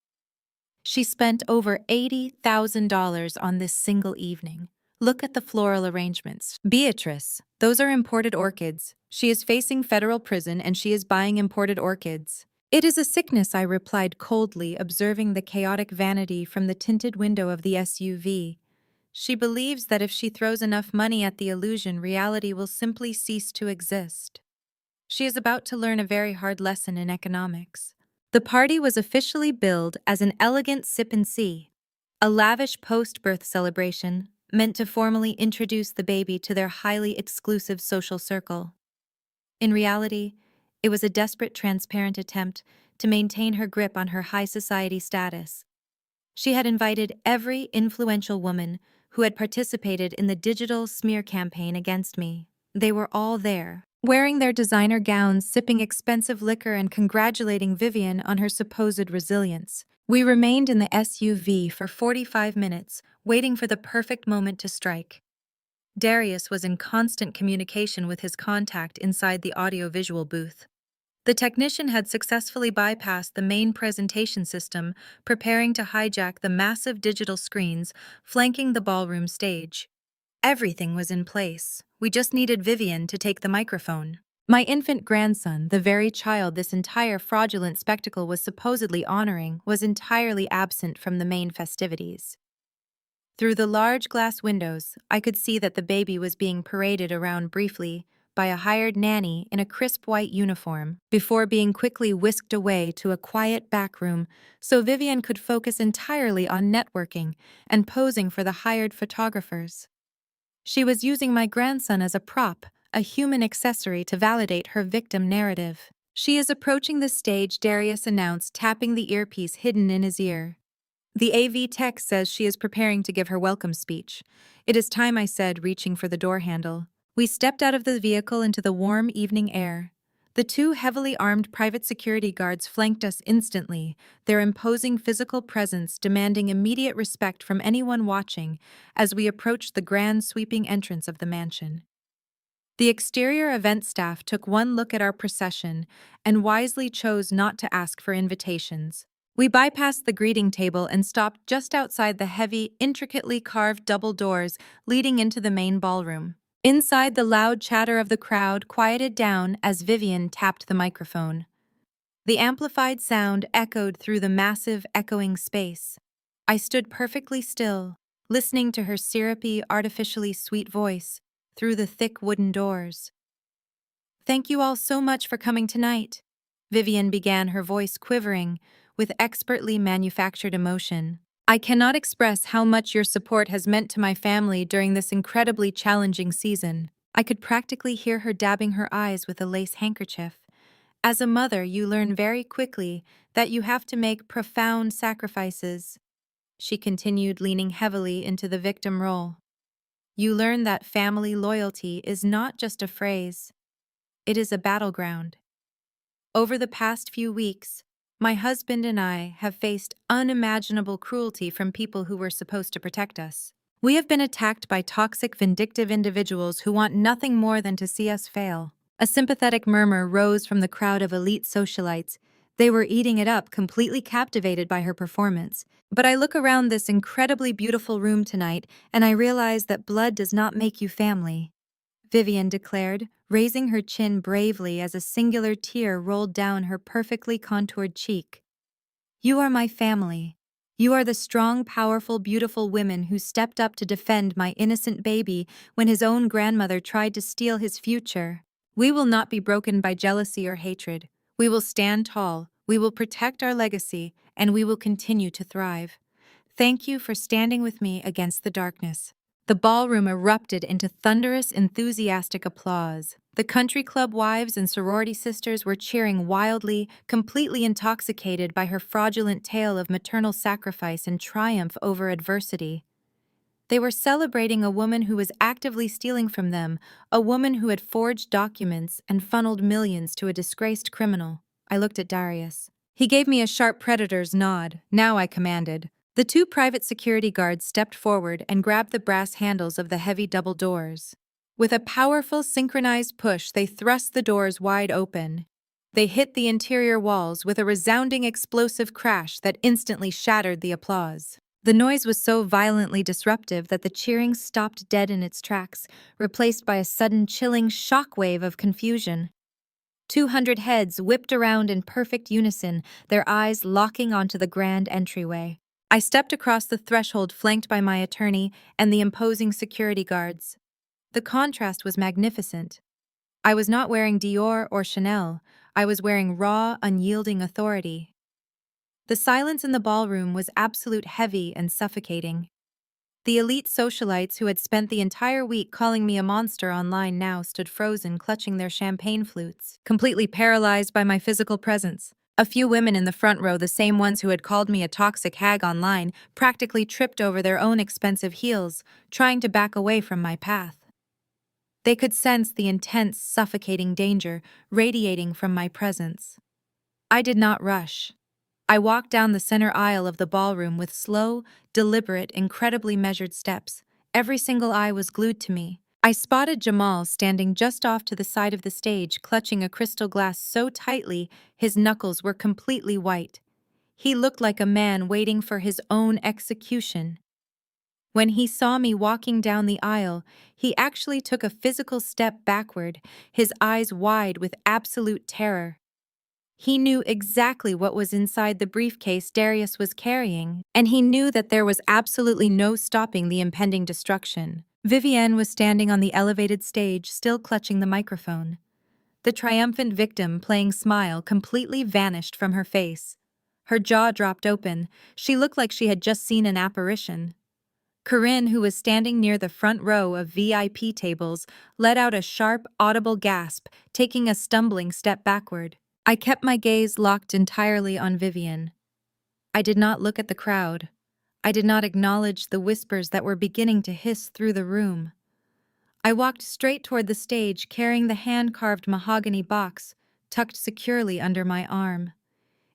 She spent over $80,000 on this single evening. Look at the floral arrangements. Beatrice, those are imported orchids. She is facing federal prison and she is buying imported orchids. It is a sickness, I replied coldly, observing the chaotic vanity from the tinted window of the SUV. She believes that if she throws enough money at the illusion, reality will simply cease to exist. She is about to learn a very hard lesson in economics. The party was officially billed as an elegant sip and see, a lavish post-birth celebration meant to formally introduce the baby to their highly exclusive social circle. In reality, it was a desperate, transparent attempt to maintain her grip on her high society status. She had invited every influential woman who had participated in the digital smear campaign against me. They were all there, wearing their designer gowns, sipping expensive liquor, and congratulating Vivian on her supposed resilience. We remained in the SUV for 45 minutes, waiting for the perfect moment to strike. Darius was in constant communication with his contact inside the audio-visual booth. The technician had successfully bypassed the main presentation system, preparing to hijack the massive digital screens flanking the ballroom stage. Everything was in place. We just needed Vivian to take the microphone. My infant grandson, the very child this entire fraudulent spectacle was supposedly honoring, was entirely absent from the main festivities. Through the large glass windows, I could see that the baby was being paraded around briefly by a hired nanny in a crisp white uniform, before being quickly whisked away to a quiet back room so Vivian could focus entirely on networking and posing for the hired photographers. She was using my grandson as a prop, a human accessory to validate her victim narrative. She is approaching the stage, Darius announced, tapping the earpiece hidden in his ear. The AV tech says she is preparing to give her welcome speech. It is time, I said, reaching for the door handle. We stepped out of the vehicle into the warm evening air. The two heavily armed private security guards flanked us instantly, their imposing physical presence demanding immediate respect from anyone watching as we approached the grand sweeping entrance of the mansion. The exterior event staff took one look at our procession and wisely chose not to ask for invitations. We bypassed the greeting table and stopped just outside the heavy, intricately carved double doors leading into the main ballroom. Inside, the loud chatter of the crowd quieted down as Vivian tapped the microphone. The amplified sound echoed through the massive, echoing space. I stood perfectly still, listening to her syrupy, artificially sweet voice through the thick wooden doors. "Thank you all so much for coming tonight," Vivian began, her voice quivering with expertly manufactured emotion. "I cannot express how much your support has meant to my family during this incredibly challenging season." I could practically hear her dabbing her eyes with a lace handkerchief. "As a mother, you learn very quickly that you have to make profound sacrifices," she continued, leaning heavily into the victim role. "You learn that family loyalty is not just a phrase, it is a battleground. Over the past few weeks, my husband and I have faced unimaginable cruelty from people who were supposed to protect us. We have been attacked by toxic, vindictive individuals who want nothing more than to see us fail." A sympathetic murmur rose from the crowd of elite socialites. They were eating it up, completely captivated by her performance. "But I look around this incredibly beautiful room tonight, and I realize that blood does not make you family," Vivian declared, raising her chin bravely as a singular tear rolled down her perfectly contoured cheek. "You are my family. You are the strong, powerful, beautiful women who stepped up to defend my innocent baby when his own grandmother tried to steal his future. We will not be broken by jealousy or hatred. We will stand tall, we will protect our legacy, and we will continue to thrive. Thank you for standing with me against the darkness." The ballroom erupted into thunderous, enthusiastic applause. The country club wives and sorority sisters were cheering wildly, completely intoxicated by her fraudulent tale of maternal sacrifice and triumph over adversity. They were celebrating a woman who was actively stealing from them, a woman who had forged documents and funneled millions to a disgraced criminal. I looked at Darius. He gave me a sharp predator's nod. Now I commanded. The two private security guards stepped forward and grabbed the brass handles of the heavy double doors. With a powerful, synchronized push, they thrust the doors wide open. They hit the interior walls with a resounding explosive crash that instantly shattered the applause. The noise was so violently disruptive that the cheering stopped dead in its tracks, replaced by a sudden chilling shockwave of confusion. 200 heads whipped around in perfect unison, their eyes locking onto the grand entryway. I stepped across the threshold, flanked by my attorney and the imposing security guards. The contrast was magnificent. I was not wearing Dior or Chanel. I was wearing raw, unyielding authority. The silence in the ballroom was absolute, heavy and suffocating. The elite socialites who had spent the entire week calling me a monster online now stood frozen, clutching their champagne flutes, completely paralyzed by my physical presence. A few women in the front row, the same ones who had called me a toxic hag online, practically tripped over their own expensive heels, trying to back away from my path. They could sense the intense, suffocating danger radiating from my presence. I did not rush. I walked down the center aisle of the ballroom with slow, deliberate, incredibly measured steps. Every single eye was glued to me. I spotted Jamal standing just off to the side of the stage, clutching a crystal glass so tightly his knuckles were completely white. He looked like a man waiting for his own execution. When he saw me walking down the aisle, he actually took a physical step backward, his eyes wide with absolute terror. He knew exactly what was inside the briefcase Darius was carrying, and he knew that there was absolutely no stopping the impending destruction. Vivienne was standing on the elevated stage, still clutching the microphone. The triumphant victim, playing smile, completely vanished from her face. Her jaw dropped open. She looked like she had just seen an apparition. Corinne, who was standing near the front row of VIP tables, let out a sharp, audible gasp, taking a stumbling step backward. I kept my gaze locked entirely on Vivian. I did not look at the crowd. I did not acknowledge the whispers that were beginning to hiss through the room. I walked straight toward the stage, carrying the hand-carved mahogany box, tucked securely under my arm.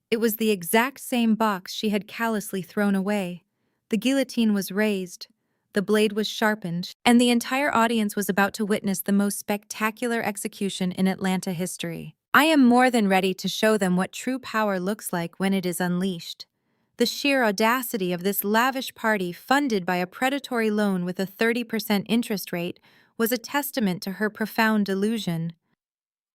It was the exact same box she had callously thrown away. The guillotine was raised, the blade was sharpened, and the entire audience was about to witness the most spectacular execution in Atlanta history. I am more than ready to show them what true power looks like when it is unleashed. The sheer audacity of this lavish party, funded by a predatory loan with a 30% interest rate, was a testament to her profound delusion.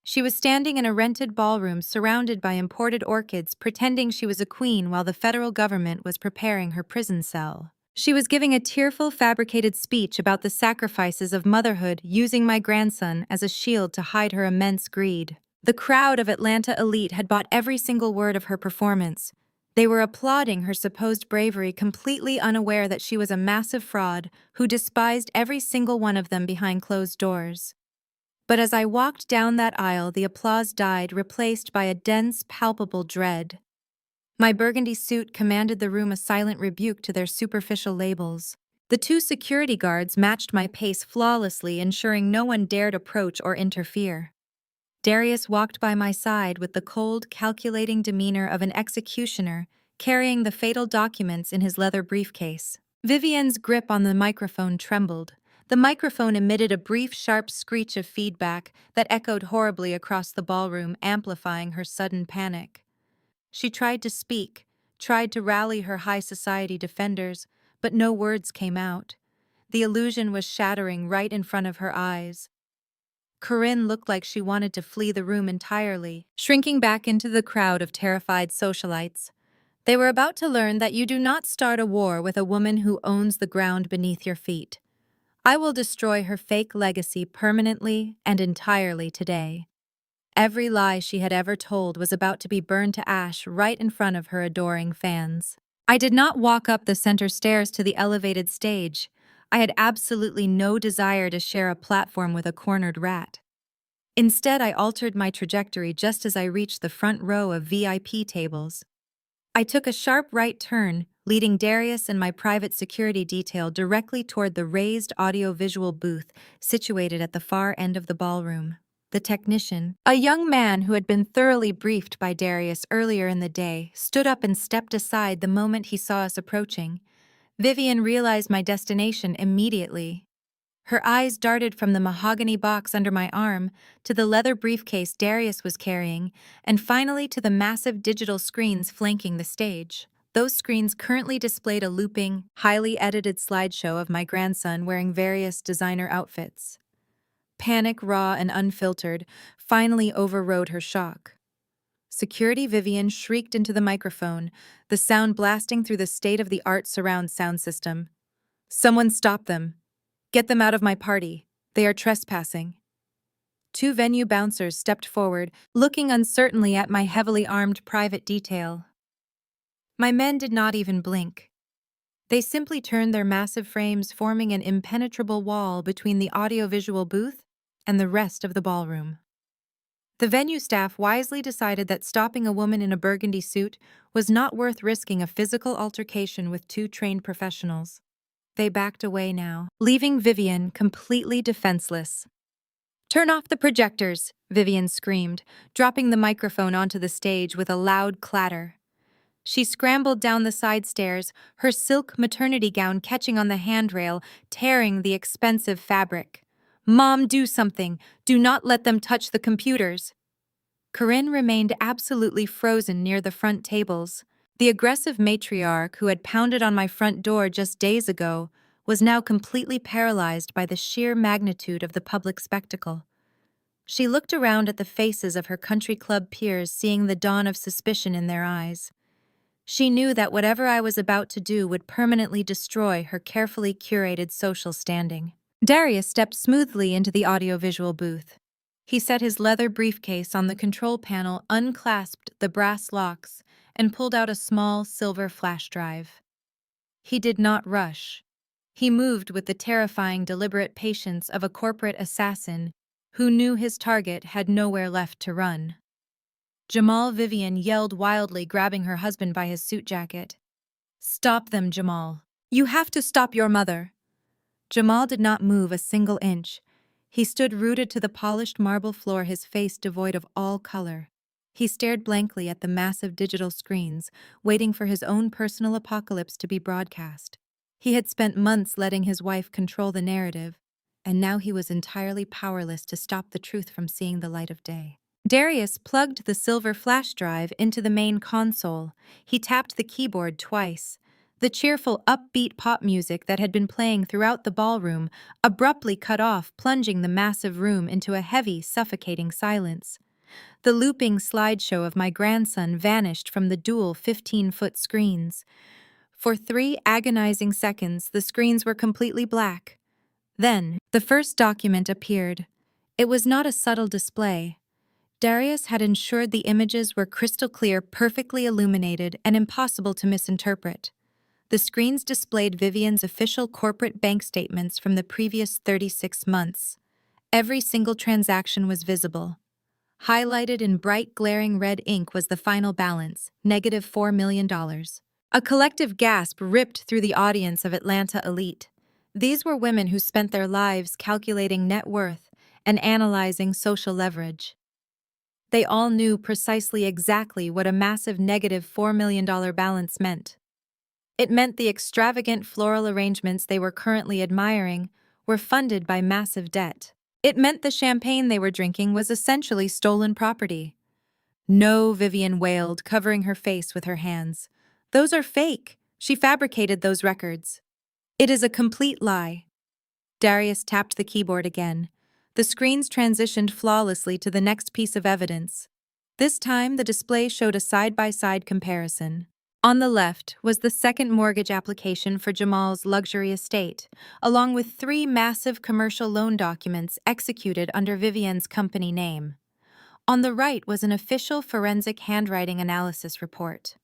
She was standing in a rented ballroom surrounded by imported orchids, pretending she was a queen while the federal government was preparing her prison cell. She was giving a tearful, fabricated speech about the sacrifices of motherhood, using my grandson as a shield to hide her immense greed. The crowd of Atlanta elite had bought every single word of her performance. They were applauding her supposed bravery, completely unaware that she was a massive fraud who despised every single one of them behind closed doors. But as I walked down that aisle, the applause died, replaced by a dense, palpable dread. My burgundy suit commanded the room, a silent rebuke to their superficial labels. The two security guards matched my pace flawlessly, ensuring no one dared approach or interfere. Darius walked by my side with the cold, calculating demeanor of an executioner, carrying the fatal documents in his leather briefcase. Vivian's grip on the microphone trembled. The microphone emitted a brief, sharp screech of feedback that echoed horribly across the ballroom, amplifying her sudden panic. She tried to speak, tried to rally her high society defenders, but no words came out. The illusion was shattering right in front of her eyes. Corinne looked like she wanted to flee the room entirely, shrinking back into the crowd of terrified socialites. They were about to learn that you do not start a war with a woman who owns the ground beneath your feet. I will destroy her fake legacy permanently and entirely today. Every lie she had ever told was about to be burned to ash right in front of her adoring fans. I did not walk up the center stairs to the elevated stage. I had absolutely no desire to share a platform with a cornered rat. Instead, I altered my trajectory just as I reached the front row of VIP tables. I took a sharp right turn, leading Darius and my private security detail directly toward the raised audio-visual booth situated at the far end of the ballroom. The technician, a young man who had been thoroughly briefed by Darius earlier in the day, stood up and stepped aside the moment he saw us approaching. Vivian realized my destination immediately. Her eyes darted from the mahogany box under my arm to the leather briefcase Darius was carrying, and finally to the massive digital screens flanking the stage. Those screens currently displayed a looping, highly edited slideshow of my grandson wearing various designer outfits. Panic, raw and unfiltered, finally overrode her shock. Security Vivian shrieked into the microphone, the sound blasting through the state-of-the-art surround sound system. "Someone stop them. Get them out of my party. They are trespassing." Two venue bouncers stepped forward, looking uncertainly at my heavily armed private detail. My men did not even blink. They simply turned their massive frames, forming an impenetrable wall between the audiovisual booth and the rest of the ballroom. The venue staff wisely decided that stopping a woman in a burgundy suit was not worth risking a physical altercation with two trained professionals. They backed away now, leaving Vivian completely defenseless. "Turn off the projectors," Vivian screamed, dropping the microphone onto the stage with a loud clatter. She scrambled down the side stairs, her silk maternity gown catching on the handrail, tearing the expensive fabric. "Mom, do something! Do not let them touch the computers!" Corinne remained absolutely frozen near the front tables. The aggressive matriarch who had pounded on my front door just days ago was now completely paralyzed by the sheer magnitude of the public spectacle. She looked around at the faces of her country club peers, seeing the dawn of suspicion in their eyes. She knew that whatever I was about to do would permanently destroy her carefully curated social standing. Darius stepped smoothly into the audiovisual booth. He set his leather briefcase on the control panel, unclasped the brass locks, and pulled out a small silver flash drive. He did not rush. He moved with the terrifying, deliberate patience of a corporate assassin who knew his target had nowhere left to run. Jamal Vivian yelled wildly, grabbing her husband by his suit jacket. "Stop them, Jamal. You have to stop your mother." Jamal did not move a single inch. He stood rooted to the polished marble floor, his face devoid of all color. He stared blankly at the massive digital screens, waiting for his own personal apocalypse to be broadcast. He had spent months letting his wife control the narrative, and now he was entirely powerless to stop the truth from seeing the light of day. Darius plugged the silver flash drive into the main console. He tapped the keyboard twice. The cheerful, upbeat pop music that had been playing throughout the ballroom abruptly cut off, plunging the massive room into a heavy, suffocating silence. The looping slideshow of my grandson vanished from the dual 15-foot screens. For 3 agonizing seconds, the screens were completely black. Then, the first document appeared. It was not a subtle display. Darius had ensured the images were crystal clear, perfectly illuminated, and impossible to misinterpret. The screens displayed Vivian's official corporate bank statements from the previous 36 months. Every single transaction was visible. Highlighted in bright, glaring red ink was the final balance, negative $4 million. A collective gasp ripped through the audience of Atlanta elite. These were women who spent their lives calculating net worth and analyzing social leverage. They all knew precisely exactly what a massive negative $4 million balance meant. It meant the extravagant floral arrangements they were currently admiring were funded by massive debt. It meant the champagne they were drinking was essentially stolen property. "No," Vivian wailed, covering her face with her hands. "Those are fake. She fabricated those records." "It is a complete lie." Darius tapped the keyboard again. The screens transitioned flawlessly to the next piece of evidence. This time, the display showed a side-by-side comparison. On the left was the second mortgage application for Jamal's luxury estate, along with 3 massive commercial loan documents executed under Vivian's company name. On the right was an official forensic handwriting analysis report.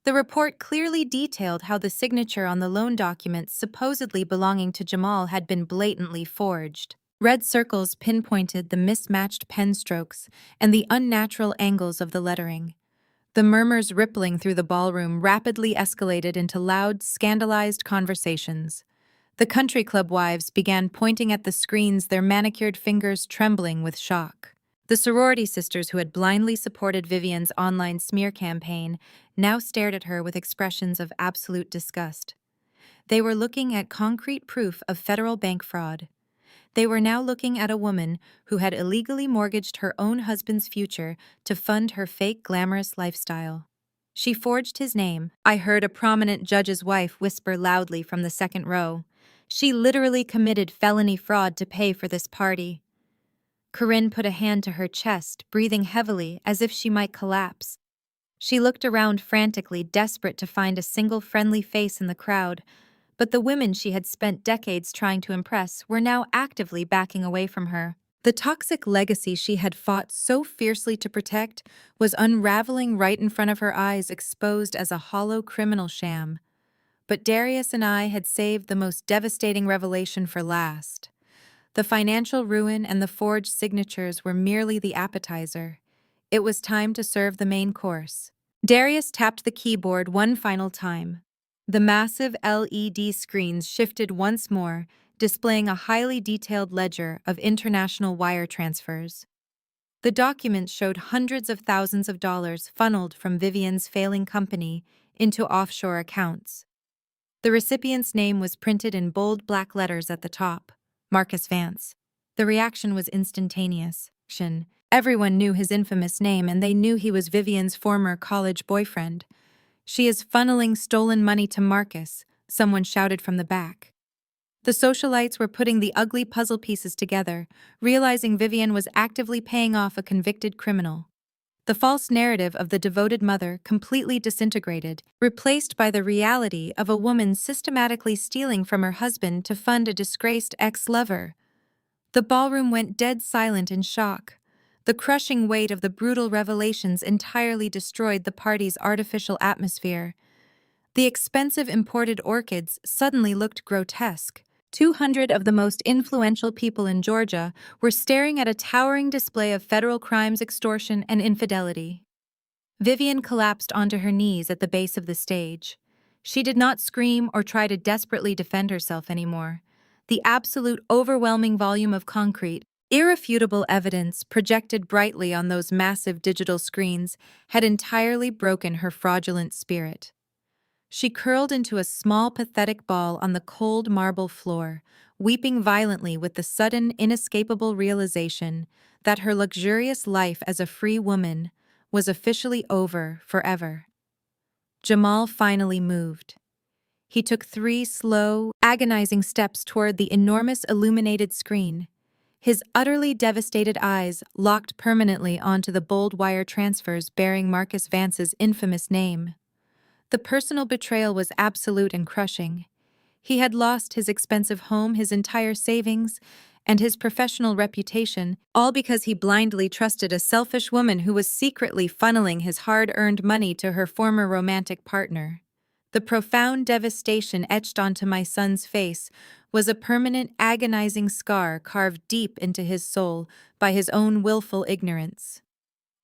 The report clearly detailed how the signature on the loan documents supposedly belonging to Jamal had been blatantly forged. Red circles pinpointed the mismatched pen strokes and the unnatural angles of the lettering. The murmurs rippling through the ballroom rapidly escalated into loud, scandalized conversations. The country club wives began pointing at the screens, their manicured fingers trembling with shock. The sorority sisters who had blindly supported Vivian's online smear campaign now stared at her with expressions of absolute disgust. They were looking at concrete proof of federal bank fraud. They were now looking at a woman who had illegally mortgaged her own husband's future to fund her fake glamorous lifestyle. She forged his name, I heard a prominent judge's wife whisper loudly from the second row. She literally committed felony fraud to pay for this party. Corinne put a hand to her chest, breathing heavily as if she might collapse. She looked around frantically, desperate to find a single friendly face in the crowd, but the women she had spent decades trying to impress were now actively backing away from her. The toxic legacy she had fought so fiercely to protect was unraveling right in front of her eyes, exposed as a hollow criminal sham. But Darius and I had saved the most devastating revelation for last. The financial ruin and the forged signatures were merely the appetizer. It was time to serve the main course. Darius tapped the keyboard one final time. The massive LED screens shifted once more, displaying a highly detailed ledger of international wire transfers. The documents showed hundreds of thousands of dollars funneled from Vivian's failing company into offshore accounts. The recipient's name was printed in bold black letters at the top, Marcus Vance. The reaction was instantaneous. Everyone knew his infamous name, and they knew he was Vivian's former college boyfriend. "She is funneling stolen money to Marcus," someone shouted from the back. The socialites were putting the ugly puzzle pieces together, realizing Vivian was actively paying off a convicted criminal. The false narrative of the devoted mother completely disintegrated, replaced by the reality of a woman systematically stealing from her husband to fund a disgraced ex-lover. The ballroom went dead silent in shock. The crushing weight of the brutal revelations entirely destroyed the party's artificial atmosphere. The expensive imported orchids suddenly looked grotesque. 200 of the most influential people in Georgia were staring at a towering display of federal crimes, extortion, and infidelity. Vivian collapsed onto her knees at the base of the stage. She did not scream or try to desperately defend herself anymore. The absolute overwhelming volume of concrete, irrefutable evidence projected brightly on those massive digital screens had entirely broken her fraudulent spirit. She curled into a small, pathetic ball on the cold marble floor, weeping violently with the sudden, inescapable realization that her luxurious life as a free woman was officially over forever. Jamal finally moved. He took 3 slow, agonizing steps toward the enormous illuminated screen. His utterly devastated eyes locked permanently onto the bold wire transfers bearing Marcus Vance's infamous name. The personal betrayal was absolute and crushing. He had lost his expensive home, his entire savings, and his professional reputation, all because he blindly trusted a selfish woman who was secretly funneling his hard-earned money to her former romantic partner. The profound devastation etched onto my son's face was a permanent, agonizing scar carved deep into his soul by his own willful ignorance.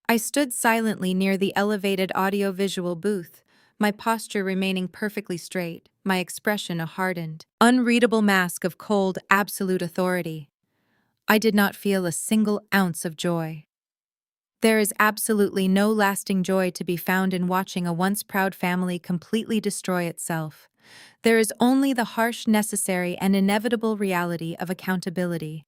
I stood silently near the elevated audio-visual booth, my posture remaining perfectly straight, my expression a hardened, unreadable mask of cold, absolute authority. I did not feel a single ounce of joy. There is absolutely no lasting joy to be found in watching a once proud family completely destroy itself. There is only the harsh, necessary, and inevitable reality of accountability.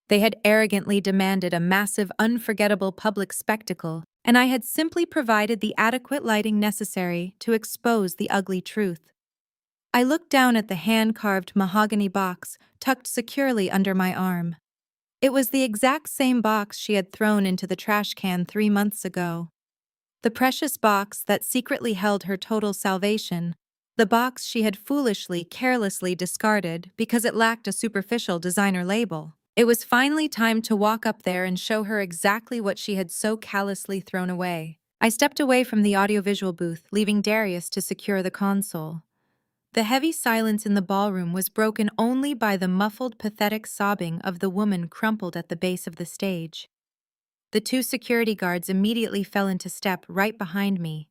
They had arrogantly demanded a massive, unforgettable public spectacle, and I had simply provided the adequate lighting necessary to expose the ugly truth. I looked down at the hand-carved mahogany box tucked securely under my arm. It was the exact same box she had thrown into the trash can 3 months ago. The precious box that secretly held her total salvation. The box she had foolishly, carelessly discarded because it lacked a superficial designer label. It was finally time to walk up there and show her exactly what she had so callously thrown away. I stepped away from the audiovisual booth, leaving Darius to secure the console. The heavy silence in the ballroom was broken only by the muffled, pathetic sobbing of the woman crumpled at the base of the stage. The 2 security guards immediately fell into step right behind me,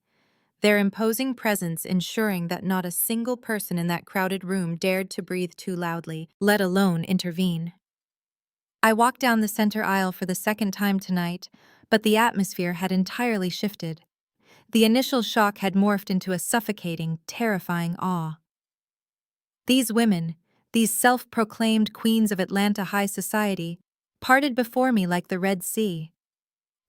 their imposing presence ensuring that not a single person in that crowded room dared to breathe too loudly, let alone intervene. I walked down the center aisle for the second time tonight, but the atmosphere had entirely shifted. The initial shock had morphed into a suffocating, terrifying awe. These women, these self-proclaimed queens of Atlanta high society, parted before me like the Red Sea.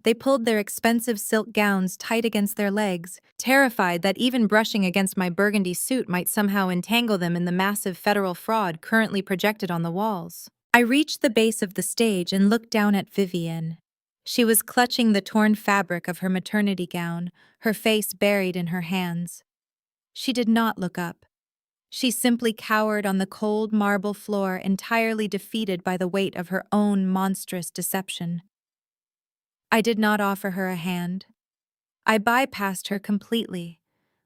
They pulled their expensive silk gowns tight against their legs, terrified that even brushing against my burgundy suit might somehow entangle them in the massive federal fraud currently projected on the walls. I reached the base of the stage and looked down at Vivian. She was clutching the torn fabric of her maternity gown, her face buried in her hands. She did not look up. She simply cowered on the cold marble floor, entirely defeated by the weight of her own monstrous deception. I did not offer her a hand. I bypassed her completely,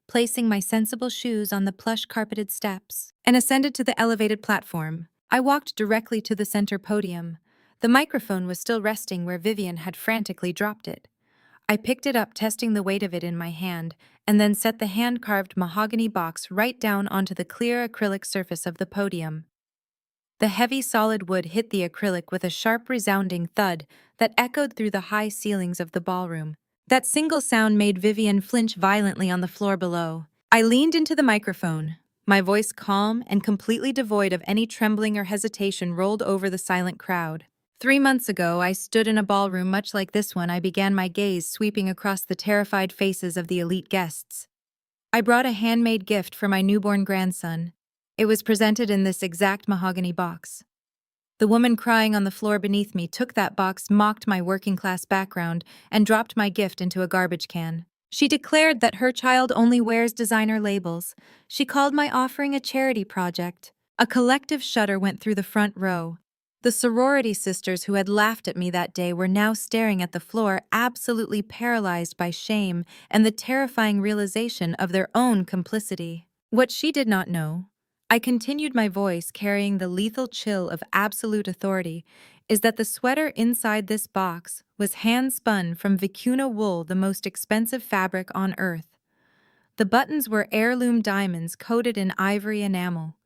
placing my sensible shoes on the plush-carpeted steps, and ascended to the elevated platform. I walked directly to the center podium. The microphone was still resting where Vivian had frantically dropped it. I picked it up, testing the weight of it in my hand, and then set the hand-carved mahogany box right down onto the clear acrylic surface of the podium. The heavy solid wood hit the acrylic with a sharp resounding thud that echoed through the high ceilings of the ballroom. That single sound made Vivian flinch violently on the floor below. I leaned into the microphone. My voice calm and completely devoid of any trembling or hesitation rolled over the silent crowd. 3 months ago, I stood in a ballroom much like this one. I began my gaze sweeping across the terrified faces of the elite guests. I brought a handmade gift for my newborn grandson. It was presented in this exact mahogany box. The woman crying on the floor beneath me took that box, mocked my working-class background, and dropped my gift into a garbage can. She declared that her child only wears designer labels. She called my offering a charity project. A collective shudder went through the front row. The sorority sisters who had laughed at me that day were now staring at the floor, absolutely paralyzed by shame and the terrifying realization of their own complicity. What she did not know, I continued my voice carrying the lethal chill of absolute authority, is that the sweater inside this box was hand-spun from vicuna wool, the most expensive fabric on earth. The buttons were heirloom diamonds coated in ivory enamel.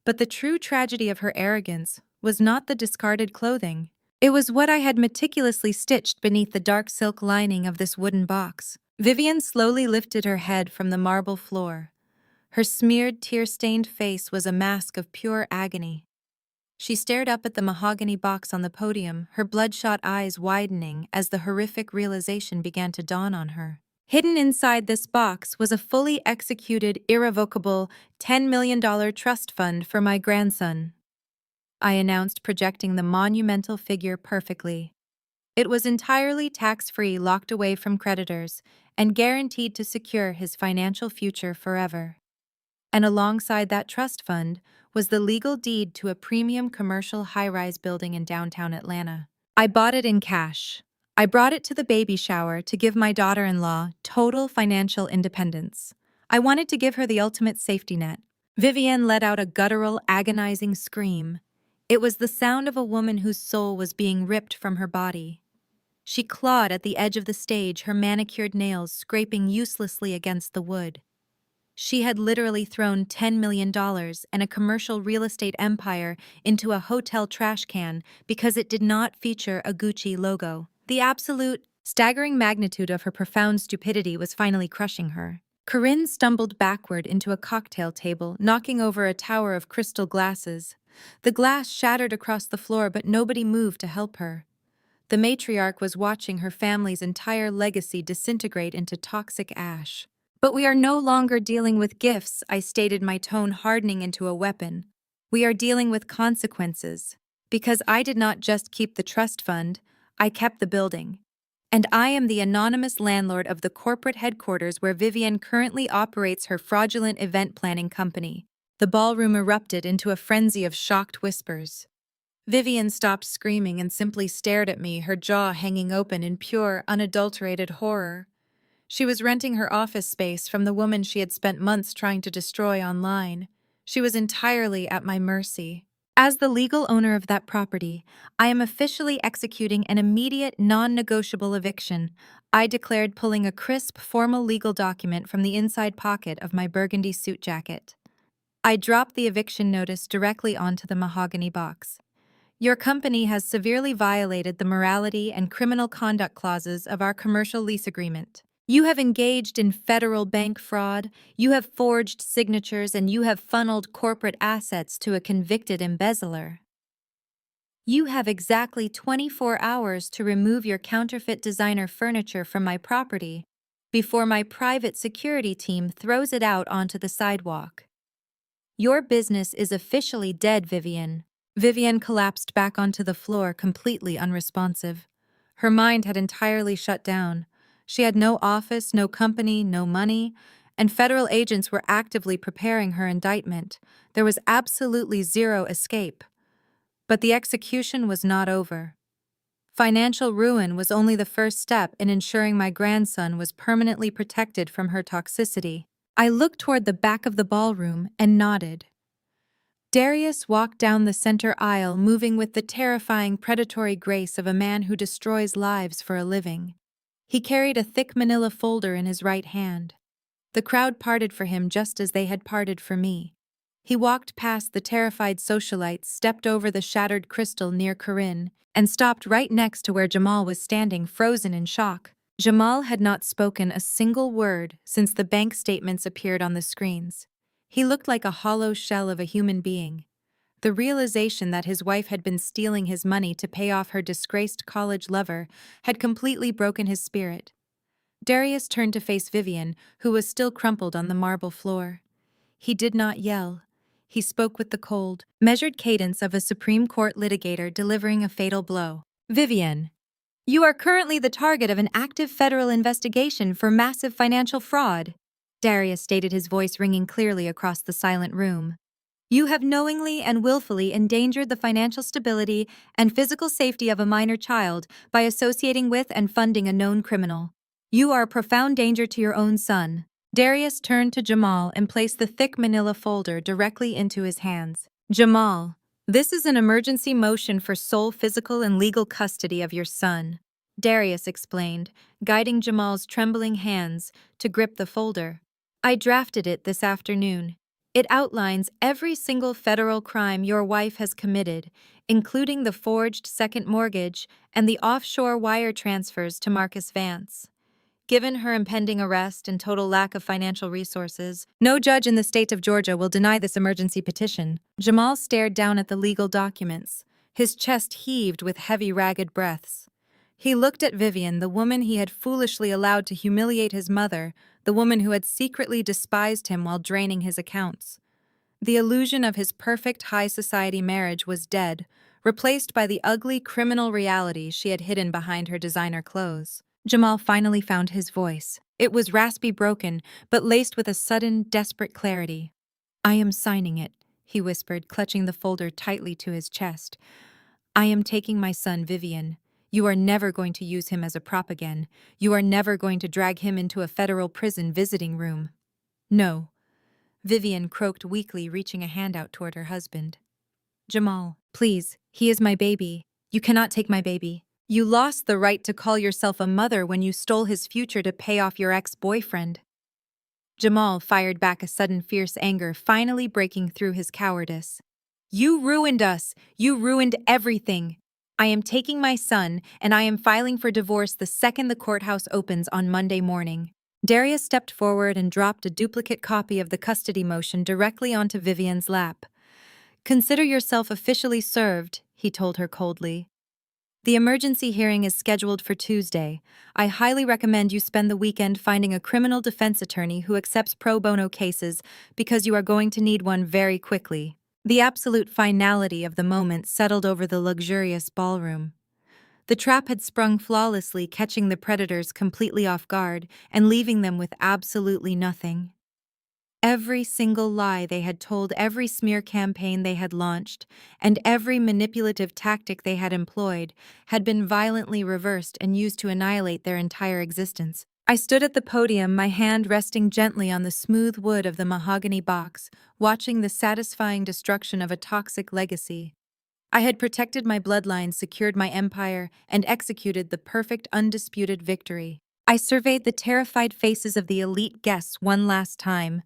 But the true tragedy of her arrogance was not the discarded clothing. It was what I had meticulously stitched beneath the dark silk lining of this wooden box. Vivian slowly lifted her head from the marble floor. Her smeared, tear-stained face was a mask of pure agony. She stared up at the mahogany box on the podium, her bloodshot eyes widening as the horrific realization began to dawn on her. Hidden inside this box was a fully executed, irrevocable $10 million trust fund for my grandson, I announced, projecting the monumental figure perfectly. It was entirely tax-free, locked away from creditors, and guaranteed to secure his financial future forever. And alongside that trust fund was the legal deed to a premium commercial high-rise building in downtown Atlanta. I bought it in cash. I brought it to the baby shower to give my daughter-in-law total financial independence. I wanted to give her the ultimate safety net. Vivienne let out a guttural, agonizing scream. It was the sound of a woman whose soul was being ripped from her body. She clawed at the edge of the stage, her manicured nails scraping uselessly against the wood. She had literally thrown $10 million and a commercial real estate empire into a hotel trash can because it did not feature a Gucci logo. The absolute, staggering magnitude of her profound stupidity was finally crushing her. Corinne stumbled backward into a cocktail table, knocking over a tower of crystal glasses. The glass shattered across the floor, but nobody moved to help her. The matriarch was watching her family's entire legacy disintegrate into toxic ash. But we are no longer dealing with gifts, I stated, my tone hardening into a weapon. We are dealing with consequences. Because I did not just keep the trust fund, I kept the building. And I am the anonymous landlord of the corporate headquarters where Vivienne currently operates her fraudulent event planning company. The ballroom erupted into a frenzy of shocked whispers. Vivienne stopped screaming and simply stared at me, her jaw hanging open in pure, unadulterated horror. She was renting her office space from the woman she had spent months trying to destroy online. She was entirely at my mercy. As the legal owner of that property, I am officially executing an immediate, non-negotiable eviction, I declared, pulling a crisp, formal legal document from the inside pocket of my burgundy suit jacket. I dropped the eviction notice directly onto the mahogany box. Your company has severely violated the morality and criminal conduct clauses of our commercial lease agreement. You have engaged in federal bank fraud, you have forged signatures, and you have funneled corporate assets to a convicted embezzler. You have exactly 24 hours to remove your counterfeit designer furniture from my property before my private security team throws it out onto the sidewalk. Your business is officially dead, Vivienne. Vivienne collapsed back onto the floor, completely unresponsive. Her mind had entirely shut down. She had no office, no company, no money, and federal agents were actively preparing her indictment. There was absolutely zero escape. But the execution was not over. Financial ruin was only the first step in ensuring my grandson was permanently protected from her toxicity. I looked toward the back of the ballroom and nodded. Darius walked down the center aisle, moving with the terrifying, predatory grace of a man who destroys lives for a living. He carried a thick manila folder in his right hand. The crowd parted for him just as they had parted for me. He walked past the terrified socialites, stepped over the shattered crystal near Corinne, and stopped right next to where Jamal was standing, frozen in shock. Jamal had not spoken a single word since the bank statements appeared on the screens. He looked like a hollow shell of a human being. The realization that his wife had been stealing his money to pay off her disgraced college lover had completely broken his spirit. Darius turned to face Vivienne, who was still crumpled on the marble floor. He did not yell. He spoke with the cold, measured cadence of a Supreme Court litigator delivering a fatal blow. Vivienne, you are currently the target of an active federal investigation for massive financial fraud, Darius stated, his voice ringing clearly across the silent room. You have knowingly and willfully endangered the financial stability and physical safety of a minor child by associating with and funding a known criminal. You are a profound danger to your own son. Darius turned to Jamal and placed the thick manila folder directly into his hands. Jamal, this is an emergency motion for sole physical and legal custody of your son, Darius explained, guiding Jamal's trembling hands to grip the folder. I drafted it this afternoon. It outlines every single federal crime your wife has committed, including the forged second mortgage and the offshore wire transfers to Marcus Vance. Given her impending arrest and total lack of financial resources, no judge in the state of Georgia will deny this emergency petition. Jamal stared down at the legal documents. His chest heaved with heavy, ragged breaths. He looked at Vivian, the woman he had foolishly allowed to humiliate his mother, the woman who had secretly despised him while draining his accounts. The illusion of his perfect high society marriage was dead, replaced by the ugly criminal reality she had hidden behind her designer clothes. Jamal finally found his voice. It was raspy, broken, but laced with a sudden, desperate clarity. I am signing it, he whispered, clutching the folder tightly to his chest. I am taking my son, Vivian. You are never going to use him as a prop again. You are never going to drag him into a federal prison visiting room. No. Vivian croaked weakly, reaching a hand out toward her husband. Jamal, please, he is my baby. You cannot take my baby. You lost the right to call yourself a mother when you stole his future to pay off your ex-boyfriend. Jamal fired back a sudden fierce anger, finally breaking through his cowardice. You ruined us. You ruined everything. I am taking my son, and I am filing for divorce the second the courthouse opens on Monday morning. Darius stepped forward and dropped a duplicate copy of the custody motion directly onto Vivian's lap. Consider yourself officially served, he told her coldly. The emergency hearing is scheduled for Tuesday. I highly recommend you spend the weekend finding a criminal defense attorney who accepts pro bono cases because you are going to need one very quickly. The absolute finality of the moment settled over the luxurious ballroom. The trap had sprung flawlessly, catching the predators completely off guard and leaving them with absolutely nothing. Every single lie they had told, every smear campaign they had launched, and every manipulative tactic they had employed had been violently reversed and used to annihilate their entire existence. I stood at the podium, my hand resting gently on the smooth wood of the mahogany box, watching the satisfying destruction of a toxic legacy. I had protected my bloodline, secured my empire, and executed the perfect, undisputed victory. I surveyed the terrified faces of the elite guests one last time.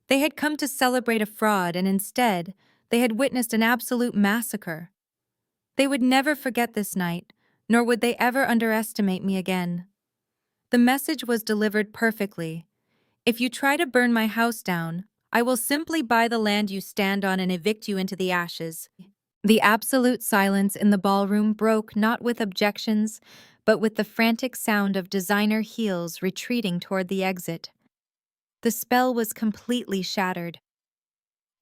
They had come to celebrate a fraud, and instead, they had witnessed an absolute massacre. They would never forget this night, nor would they ever underestimate me again. The message was delivered perfectly. If you try to burn my house down, I will simply buy the land you stand on and evict you into the ashes. The absolute silence in the ballroom broke not with objections, but with the frantic sound of designer heels retreating toward the exit. The spell was completely shattered.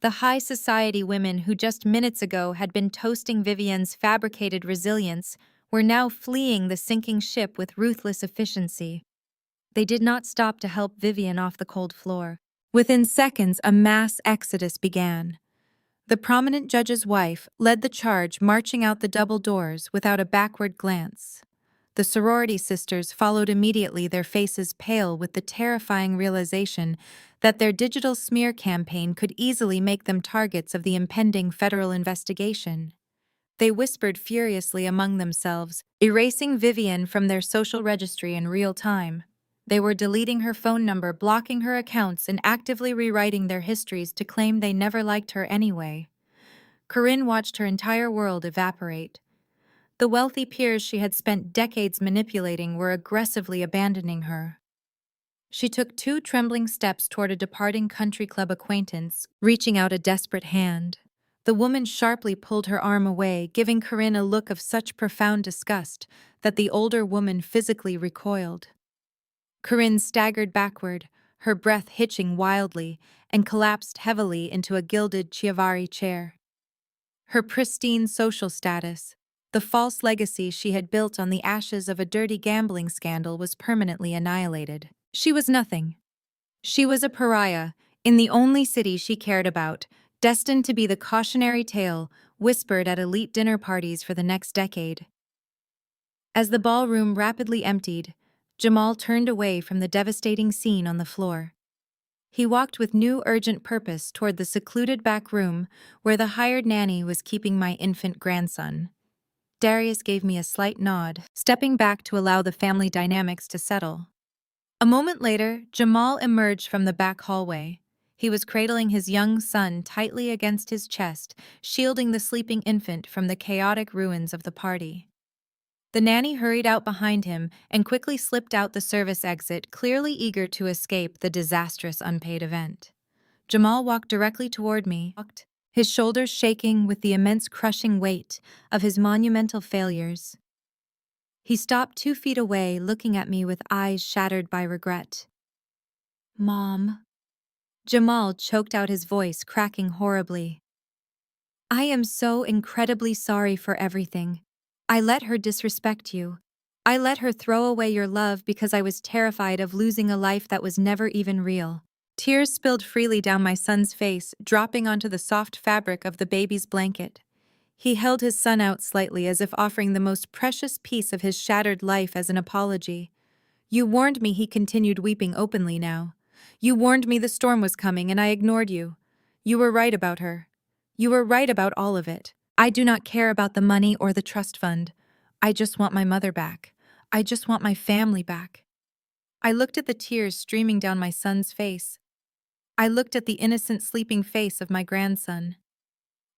The high society women who just minutes ago had been toasting Vivian's fabricated resilience were now fleeing the sinking ship with ruthless efficiency. They did not stop to help Vivian off the cold floor. Within seconds, a mass exodus began. The prominent judge's wife led the charge, marching out the double doors without a backward glance. The sorority sisters followed immediately, their faces pale with the terrifying realization that their digital smear campaign could easily make them targets of the impending federal investigation. They whispered furiously among themselves, erasing Vivian from their social registry in real time. They were deleting her phone number, blocking her accounts, and actively rewriting their histories to claim they never liked her anyway. Corinne watched her entire world evaporate. The wealthy peers she had spent decades manipulating were aggressively abandoning her. She took 2 trembling steps toward a departing country club acquaintance, reaching out a desperate hand. The woman sharply pulled her arm away, giving Corinne a look of such profound disgust that the older woman physically recoiled. Corinne staggered backward, her breath hitching wildly, and collapsed heavily into a gilded Chiavari chair. Her pristine social status, the false legacy she had built on the ashes of a dirty gambling scandal, was permanently annihilated. She was nothing. She was a pariah in the only city she cared about, destined to be the cautionary tale whispered at elite dinner parties for the next decade. As the ballroom rapidly emptied, Jamal turned away from the devastating scene on the floor. He walked with new urgent purpose toward the secluded back room where the hired nanny was keeping my infant grandson. Darius gave me a slight nod, stepping back to allow the family dynamics to settle. A moment later, Jamal emerged from the back hallway. He was cradling his young son tightly against his chest, shielding the sleeping infant from the chaotic ruins of the party. The nanny hurried out behind him and quickly slipped out the service exit, clearly eager to escape the disastrous unpaid event. Jamal walked directly toward me, his shoulders shaking with the immense crushing weight of his monumental failures. He stopped 2 feet away, looking at me with eyes shattered by regret. "Mom." Jamal choked out his voice, cracking horribly. "I am so incredibly sorry for everything. I let her disrespect you. I let her throw away your love because I was terrified of losing a life that was never even real." Tears spilled freely down my son's face, dropping onto the soft fabric of the baby's blanket. He held his son out slightly as if offering the most precious piece of his shattered life as an apology. "You warned me," he continued, weeping openly now. "You warned me the storm was coming and I ignored you. You were right about her. You were right about all of it. I do not care about the money or the trust fund. I just want my mother back. I just want my family back." I looked at the tears streaming down my son's face. I looked at the innocent sleeping face of my grandson.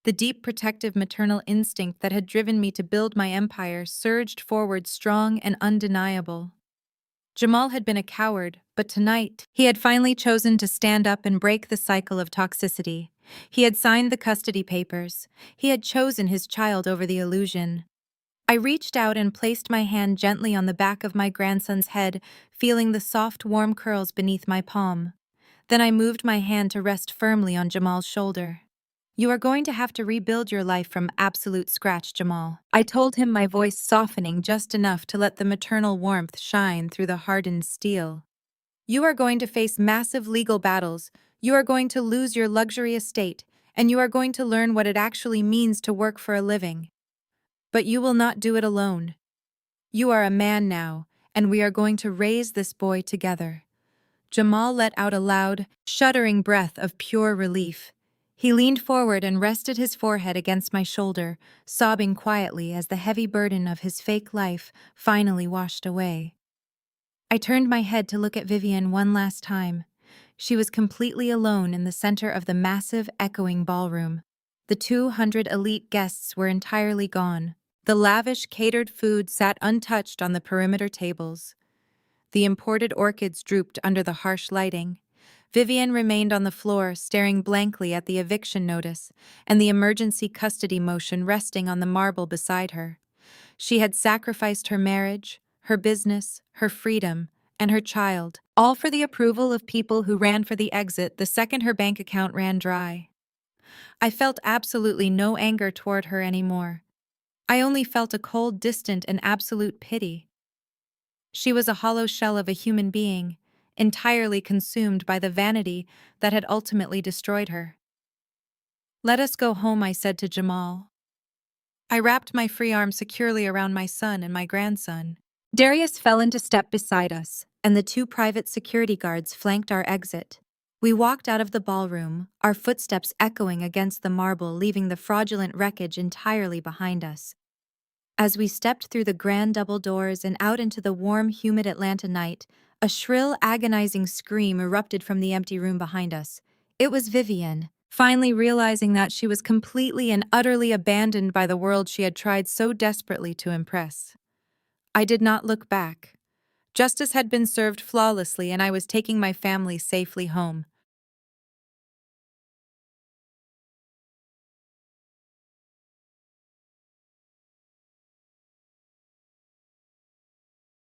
The deep protective maternal instinct that had driven me to build my empire surged forward strong and undeniable. Jamal had been a coward, but tonight, he had finally chosen to stand up and break the cycle of toxicity. He had signed the custody papers. He had chosen his child over the illusion. I reached out and placed my hand gently on the back of my grandson's head, feeling the soft, warm curls beneath my palm. Then I moved my hand to rest firmly on Jamal's shoulder. "You are going to have to rebuild your life from absolute scratch, Jamal," I told him, my voice softening just enough to let the maternal warmth shine through the hardened steel. "You are going to face massive legal battles, you are going to lose your luxury estate, and you are going to learn what it actually means to work for a living. But you will not do it alone. You are a man now, and we are going to raise this boy together." Jamal let out a loud, shuddering breath of pure relief. He leaned forward and rested his forehead against my shoulder, sobbing quietly as the heavy burden of his fake life finally washed away. I turned my head to look at Vivian one last time. She was completely alone in the center of the massive, echoing ballroom. The 200 elite guests were entirely gone. The lavish, catered food sat untouched on the perimeter tables. The imported orchids drooped under the harsh lighting. Vivian remained on the floor, staring blankly at the eviction notice and the emergency custody motion resting on the marble beside her. She had sacrificed her marriage, her business, her freedom, and her child, all for the approval of people who ran for the exit the second her bank account ran dry. I felt absolutely no anger toward her anymore. I only felt a cold, distant, and absolute pity. She was a hollow shell of a human being, entirely consumed by the vanity that had ultimately destroyed her. "Let us go home," I said to Jamal. I wrapped my free arm securely around my son and my grandson. Darius fell into step beside us, and the 2 private security guards flanked our exit. We walked out of the ballroom, our footsteps echoing against the marble, leaving the fraudulent wreckage entirely behind us. As we stepped through the grand double doors and out into the warm, humid Atlanta night, a shrill, agonizing scream erupted from the empty room behind us. It was Vivian, finally realizing that she was completely and utterly abandoned by the world she had tried so desperately to impress. I did not look back. Justice had been served flawlessly, and I was taking my family safely home.